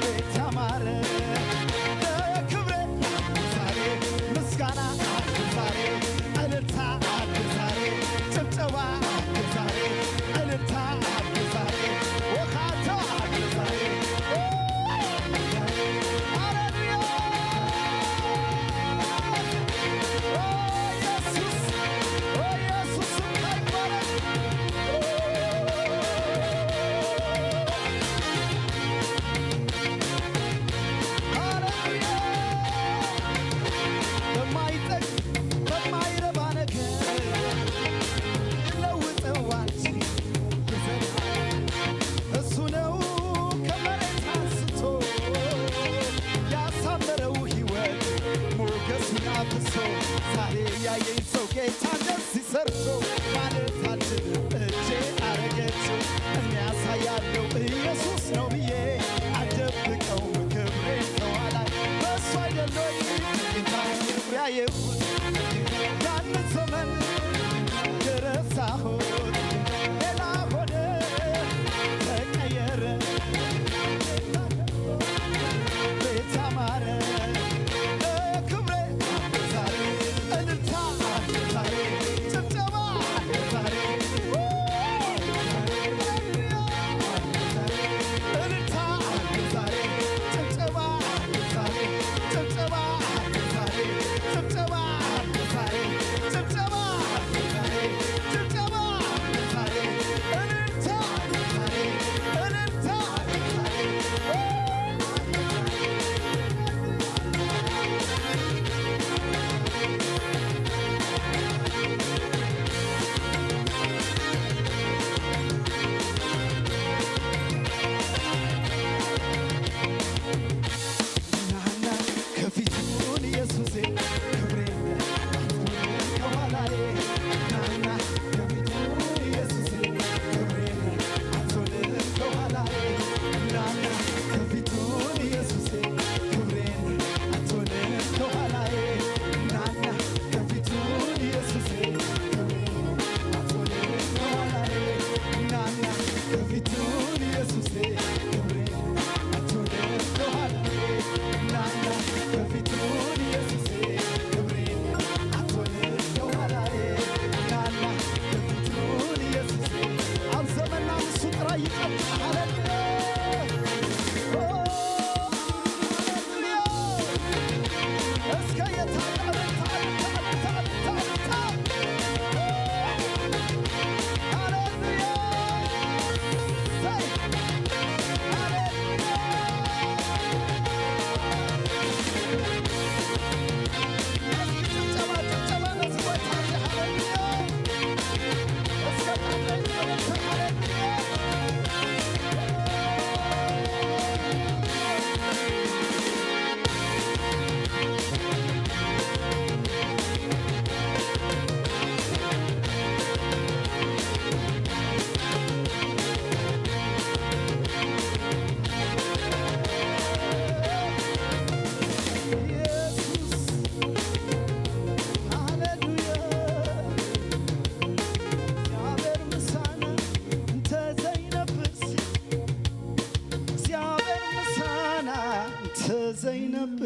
[SPEAKER 3] ቤት ያማረ ለክብሬ ዛሬ ምስጋና ዛሬ እልልታ ዛሬ ጭብጨባ ዛሬ እልልታ ዛሬ ወካታ ዛሬ ሃሌሉያ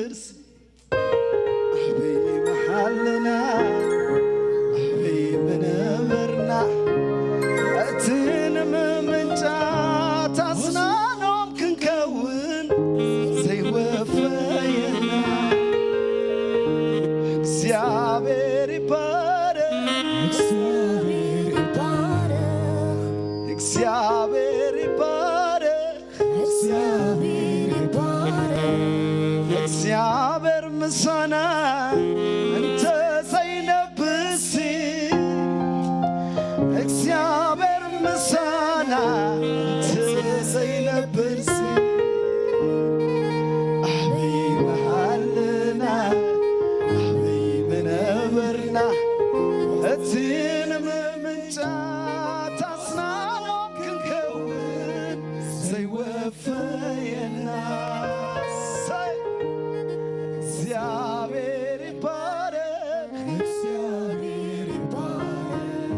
[SPEAKER 3] ብርሲ أبي محلنا أبي منبرنا أتنم من جات أصنانهم كنكون زي وفاينا እግዚአብሔር ይባረክ እግዚአብሔር ይባረክ እግዚአብሔር ምስጋና እንተ ዘይነብሲ እግዚአብሔር ምስጋና እንተ ዘይነብሲ አብይ መሃልና አብይ መንበርና እትንም ምንጫት አስናኖም ክንከውን ዘይወፈየና እግዚአብሔር ይባረክ እግዚአብሔር ይባረክ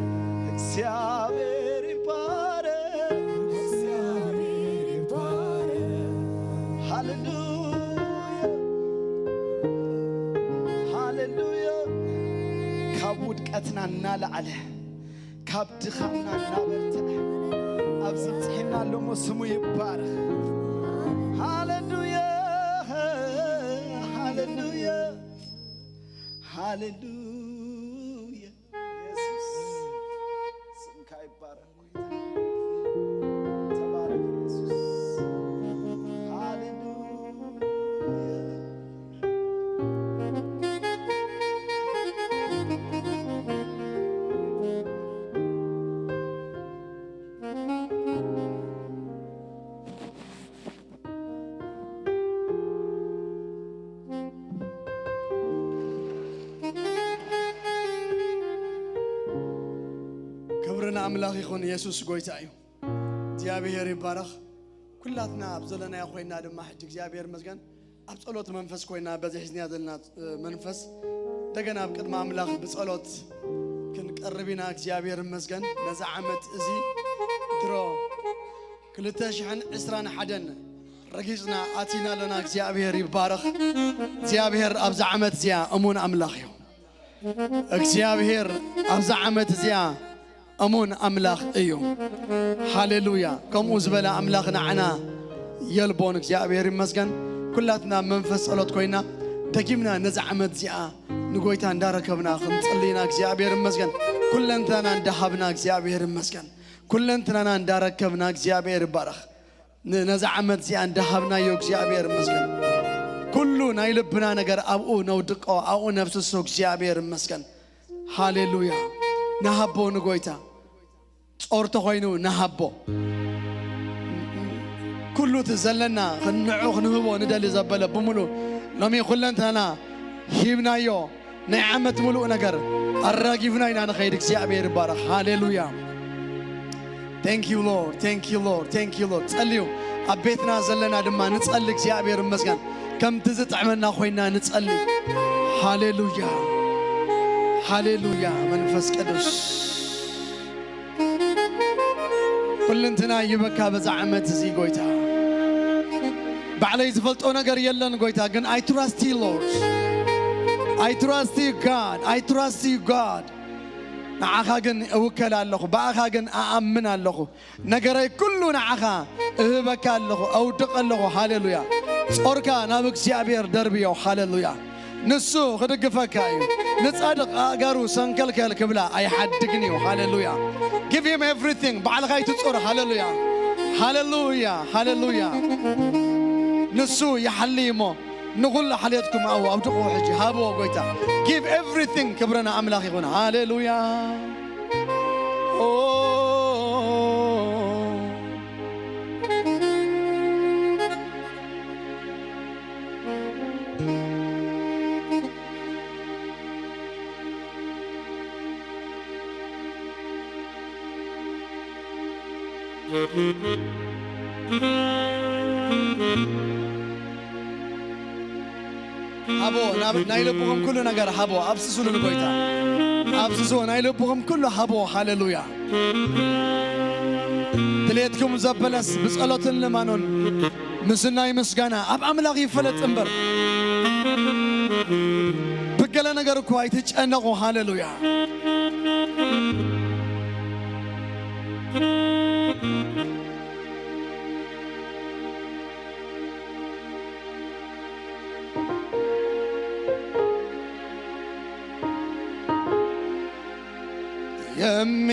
[SPEAKER 3] እግዚአብሔር ይባረክ እግዚአብሔር ይባረክ ሃሌሉያ ሃሌሉያ ካብ ውድቀትና እናልዓለ ካብ ድኻምና እናበርትዐ ኣብዚ ፅሒና ሎሞ ስሙ ይባረክ ሃሌሉያ Hallelujah, hallelujah. Jesus, sangkai barak tabarak Jesus. ክብርና አምላኽ ይኹን ኢየሱስ ጎይታ እዩ እግዚአብሔር ይባረኽ ኩላትና ኣብዘለና ኮይና ድማ ሕጂ እግዚአብሔር መስገን ኣብ ጸሎት መንፈስ ኮይና በዚህ ሕዝንያ ዘለና መንፈስ ደገና ኣብ ቅድመ አምላኽ ብጸሎት ክንቀርብና እግዚአብሔር መስገን ነዛ ዓመት እዚ ድሮ 2021 ረጊጽና ኣቲና ለና እግዚአብሔር ይባረኽ እግዚአብሔር ኣብዛ ዓመት እዚኣ እሙን አምላኽ እዩ እግዚአብሔር ኣብዛ ዓመት እዚኣ أمون أملاخ أيو هاليلويا كم أزبلا أملاخ نعنا يلبونك زيابير مسجن كلاتنا منفس ألوت كوينا تجيبنا نزعمت زيا نقويتان داركبنا خمس اللينا زيابير مسجن كلنا ندهبنا زيابير مسجن كلنا نداركبنا زيابير بارخ نزعمت زيا ندهبنا يوك زيابير مسجن كلنا يلبنا نجر أو نودق أو نفس السوق زيابير مسجن هاليلويا نهبو نقويتا صورته خوينو نهبو كله تزلنا خنعو خنهبو ندالي زبالة بمولو لمي خلنتنا هيبنا يو نعمة ملو نقر الراقفنا إنا خيرك زيابير بارك هاليلويا Thank you Lord Thank you Lord Thank you Lord تسأليو أبيتنا زلنا دما نتسألك زيابير مسكن كم تزت عملنا خوينا نتسألي هاليلويا هاليلويا منفس قدس كلنتنا يبكى بزعمت زي قويتا بعلي زفلتو نقر يلن قويتا قن I trust you Lord I trust you God I trust you God نعاخا قن اوكل اللخو باخا قن أأمن اللخو نقري كله نعاخا اهبكى اللخو أودق اللخو هاليلويا صوركا نابك سيابير دربيو هاليلويا نسو خدق فكايو نتصادق أقارو سنكل كبلا أي حد تقنيو هاليلويا Give him everything بعد غاية تصور هاليلويا هاليلويا هاليلويا نسو يحليمو نقول حليتكم أو تقوى حجي هابو قويتا Give everything كبرنا أملاخ يقول هاليلويا هابو نايلبهم كل نجار هابو أبسسوا للقويتا أبسسوا نايلبهم كله هابو هاليلويا تليتكم زبلس بسألة لمانون مسنا يمسجنا أب أملاقي فلت أمبر
[SPEAKER 4] በገለ ነገር እኮ አይተጨነቁ ሃሌሉያ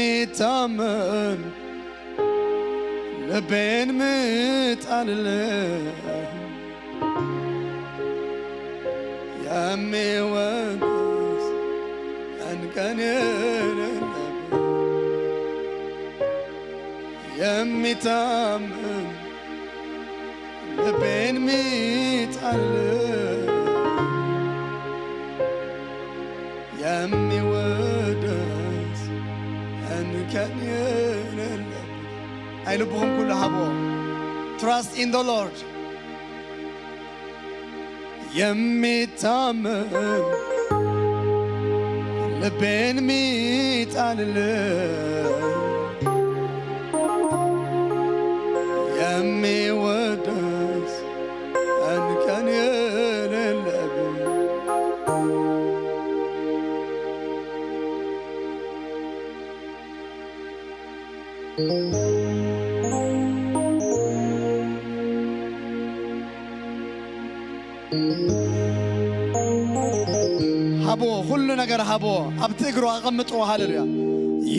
[SPEAKER 4] የሚታመን ልቤን ምጣልልህ የሚወድስ እንከን የሌለበት የሚታመን ልቤን ምጣልልህ የሚወድስ እንከን የሌለበት አይልብሁም ኩሉ ሀቦ Trust in the Lord የሚታመን ልቤን ሚጣልልህ የሚወድስ እንከን የሌለበት ሀቦ ሁሉ ነገር ሀቦ አብቲ እግሩ አቀምጦ ሃሌሉያ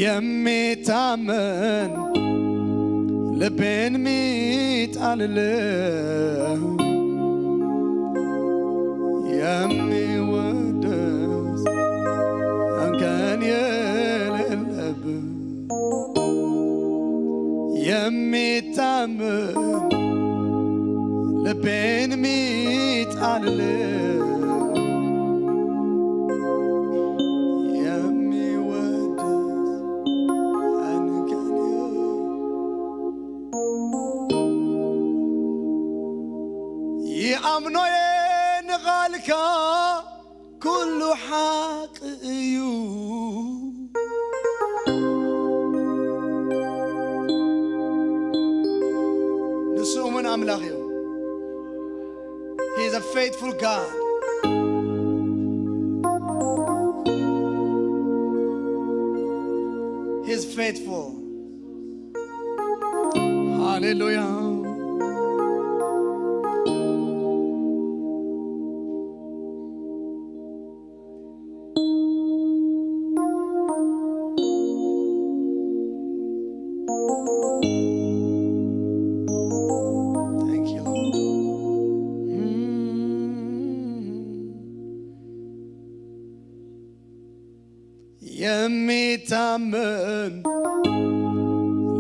[SPEAKER 4] የሚታመን ልቤን ሚጣልልህ የሚወድስ እንከን የሌለበት የሚታመን ልቤን ሚጣልልህ يأمنو ينغالك كل حق يو نسو من أملاخيو He is a faithful God He is faithful Hallelujah የሚታመን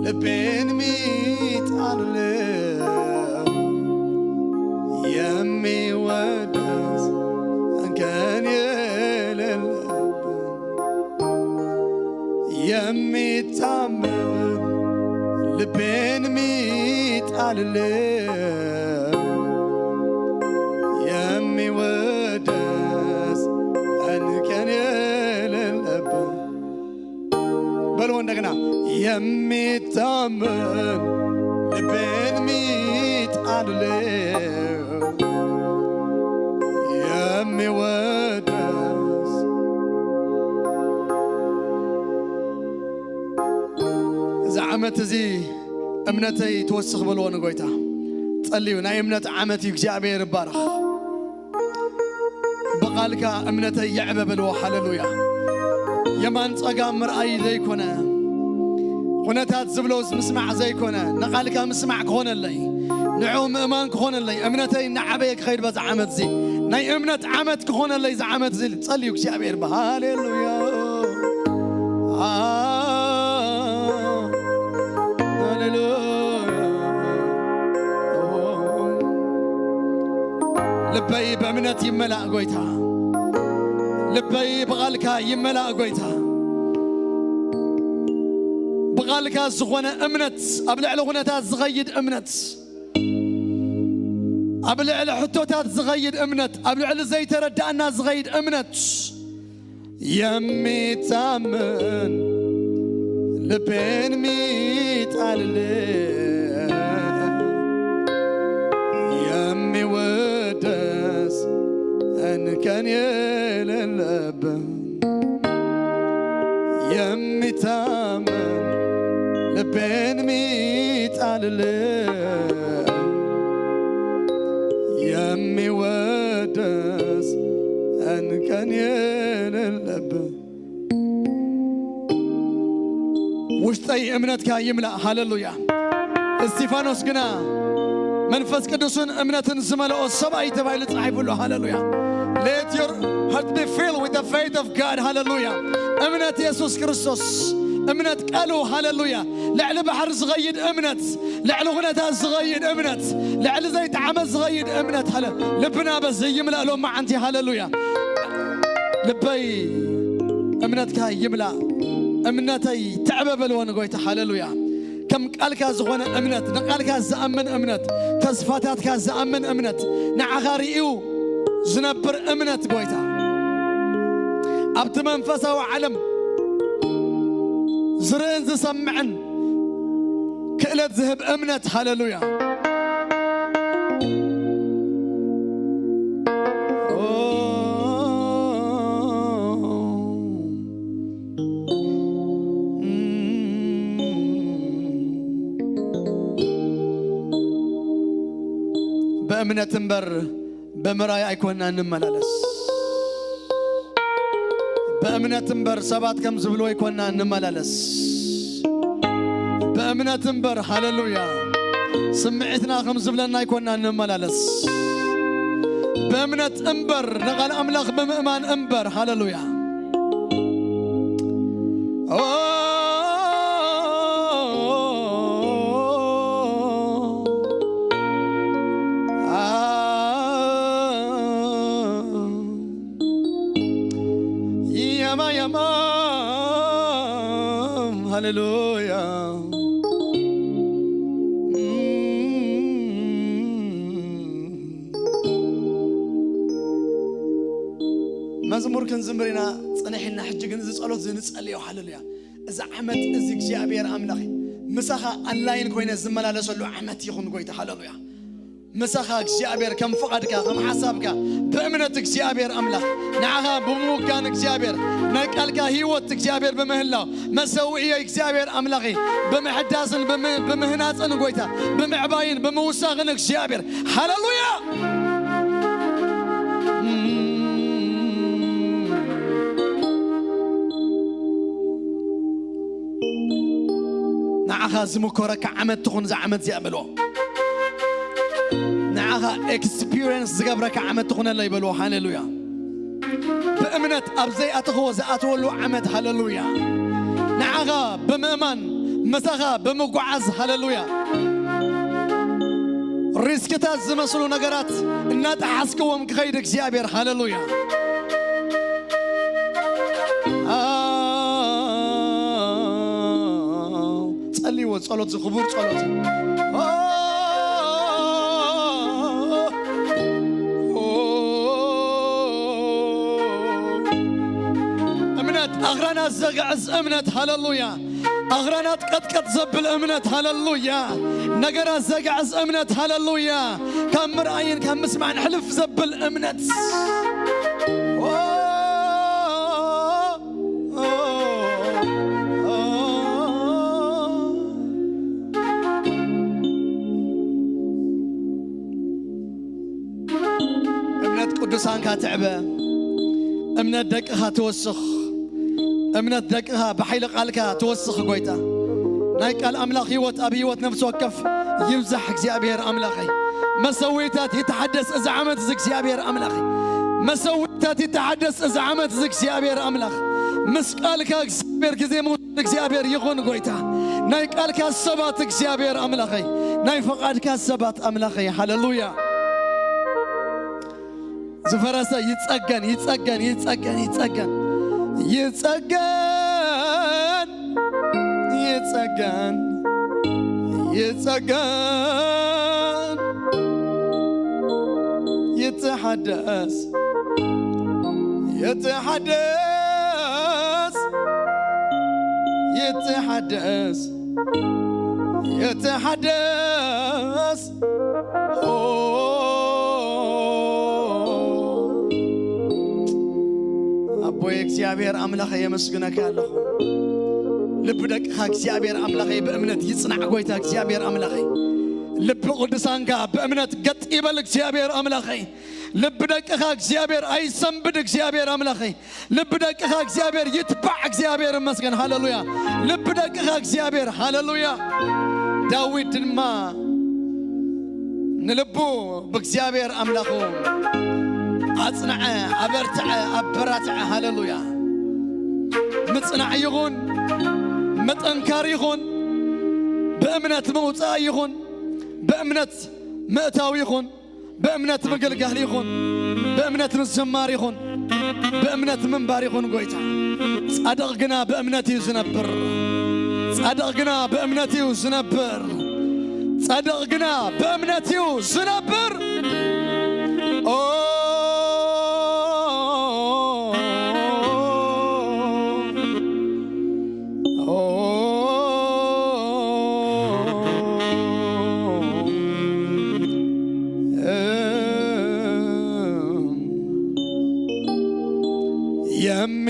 [SPEAKER 4] ልቤን ሚጣልልህ የሚወድስ እንከን የሌለበት የሚታመን ልቤን ሚጣልልህ የሚወድስ እንከን የሌለበት በሉ እንደገና የሚታመን ልቤን ሚጣልልህ የሚወድስ እዚ ዓመት እዚ እምነተይ ትወስኽ በልዎ ንጎይታ ጸልዩ ናይ እምነት ዓመት እዩ እግዚአብሔር ይባረኽ በቃልካ እምነተይ ይዕበ በልዎ ሃሌሉያ የማን ጸጋም ምርአይ ዘይኮነ ኩነታት ዝብሎስ ምስማዕ ዘይኮነ ንቃልካ ምስማዕ ክኾነለይ ንዑ ምእማን ክኾነለይ እምነተይ ንዓበየ ክኸይድ በዛ ዓመት እዚ ናይ እምነት ዓመት ክኾነለይ ዛ ዓመት እዚ ጸልዩ እግዚአብሔር ሃሌሉያ ሃሌሉያ ልበይ በእምነት ይመላእ ጎይታ ልበይ በቃልካ ይመላእ ጎይታ በቃልካ ዝኾነ እምነት ኣብ ልዕሊ ኩነታት ዝኸይድ እምነት ኣብ ልዕሊ ሕቶታት ዝኸይድ እምነት ኣብ ልዕሊ ዘይተረዳእና ዝኸይድ እምነት የሚታመን ልቤን ሚጣልልህ የሚወድስ እንከን የሌለበት የሚታመን ልቤን ሚጣልልህ የሚወደስ እንከን የሌለበት ውሽጠይ እምነትካ ይምላ ሃሌሉያ እስጢፋኖስ ግና መንፈስ ቅዱስን እምነትን ዝመልኦ ሰብኣይ ተባይሉ ጻሒፉሉ ሃሌሉያ let your heart be filled with the faith of God ሃሌሉያ እምነት ኢየሱስ ክርስቶስ እምነት ቃሉ ሃሌሉያ ልዕሊ ባሕር ዝኸይድ እምነት ልዕሊ ኩነታት ዝኸይድ እምነት ልዕሊ ዘይተዓመት ዝኸይድ እምነት ልብና በዚ ይምላእ ሎም መዓንቲ ሃሌሉያ ልበይ እምነትካ ይምላእ እምነተይ ትዕበበልዎን ጎይታ ሃሌሉያ كم قالك زغونه امنت نقالك زامن امنت تسفاتاتك زامن امنت نعغاريو زنبر امنت غويتا ابت منفسه وعلم زرين زسمعن كلت ذهب امنت هاللويا بأمنة بر بمراي أيكون نملالس بأمنة بر سبات كم زبلو يكون نملالس بأمنة بر هاللويا سمعتنا كم زبلنا يكون نملالس بأمنة أمبر نقال أملاخ بمأمان أمبر هاللويا هاللويا مزمور كنزمرنا صنيحنا حجكن زي صلوت زي نصليو هاللويا اذا عمت ازي እግዚአብሔር አምላኽ مسخ انلاين كوينه زملالسلو عمت يخون ጎይታ هاللويا مسخ እግዚአብሔር كم فقدك كم حسابك بأمنة እግዚአብሔር أملاك نعها بموكان እግዚአብሔር نقالك هيوت እግዚአብሔር بمهلا مسوئية እግዚአብሔር أملاكي بمحداسن بمهناتن ጎይታ بمعباين بموساغن እግዚአብሔር هاللويا نعها زمكورك عمت تخون زعمت زيابلو نعها experience زقبرك عمت تخون الله يبلو هاللويا بأمنة أبزي أتخو زأتولو عمت هاللويا نعها بمأمن مسخا بمقعز هاللويا ريسكتات زمسلو نقرات النات حسكوهم كخيدك زيابير هاللويا تصلي وتصلوت زخبور تصلوت أغرانات زقعز أمنت هاللويا أغرانات قد زبل أمنت هاللويا نقرات زقعز أمنت هاللويا كم مرأين كم مسمع حلف زبل أمنت أمنت قدسان كاتعبة أمنت دقها توسخ أمنت دقها بحيل قالك توسخ قويتا نايك الأملاخ يوت أبي يوت نفسه وكف يمزح زيابير أملاخي ما سويتات يتحدث إذا عمت زك زيابير أملاخي ما سويتات يتحدث إذا عمت زك زيابير أملاخ مسقالك زيابير كزي موتك زيابير يغون قويتا نايك قالك السباتك زيابير أملاخي ناي فقادك السبات أملاخي هاللويا زفراسة يتسقن يتسقن يتسقن يتسقن يتسقن يتسقن يتسقن يتحدث يتحدث يتحدث يتحدث እግዚአብሔር አምላኸ የመስግነካ ኣለኹ ልብ ደቅኻ እግዚአብሔር አምላኸ በእምነት ይጽናዕ ጎይታ እግዚአብሔር አምላኸ ልብ ቅዱሳንካ በእምነት ገጥ ይበል እግዚአብሔር አምላኸ ልብ ደቅኻ እግዚአብሔር አይሰንብድ እግዚአብሔር አምላኸ ልብ ደቅኻ እግዚአብሔር ይትባዕ እግዚአብሔር ይመስገን ሃሌሉያ ልብ ደቅኻ እግዚአብሔር ሃሌሉያ ዳዊት ድማ ንልቡ በእግዚአብሔር አምላኹ አጽናዕ አበርትዕ አበራትዕ ሃሌሉያ ምጽናዕ ይኹን መጠንካር ይኹን በእምነት መውፃእ ይኹን በእምነት ምእታው ይኹን በእምነት መገልጋል ይኹን በእምነት ምዝማር ይኹን በእምነት ምንባር ይኹን ጎይታ ጻድቕ ግና በእምነት እዩ ዝነብር ጻድቕ ግና በእምነት እዩ ዝነብር ጻድቕ ግና በእምነት እዩ ዝነብር ኦ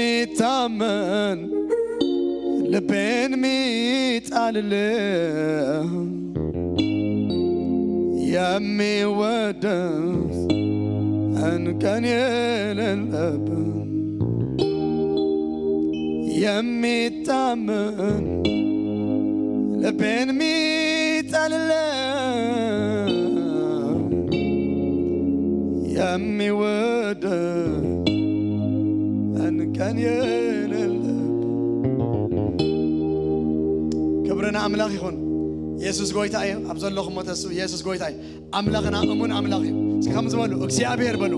[SPEAKER 4] የሚታመን ልቤን ሚጣልልህ የሚወደስ እንከን የሌለብህ የሚታመን ልቤን ሚጣልልህ የሚወደስ እንከን የሌለብህ ክብርና አምላኽ ይኹን ኢየሱስ ጎይታ እዩ ኣብ ዘለኹም ሞተሱ ኢየሱስ ጎይታ እዩ ኣምላኽና እሙን ኣምላኽ እዩ ከም ዝበሉ እግዚአብሔር በሉ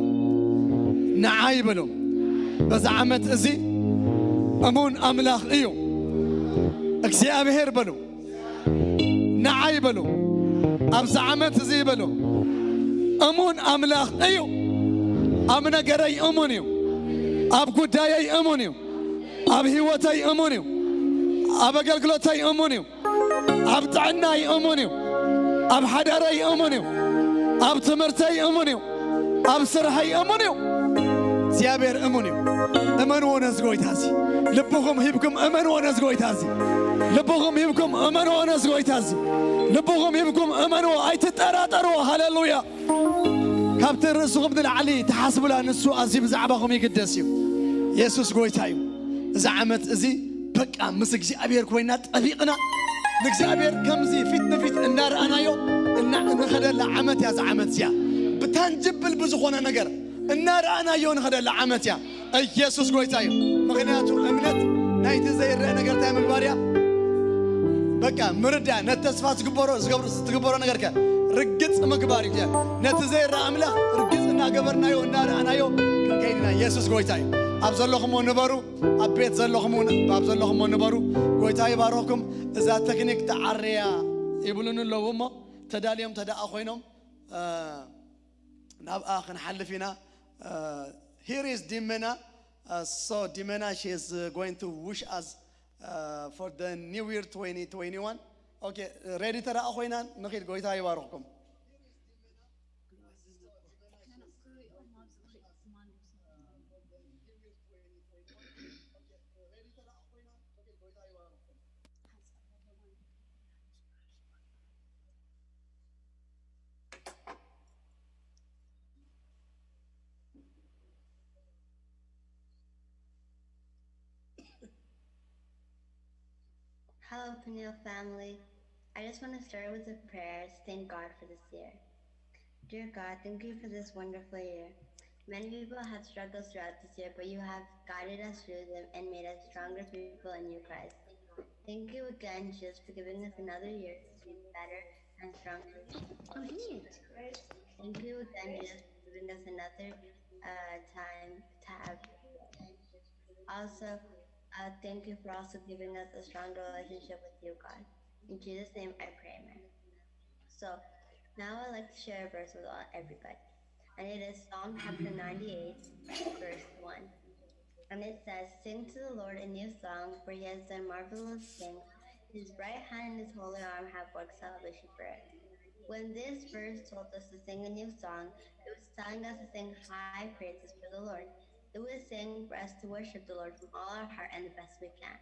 [SPEAKER 4] ንዓይ በሉ በዛ ዓመት እዚ እሙን ኣምላኽ እዩ እግዚአብሔር በሉ ንዓይ በሉ ኣብዛ ዓመት እዚ በሉ እሙን ኣምላኽ እዩ ኣብ ነገረይ እሙን እዩ ኣብ ጉዳየይ እሙን እዩ ኣብ ህይወተይ እሙን እዩ ኣብ ኣገልግሎተይ እሙን እዩ ኣብ ጥዕናይ እሙን እዩ ኣብ ሓዳረይ እሙን እዩ ኣብ ትምህርተይ እሙን እዩ ኣብ ስራሐይ እሙን እዩ እግዚአብሔር እሙን እዩ እመንዎ ነዚ ጎይታ እዚ ልብኹም ሂብኩም እመንዎ ነዚ ጎይታ እዚ ልብኹም ሂብኩም እመንዎ ነዚ ጎይታ እዚ ልብኹም ሂብኩም እመንዎ ኣይትጠራጠርዎ ሃሌሉያ ካብቲ ርእስኹም ንላዕሊ ተሓስቡላ ንሱ ኣዝዩ ብዛዕባኹም ይግደስ እዩ ኢየሱስ ጎይታ እዩ እዚ ዓመት እዚ በቃ ምስ እግዚአብሔር ኮይና ጠቢቕና ንእግዚአብሔር ከምዚ ፊት ንፊት እናርአናዮ ንኸደላ ዓመት እያ ዛ ዓመት እዚያ ብታንጅብል ብዝኾነ ነገር እናርአናዮ ንኸደላ ዓመት እያ ኢየሱስ ጎይታ እዩ ምክንያቱ እምነት ናይቲ ዘይርአ ነገር እንታይ ምግባር እያ በቃ ምርዳእ ነቲ ተስፋ ዝትግበሮ ነገር ከ ርግፅ ምግባር እዩ ነቲ ዘይርአ ኣምላኽ ርግፅ እናገበርናዮ እናርአናዮ ክንከይድና ኢየሱስ ጎይታ እዩ ኣብ ዘለኹም ንበሩ ኣብ ቤት ዘለኹም ኣብ ዘለኹም ንበሩ ጎይታ ይባርኽኩም እዛ ቴክኒክ ተዓርያ ይብሉን ኣለዉ እሞ ተዳልዮም ተዳኣ ኮይኖም ናብኣ ክንሓልፍ ኢና here is Dimena so Dimena she is going to wish us for the new year 2021 okay ready ተዳኣ ኮይና ንኺድ ጎይታ ይባርኽኩም
[SPEAKER 5] Hello, Peniel family. I just want to start with a prayer to thank God for this year. Dear God, thank you for this wonderful year. Many people have struggles throughout this year, but you have guided us through them and made us stronger people in you, Christ. Thank you again, Jesus, for giving us another year to be better and stronger. Thank you again, Jesus, for giving us another time to have. Also, thank you for also giving us a stronger relationship with you, God. In Jesus' name I pray, amen. So, now I'd like to share a verse with everybody. And it is Psalm chapter 98, verse 1. And it says, sing to the Lord a new song, for he has done marvelous things. His right hand and his holy arm have worked salvation for it. When this verse told us to sing a new song, it was telling us to sing high praises for the Lord. Louis sang for us to worship the Lord from all our heart and the best we can.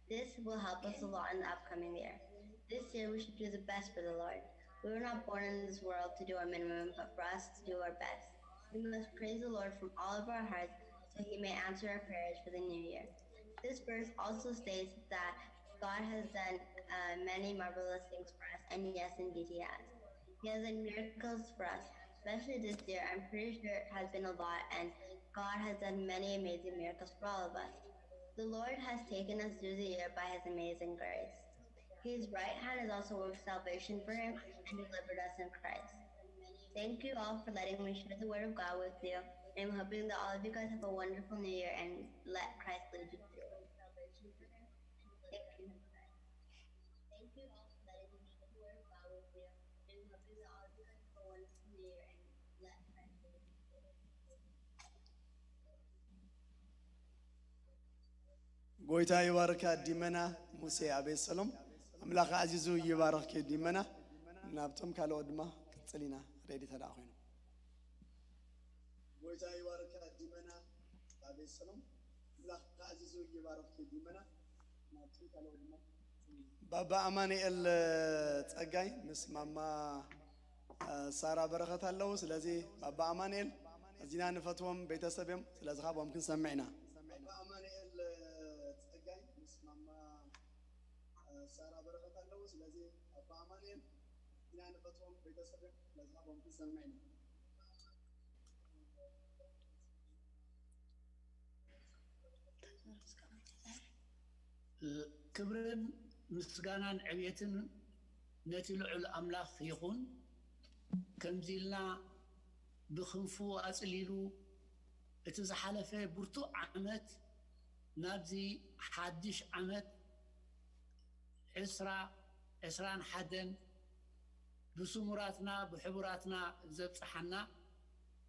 [SPEAKER 5] This will help us a lot in the upcoming year. This year we should do the best for the Lord. We were not born in this world to do our minimum, but for us to do our best. We must praise the Lord from all of our hearts so he may answer our prayers for the new year. This verse also states that God has done many marvelous things for us, and yes, indeed he has. He has done miracles for us, especially this year. I'm pretty sure it has been a lot, and God has done many amazing miracles for all of us. The Lord has taken us through the year by his amazing grace. His right hand has also worked salvation for him and delivered us in Christ. Thank you all for letting me share the word of God with you. I'm hoping that all of you guys have a wonderful new year and let Christ lead you through it. Thank you. Thank you all for letting me share the word of God with you. I'm hoping that all of you guys have a wonderful new year and let Christ lead you through it.
[SPEAKER 4] ጎይታ ይባርካ ዲመና ሙሴ አቤት ሰሎም አምላኽ አዚዙ ይባርክ ዲመና ናብቶም ካልኦ ድማ ቅጽሊና ሬዲ ተዳ ኮይኑ ጎይታ ይባርካ ዲመና አቤት ሰሎም አምላኽ አዚዙ ይባርክ ዲመና ናብቶም ካልኦ ድማ ባባ አማኑኤል ጸጋይ ምስ ማማ ሳራ በረኸት አለው ስለዚህ ባባ አማኑኤል እዚና ንፈትዎም ቤተሰብም ስለዚህ ካብኦም ክንሰምዕና ባባ አማኑኤል ሳራ በረከት አለው ስለዚህ አባ አማኑኤል እኛ ንፈቶም ቤተሰብ ለዛ ቦምክ ሰማኝ
[SPEAKER 7] ክብርን ምስጋናን ዕብየትን ነቲ ልዑል አምላኽ ይኹን ከምዚልና ብክንፉ አጽሊሉ እቲ ዝሓለፈ ብርቱዕ ዓመት ናብዚ ሓድሽ ዓመት 21 ብስሙራትና ብሕቡራትና ዘብጽሐና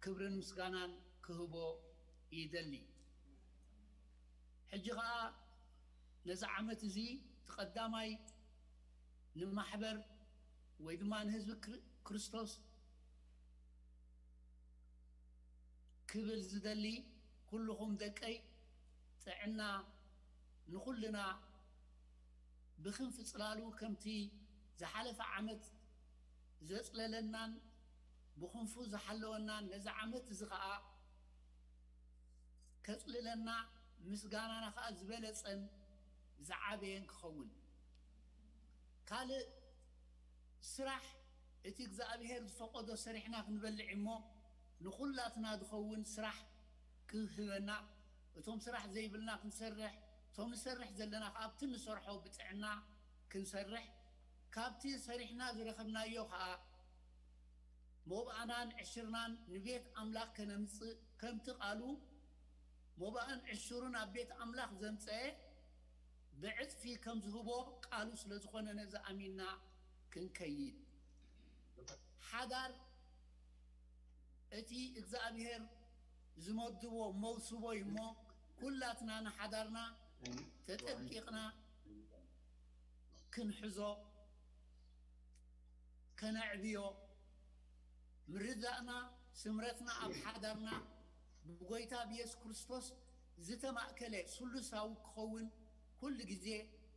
[SPEAKER 7] ክብርን ምስጋናን ክህቦ ይደሊ ሕጂ ኸዓ ነዚ ዓመት እዚ ተቐዳማይ ንማሕበር ወይ ድማ ንህዝቢ ክርስቶስ ክብል ዝደሊ ኩልኹም ደቀይ ጥዕና ንኹልና ብክንፍ ጽላሉ ከምቲ ዝሓለፈ ዓመት ዘጽለለናን ብክንፉ ዝሓለወናን ነዚ ዓመት እዚ ኸዓ ከጽልለና ምስጋናና ኸዓ ዝበለጸን ዝዓበየን ክኸውን ካልእ ስራሕ እቲ እግዚአብሔር ዝፈቀዶ ሰሪሕና ክንበልዕ እሞ ንኹላትና ዝኸውን ስራሕ ክህበና እቶም ስራሕ ዘይብልና ክንሰርሕ ቶም ንሰርሕ ዘለና ካብቲ ንሰርሖ ብጥዕና ክንሰርሕ ካብቲ ሰሪሕና ዝረኸብናዮ ኸዓ ሞባኣናን ዕሽርናን ንቤት ኣምላኽ ከነምፅእ ከምቲ ቃሉ ሞባኣን ዕሽሩን ኣብ ቤት ኣምላኽ ዘምፀአ ብዕፅፊ ከም ዝህቦ ቃሉ ስለ ዝኾነ ነዚ ኣሚንና ክንከይድ ሓዳር እቲ እግዚአብሔር ዝመድቦ መውስቦ እሞ ኩላትና ንሓዳርና ተጠንቂቕና ክንሕዞ ከነዕብዮ ምርዳእና ስምረትና ኣብ ሓዳርና ብጎይታ ብኢየሱስ ክርስቶስ ዝተማእከለ ስሉሳዊ ክኸውን ኩሉ ግዜ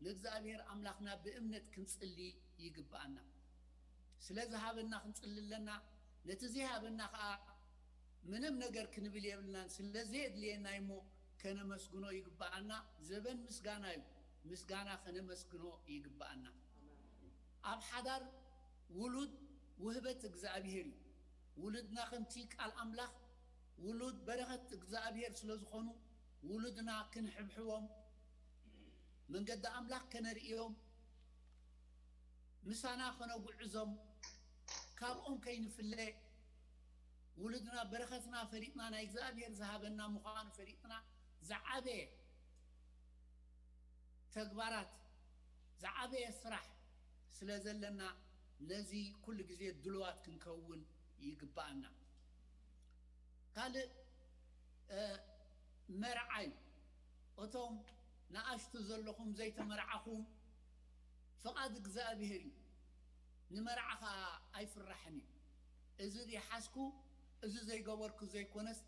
[SPEAKER 7] ንእግዚአብሔር ኣምላኽና ብእምነት ክንጽሊ ይግባአና ስለዚ ሃበና ክንጽልለና ነቲ ዘይሃበና ኸዓ ምንም ነገር ክንብል የብልናን ስለዚ የድልየና እሞ ከነመስግኖ ይግባአና ዘበን ምስጋና እዩ ምስጋና ከነመስግኖ ይግባአና ኣብ ሓዳር ውሉድ ውህበት እግዚአብሔር እዩ ውሉድና ከምቲ ቃል ኣምላኽ ውሉድ በረኸት እግዚአብሔር ስለ ዝኾኑ ውሉድና ክንሕብሕቦም መንገዲ ኣምላኽ ከነርእዮም ምሳና ከነጉዕዞም ካብኦም ከይንፍለ ውሉድና በረኸትና ፈሪጥና ናይ እግዚአብሔር ዝሃበና ምዃኑ ፈሪጥና ዝዓበየ ተግባራት ዝዓበየ ስራሕ ስለ ዘለና ነዚ ኩሉ ግዜ ድልዋት ክንከውን ይግባአና ካልእ መርዓይ እቶም ንኣሽቱ ዘለኹም ዘይተመርዓኹም ፍቓድ እግዚአብሔር እዩ ንመርዓኻ ኣይፍራሕን እዩ እዚ ዝሓስኩ እዚ ዘይገበርኩ ዘይኮነስ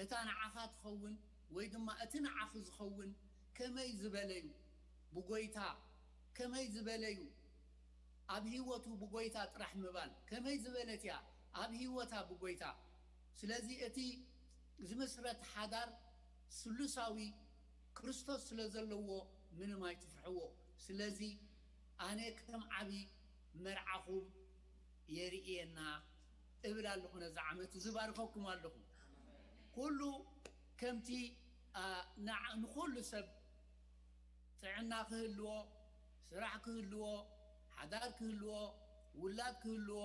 [SPEAKER 7] እታ ንዓኻ ትኸውን ወይ ድማ እቲ ንዓኺ ዝኸውን ከመይ ዝበለዩ ብጎይታ ከመይ ዝበለዩ ኣብ ህይወቱ ብጎይታ ጥራሕ ምባል ከመይ ዝበለት እያ ኣብ ህይወታ ብጎይታ ስለዚ እቲ ዝምስረት ሓዳር ስሉሳዊ ክርስቶስ ስለ ዘለዎ ምንም ኣይትፍርሕዎ ስለዚ ኣነ ከም ዓቢ መርዓኹም የርእየና እብል ኣለኹ ነዚ ዓመት ዝባርኸኩም ኣለኹ ኩሉ ከምቲ ንኩሉ ሰብ ጥዕና ክህልዎ ስራሕ ክህልዎ ሓዳር ክህልዎ ውላድ ክህልዎ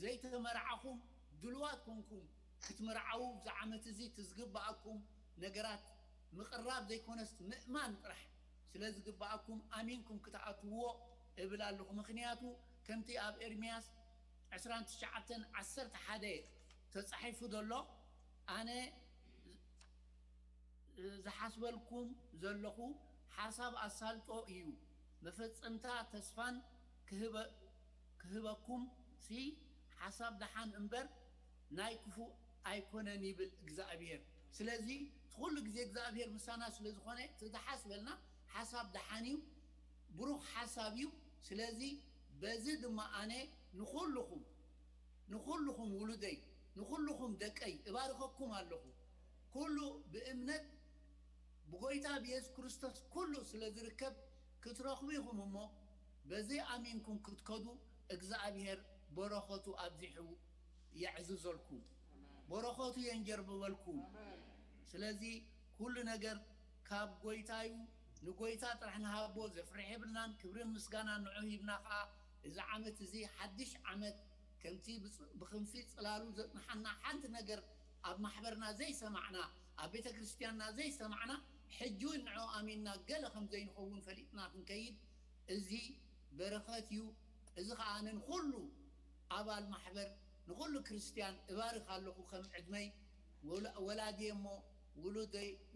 [SPEAKER 7] ዘይተመርዓኹም ድልዋት ኮንኩም ክትመርዓው ዝዓመት እዚ ትዝግባኣኩም ነገራት ምቕራብ ዘይኮነስ ምእማን ጥራሕ ስለ ዝግባኣኩም ኣሚንኩም ክትኣትውዎ እብል ኣለኹ ምክንያቱ ከምቲ ኣብ ኤርምያስ 29:11 ተጻሒፉ ዘሎ ኣነ ዝሓስበልኩም ዘለኹ ሓሳብ ኣሳልጦ እዩ መፈጸምታ ተስፋን ክህበኩም ሲ ሓሳብ ደሓን እምበር ናይ ክፉ ኣይኮነን ይብል እግዚአብሔር ስለዚ ኩሉ ግዜ እግዚአብሔር ምሳና ስለ ዝኾነ ተሓስበልና ሓሳብ ደሓን እዩ ብሩኽ ሓሳብ እዩ ስለዚ በዚ ድማ ኣነ ንኹልኹም ውሉደይ ንኹልኹም ደቀይ እባርኸኩም ኣለኹ ኩሉ ብእምነት ብጎይታ ብኢየሱስ ክርስቶስ ኩሉ ስለ ዝርከብ ክትረኽቡ ኢኹም እሞ በዚ ኣሚንኩም ክትከዱ እግዚአብሔር በረኸቱ ኣብዚሑ يعززلكم بركاته ينجربلكم سلازي كل نجر كاب قويتايو نقويتا طرحنا هابو زفرح بلنان كبرين مسقانا نعوهي بناقا إذا عمت زي حدش عمت كمتي بخمسي صلالو نحنا حانت نجر أب محبرنا زي سمعنا أب بيت كريستياننا زي سمعنا حجو نعو آميننا قال خمزين خوون فليتنا نكيد زي بركاتيو إذا خانا نخلو أبا المحبر نقول كريستيان إبارك الله خم عدمي ولادي أمو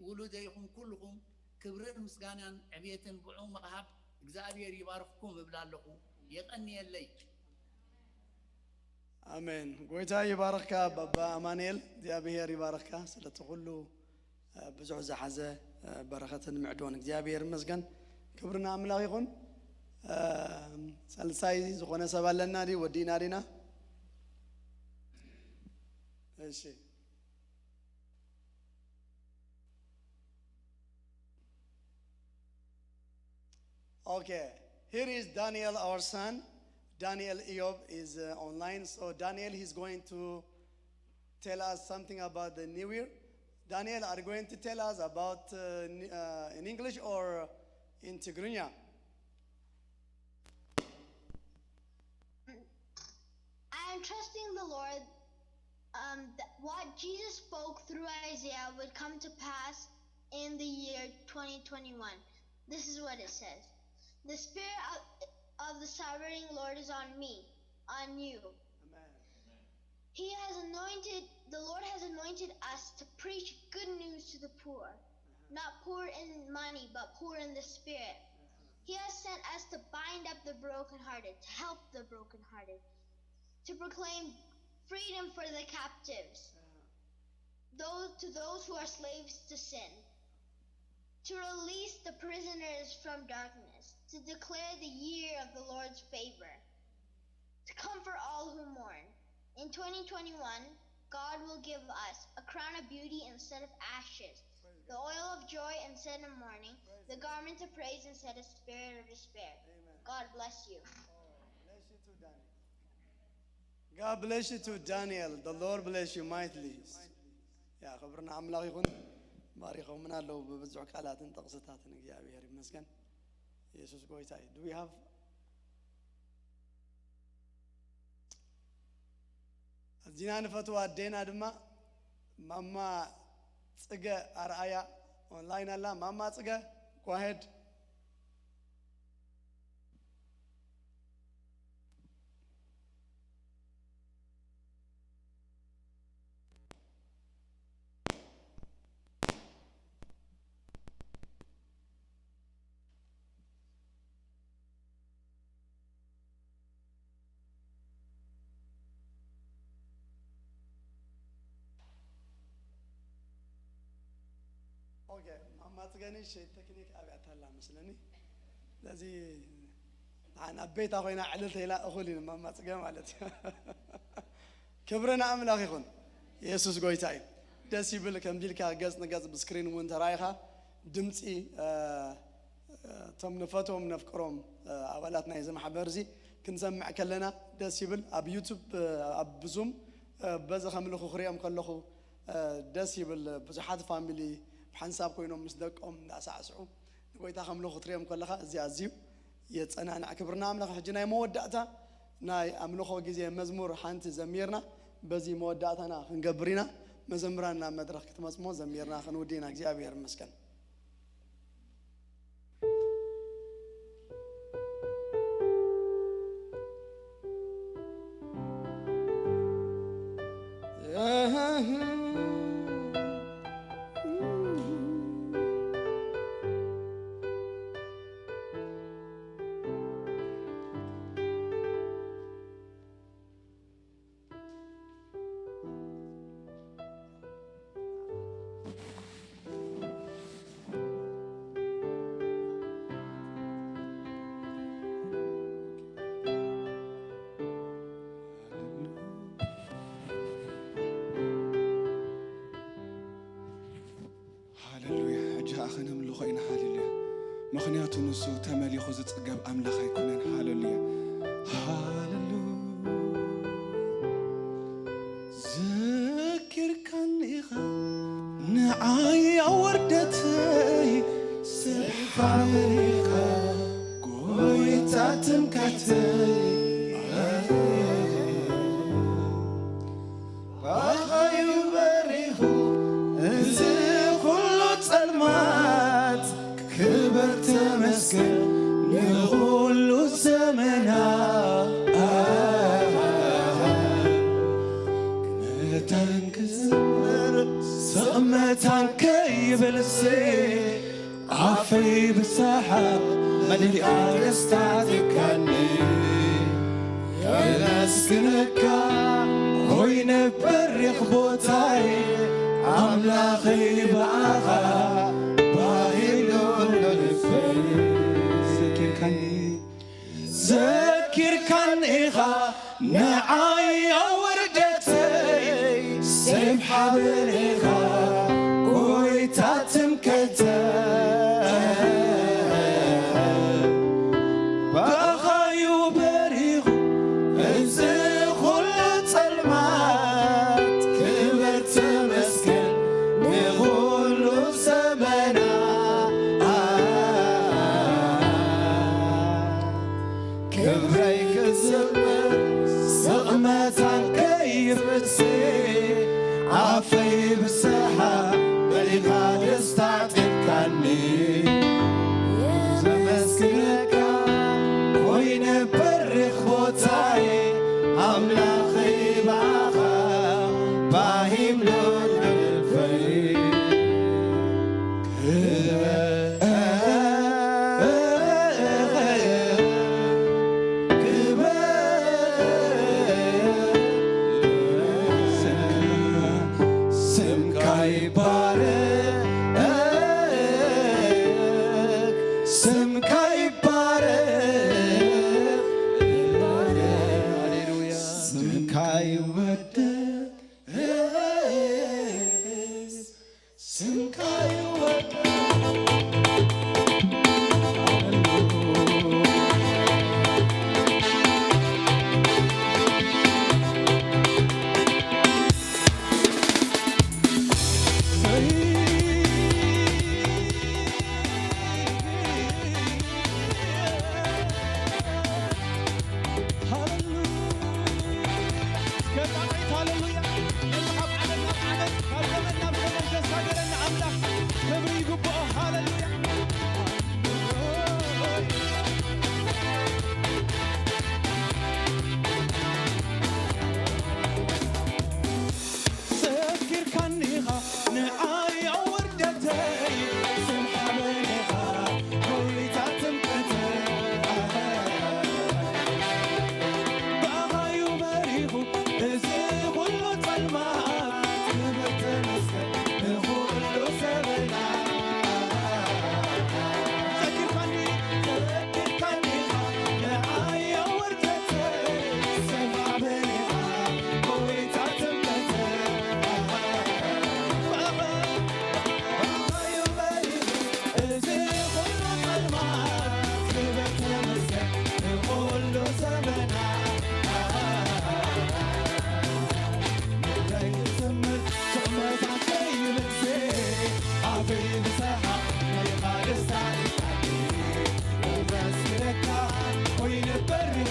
[SPEAKER 7] ولوديهم كلهم كبرين مسجانان عبية بعوم مهاب إجزابير يبارككم ببلالكم يغني الليل
[SPEAKER 4] آمين قويتا يبارك بابا أمانيل ديابير يبارك سلتقولوا بزعز حزة بركة المعدون ديابير مسجن كبرنا أملاقيكم سالساي زخونة سبالنا دي ودينا دينا Okay, here is Daniel, our son. Daniel Eob is online. So Daniel, he's going to tell us something about the New Year. Daniel, are you going to tell us about in English or in Tigrinya?
[SPEAKER 8] I am trusting the Lord that what Jesus spoke through Isaiah would come to pass in the year 2021. This is what it says. The Spirit of the Sovereign Lord is on me, on you. Amen. The Lord has anointed us to preach good news to the poor, not poor in money, but poor in the Spirit. He has sent us to bind up the brokenhearted, to help the brokenhearted, to proclaim freedom for the captives, to those who are slaves to sin, to release the prisoners from darkness, to declare the year of the Lord's favor, to comfort all who mourn. In 2021, God will give us a crown of beauty instead of ashes, the oil of joy instead of mourning, the garment of praise instead of spirit of despair. God bless you.
[SPEAKER 4] God bless you too, Daniel. The Lord bless you mightily. يا خبرنا عملاق يكون باريخو منا لو ببزع كالات تقصتات نجيا بيهرب مسكن يسوع قويتاي. Do we have الجنان فتوى الدين أدمى ماما تجا أرأيا online الله ماما تجا go ahead. اوكي ما تغنيش تكنيك ابي اتهلا مسلني لذي عن ابيت اخوينا عللت الى اخولي ما تغني مالتي كبرنا املاك يكون يسوع غويتاي ደስ ይብል ከምቢልካ ገጽ ንገጽ ብስክሪን ወን ተራይኻ ድምጺ ተም ነፈቶም ነፍቅሮም አባላት ናይ ዘማሕበር እዚ ክንሰምዕ ከለና ደስ ይብል ኣብ ዩቲዩብ ኣብ ዙም በዛ ከምልኹ ክሪኦም ከለኹ ደስ ይብል ብዙሓት ፋሚሊ ብሓንሳብ ኮይኖም ምስ ደቆም እንዳሳዕስዑ ንጎይታ ከምልኹ ትሪኦም ከለኻ እዚ ኣዝዩ የጸናንዕ ክብርና ኣምላኽ ሕጂ ናይ መወዳእታ ናይ ኣምልኾ ግዜ መዝሙር ሓንቲ ዘሚርና በዚ መወዳእታና ክንገብር ኢና مزمرنا مدرك تمسمو زميرنا خنودينا እግዚአብሔር ይመስገን
[SPEAKER 1] أخنا من لخينا هاليلويا مخنياتو نسو تملي خزت قب أملاخ يكونن هاليلويا هاليلويا ذكر كان إخا نعاي وردتي سبحة مريخا قويتا تمكتي نقول زمنا نتنكسر سمتان كيف السي عفي بالسحاب ملي استعتكني يا نسكنك وين بريخ بوتاي عملاخي بعغا ذكر كان إخا نعاي وردتي سبحة بالإخا قويتا تمكتي بخايو بريخ انزي خلت المات كبرت مسكن نغول زمنا كبريك الزمن سقمتان كيف بتصير عافي بالسحاب بلي غاد استعتكني زمسكنك وين برخ بوتاي أملاخي بعغا باهيم لون الفريق سمكاي بارك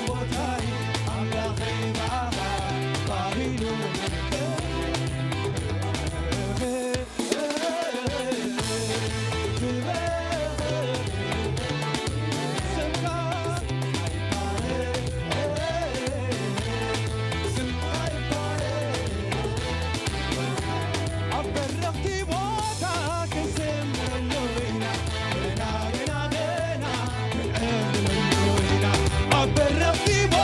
[SPEAKER 1] ቦታይ ኣምላኸይ ባኻ ባሂሉ Berrati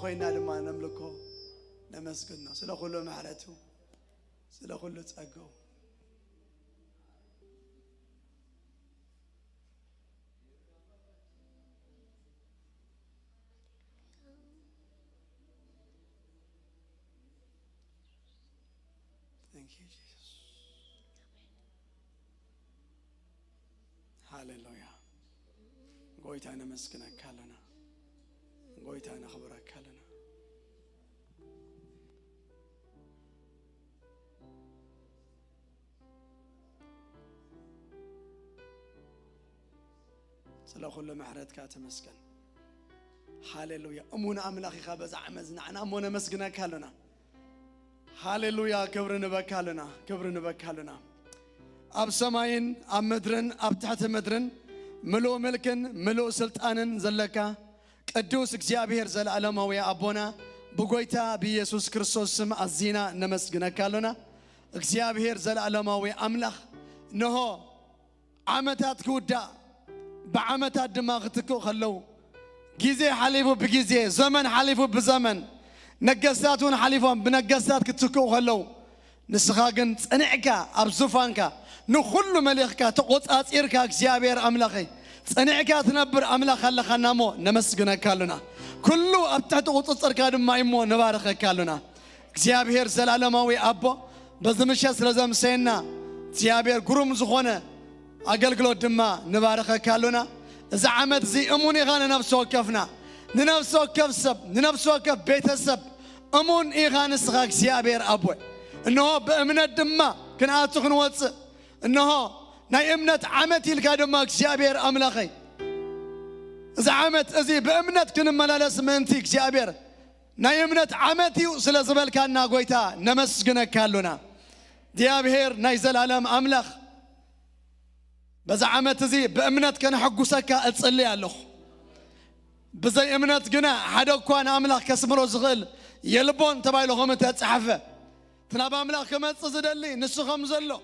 [SPEAKER 4] خوينا لما نملكه نمسكنا سلا كله معرته سلا كله ጸጋው Thank you Jesus Hallelujah ጎይታ ነመስክነካ ለና ጎይታ ነኽብረካ ለና ስለ ሁሉ ምሕረትካ ተመስገን ሃሌሉያ እሙን አምላኺኻ በዛዕመዝና አና ሞነ መስግነካ ለና ሃሌሉያ ክብር ንበካለና ክብር ንበካለና አብ ሰማይን አብ ምድርን አብ ታሕቲ ምድርን ምሉእ መልክን ምሉእ ስልጣንን ዘለካ ቅዱስ እግዚአብሔር ዘለዓለማዊ አቦና በጎይታ በኢየሱስ ክርስቶስ ስም አዚና ነመስግነካለና እግዚአብሔር ዘለዓለማዊ አምላኽ ነሆ ዓመታት ክውዳ بعمتات دماغ تكو خلو جيزي حليفو بجيزي زمن حليفو بزمن نجساتون حليفون بنجسات كتكو خلو نسخاجن صنعكا أبزوفانكا نخلو مليخكا تقوت أسيركا እግዚአብሔር أملاخي صنعكا تنبر أملاخ الله خنامو نمسجنا كالنا كله أبتعد قوت أركا دم إيمو نبارك كالنا እግዚአብሔር ዘላለማዊ አቦ በዝምሸት ስለዘምሰና እግዚአብሔር ጉሩም ዝኾነ አገልግሎት ድማ ንባረኸ ካሉና እዛ ዓመት ዚ እሙን ኢኻ ንነፍሲ ወከፍና ንነፍሲ ወከፍ ሰብ ንነፍሲ ወከፍ ቤተሰብ እሙን ኢኻ ንስኻ እግዚአብሔር አቦ እነሆ በእምነት ድማ ክንኣቱ ክንወፅእ እነሆ ناي امنت عمت الكادما اكسيابير املاخي اذا عمت ازي بامنت كن ملالس منتي اكسيابير ناي امنت عمتي سلازبل كان غويتا نمسغنك كالونا ديابير ناي زلالم املاخ بزا عمت ازي بامنت كن حقوسك اتصلي الله بزي امنت جنا حدا كان املاخ كسمرو زغل يلبون تبايلهم تتصحفه تناب املاخ كما تصدلي نسو خمزلو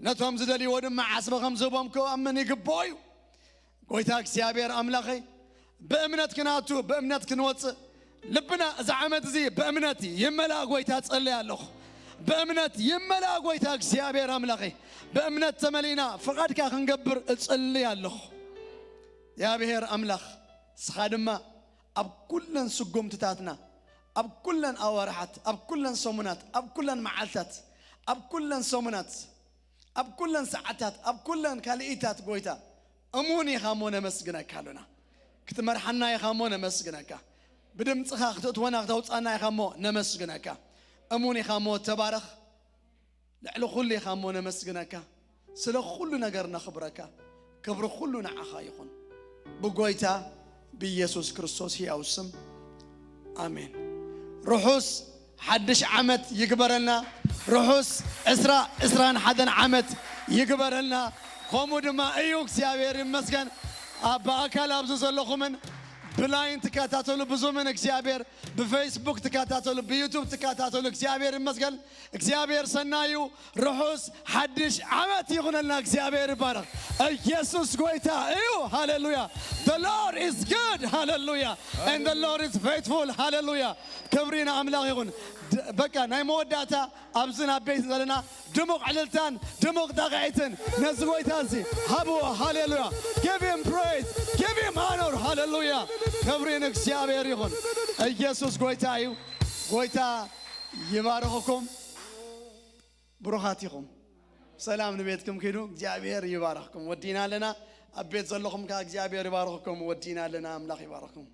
[SPEAKER 4] نتهم زدلي ودم عصب خمزبهم كو امن يقبوي قويتا اكسيابير املاخي بامنت كناتو بامنت كنوص لبنا اذا عمت زي بامنتي يملا قويتا تصلي الله بامنت يملا قويتا اكسيابير املاخي بامنت تملينا فقدك خنقبر تصلي الله يا بهير املاخ سخادما اب كلن سقوم تتاتنا اب كلن اورحت اب كلن صومنات اب كلن معلتات اب كلن صومنات اب كلن ساعتات اب كلن كاليتات قويتا اموني خامونه مسغنك كالونا كتمرحنا يخامونه مسغنك بدمصخ اختوت وانا اختوصانا يخامو نمسغنك اموني خامو تبارخ لعلو كل يخامونه مسغنك سلو كل ነገር نخبرك كبر كل نعخا يكون بقويتا بيسوس كريستوس هي اوسم امين روحوس حدش عمت يقبرلنا روحوس اسران حدن عمت يقبرلنا قوموا دما ايوك سيابير مسكن ابا اكل ابزو زلخمن بلاين تكاتاتولو بزو من اكسيابير بفيسبوك تكاتاتولو بيوتيوب تكاتاتولو اكسيابير مسكن اكسيابير سنايو روحوس حدش عمت يغنلنا اكسيابير بارك يسوس قويتا ايو هاليلويا The Lord is good hallelujah and the Lord is faithful hallelujah كبرينا املاغ يغن بقى ناي موداتا ابزنا بيت زلنا دموق عللتان دموق داغعيتن نزويتانسي هبو هاليلويا give him praise give him honor hallelujah كبرينا اكسيابير يغن يسوس قويتا ايو قويتا يبارككم بروخاتكم سلام نبيتكم كيدو اكسيابير يبارككم ودينا لنا أبيت زلكم كأجزابي يبارككم ودينا لنا أملاك يبارككم